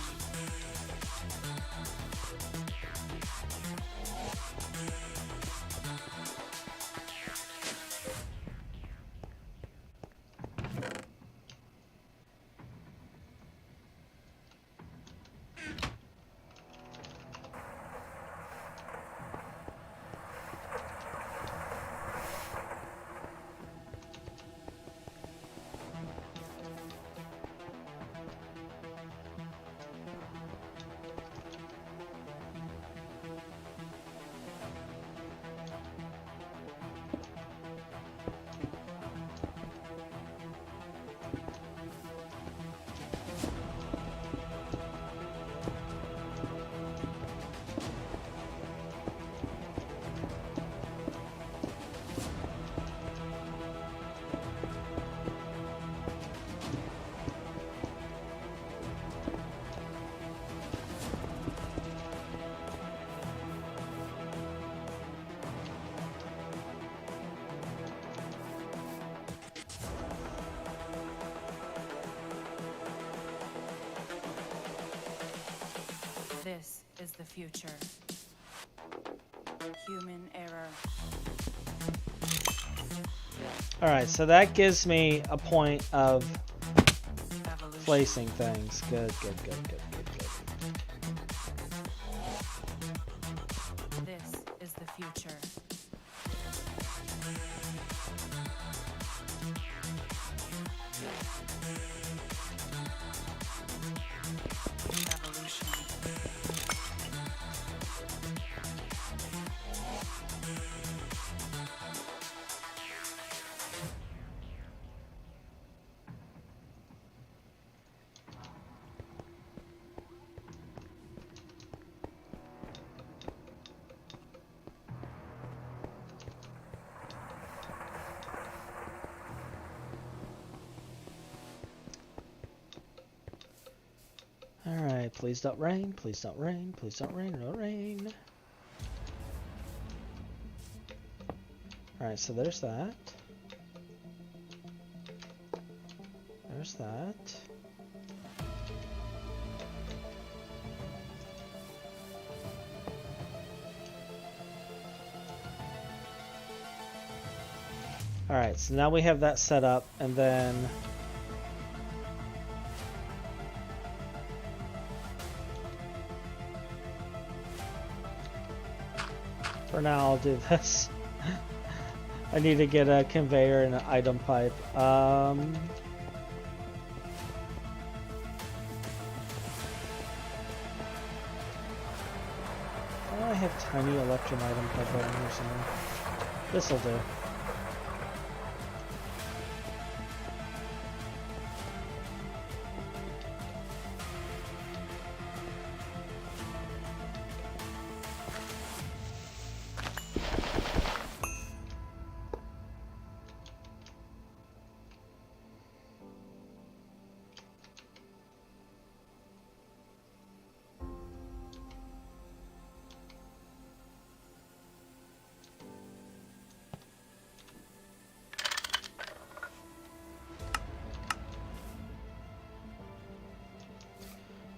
This is the future. Human error. Alright, so that gives me a point of Evolution. placing things. Good, good, good, good, good, good. This is the future. Evolution. Alright, please don't rain, please don't rain, please don't rain, no rain. Alright, so there's that. There's that. Alright, so now we have that set up, and then for now I'll do this. I need to get a conveyor and an item pipe. I have tiny electrum item pipe around here somewhere. This'll do.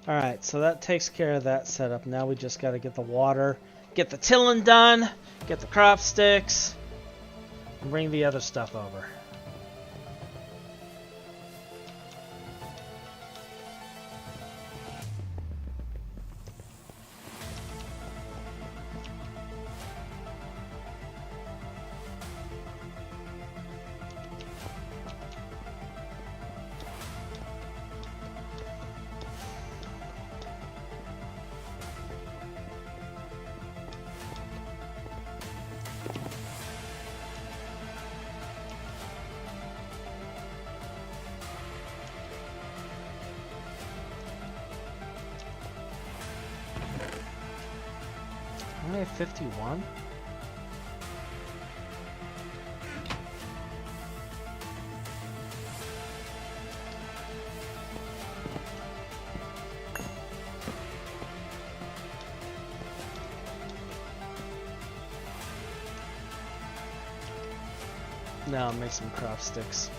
Alright, so that takes care of that setup. Now we just gotta get the water, get the tilling done, get the crop sticks, and bring the other stuff over. Only have 51? Now I'll make some crop sticks.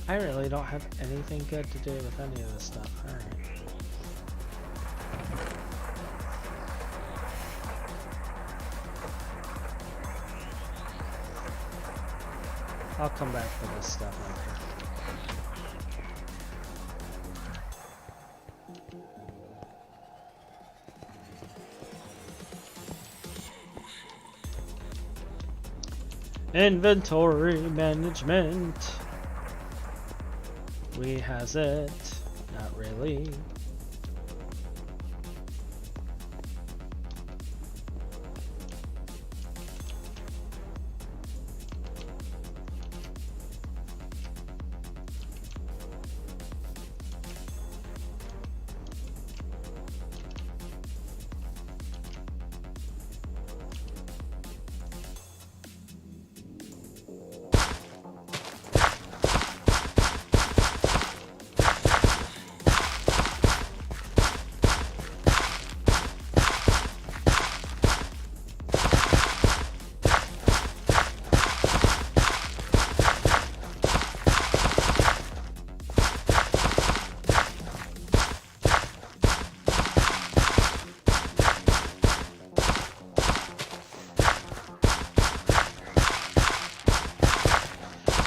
I really don't have anything good to do with any of this stuff. Alright. I'll come back for this stuff after. Inventory management. We has it. Not really.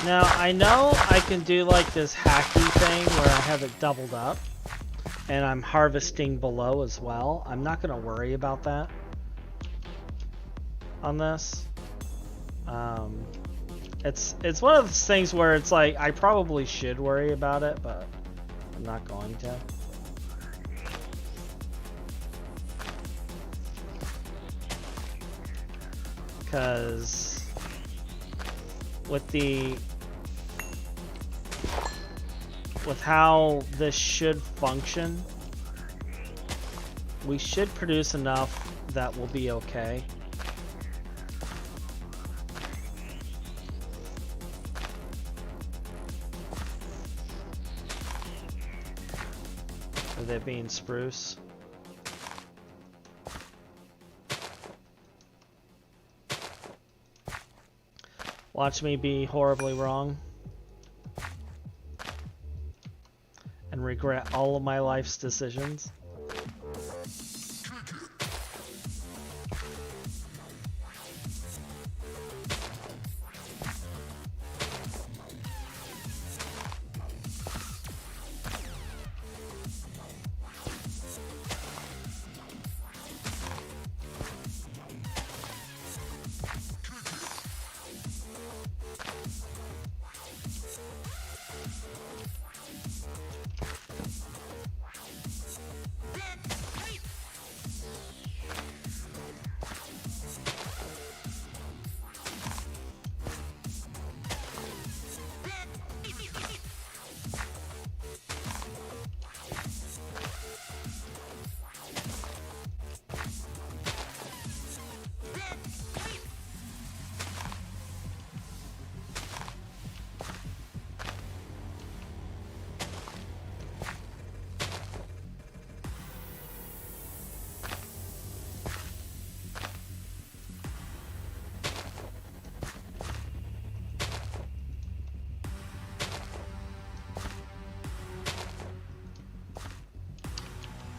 Now, I know I can do like this hacky thing where I have it doubled up and I'm harvesting below as well. I'm not going to worry about that on this. It's one of those things where it's like I probably should worry about it, but I'm not going to. Because with how this should function, we should produce enough that will be okay. With it being spruce. Watch me be horribly wrong and regret all of my life's decisions.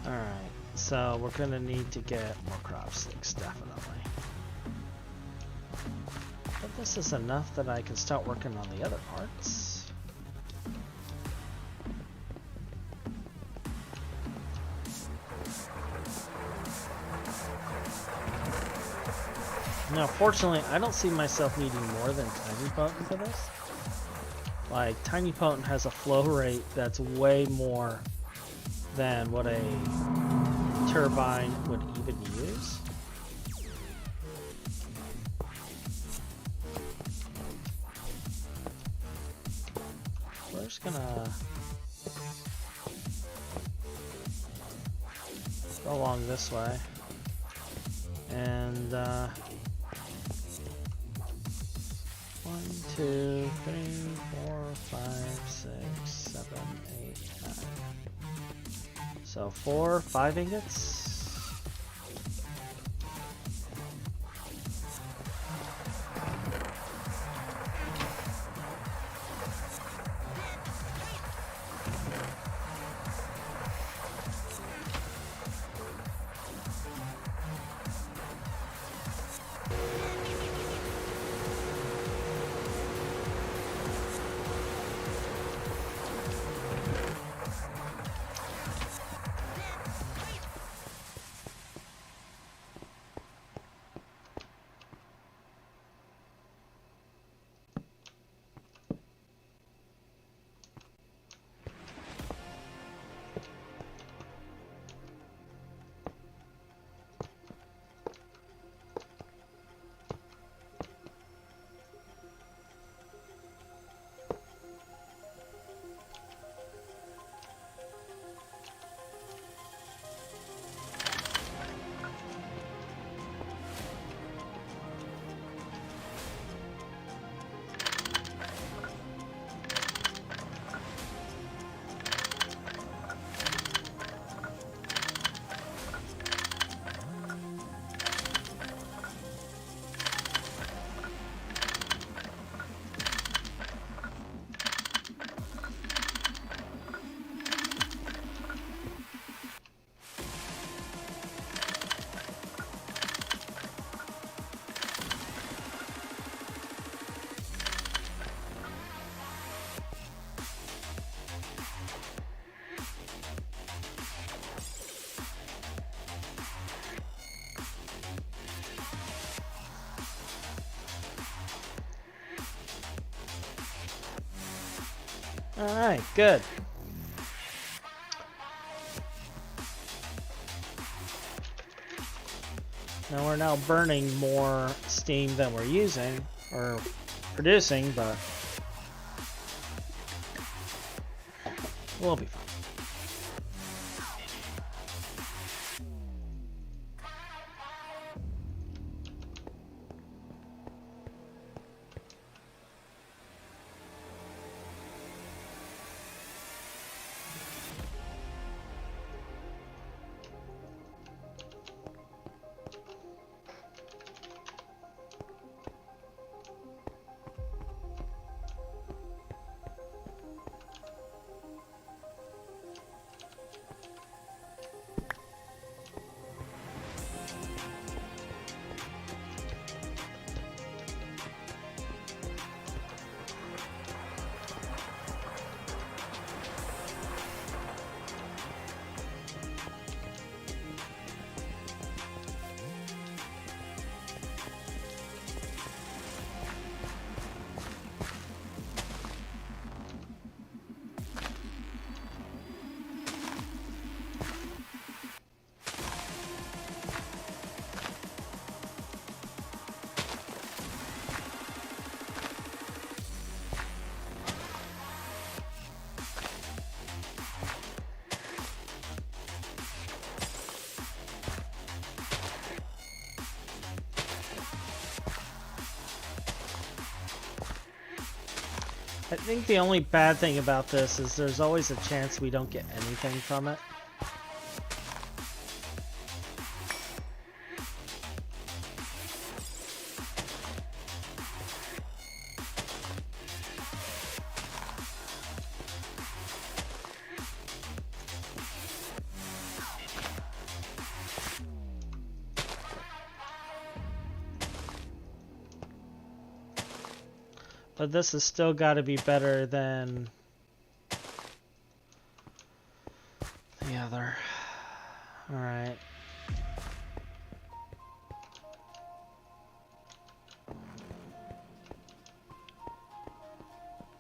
Alright, so we're gonna need to get more crop sticks, definitely. But this is enough that I can start working on the other parts. Now, fortunately, I don't see myself needing more than Tiny Potent for this. Like, Tiny Potent has a flow rate that's way more than what a turbine would even use. We're just gonna go along this way and 1, 2, 3, 4, 5, 6, 7, 8, 9. So 4, 5 ingots. Alright, good. Now we're now burning more steam than we're using, or producing, but we'll be fine. I think the only bad thing about this is there's always a chance we don't get anything from it. But this has still got to be better than the other. All right.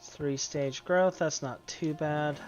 Three-stage growth, that's not too bad.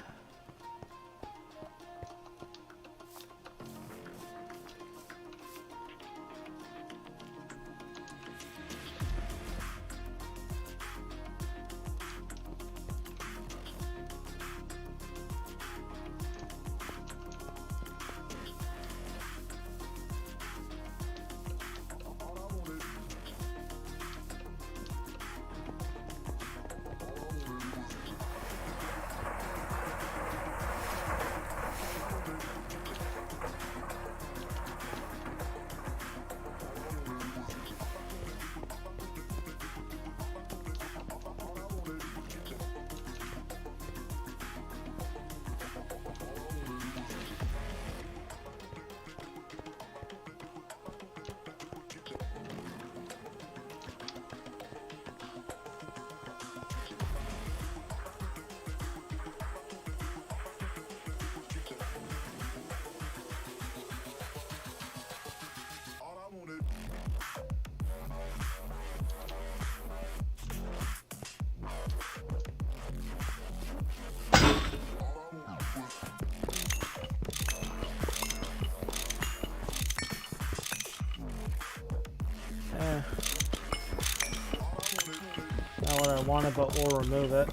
Not what I wanted, but we'll remove it.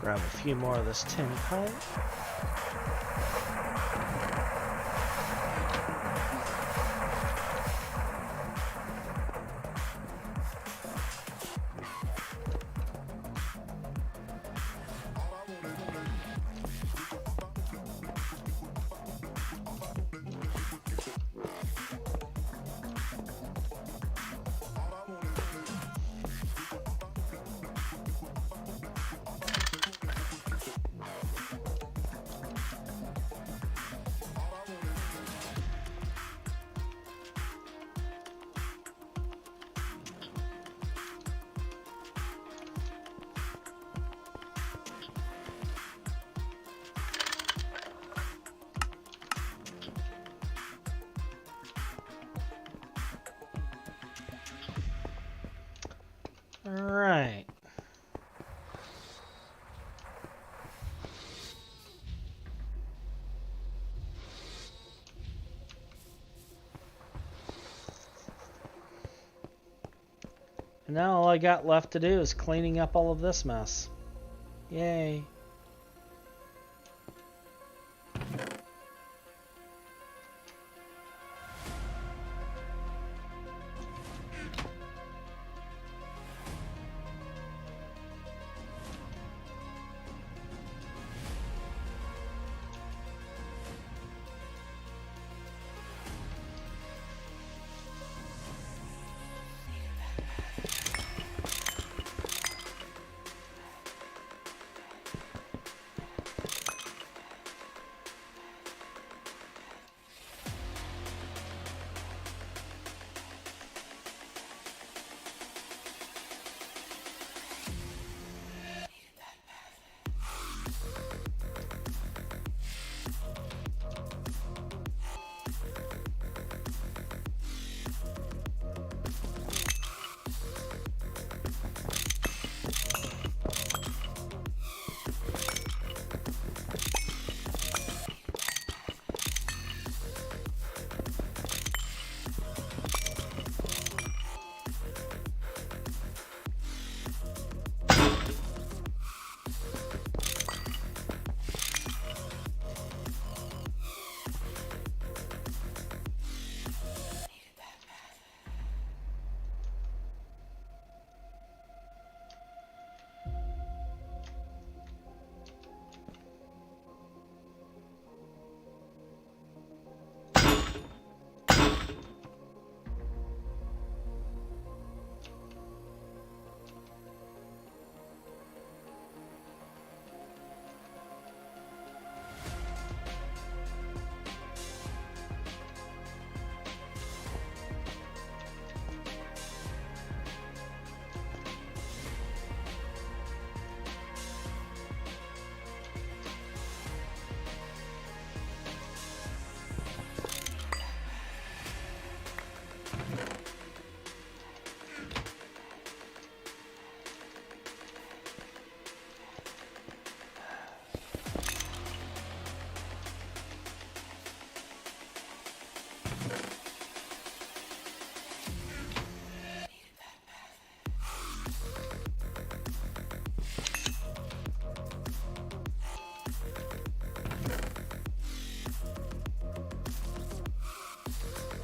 Grab a few more of this tin pipe. Alright. And now all I got left to do is cleaning up all of this mess. Yay.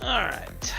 Alright.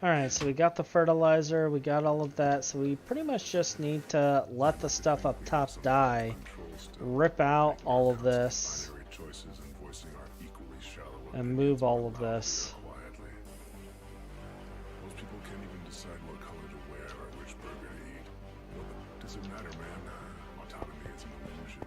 Alright, so we got the fertilizer, we got all of that, so we pretty much just need to let the stuff up top die, rip out all of this, and move all of this. Most people can't even decide what color to wear or which burger to eat. But does it matter, man? Autonomy is an illusion.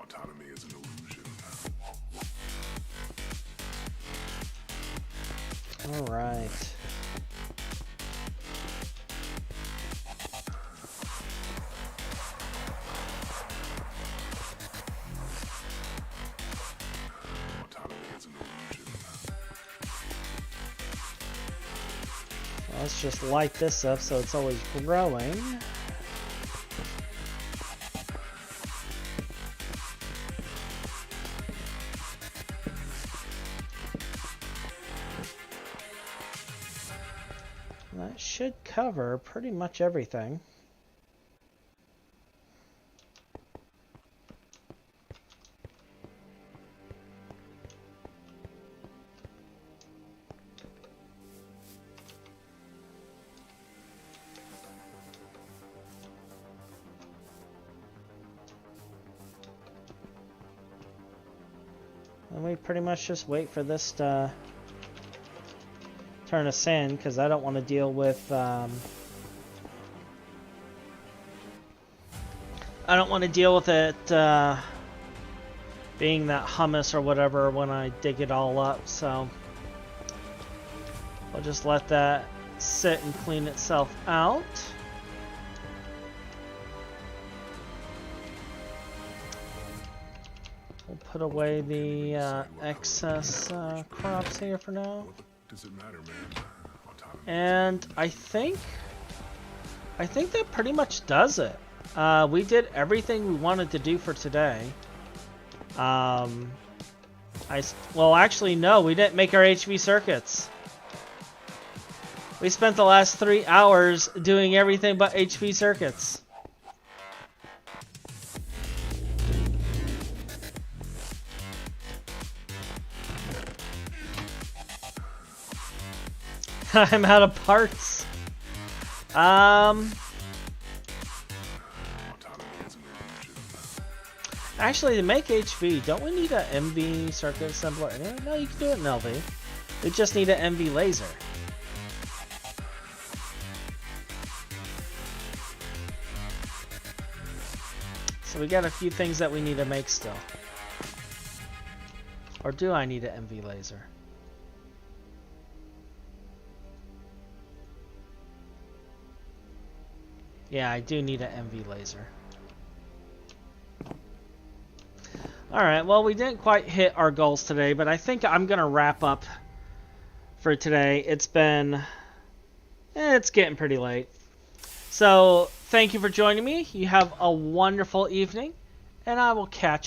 Autonomy is an illusion. All right. Autonomy is an illusion. Let's just light this up so it's always growing. That should cover pretty much everything. And we pretty much just wait for this to turn us in, because I don't want to deal with I don't want to deal with it being that hummus or whatever when I dig it all up, so I'll just let that sit and clean itself out. We'll put away the excess crops here for now. Does it matter, man? Autonomy. And I think that pretty much does it. We did everything we wanted to do for today. Well, actually, no, we didn't make our HV circuits. We spent the last 3 hours doing everything but HV circuits. I'm out of parts. Autonomy is an illusion. Actually, to make HV, don't we need an MV circuit assembler? No, you can do it in LV. We just need an MV laser. So we got a few things that we need to make still. Or do I need an MV laser? Yeah, I do need an MV laser. Alright, well, we didn't quite hit our goals today, but I think I'm going to wrap up for today. It's been... it's getting pretty late. So, thank you for joining me. You have a wonderful evening, and I will catch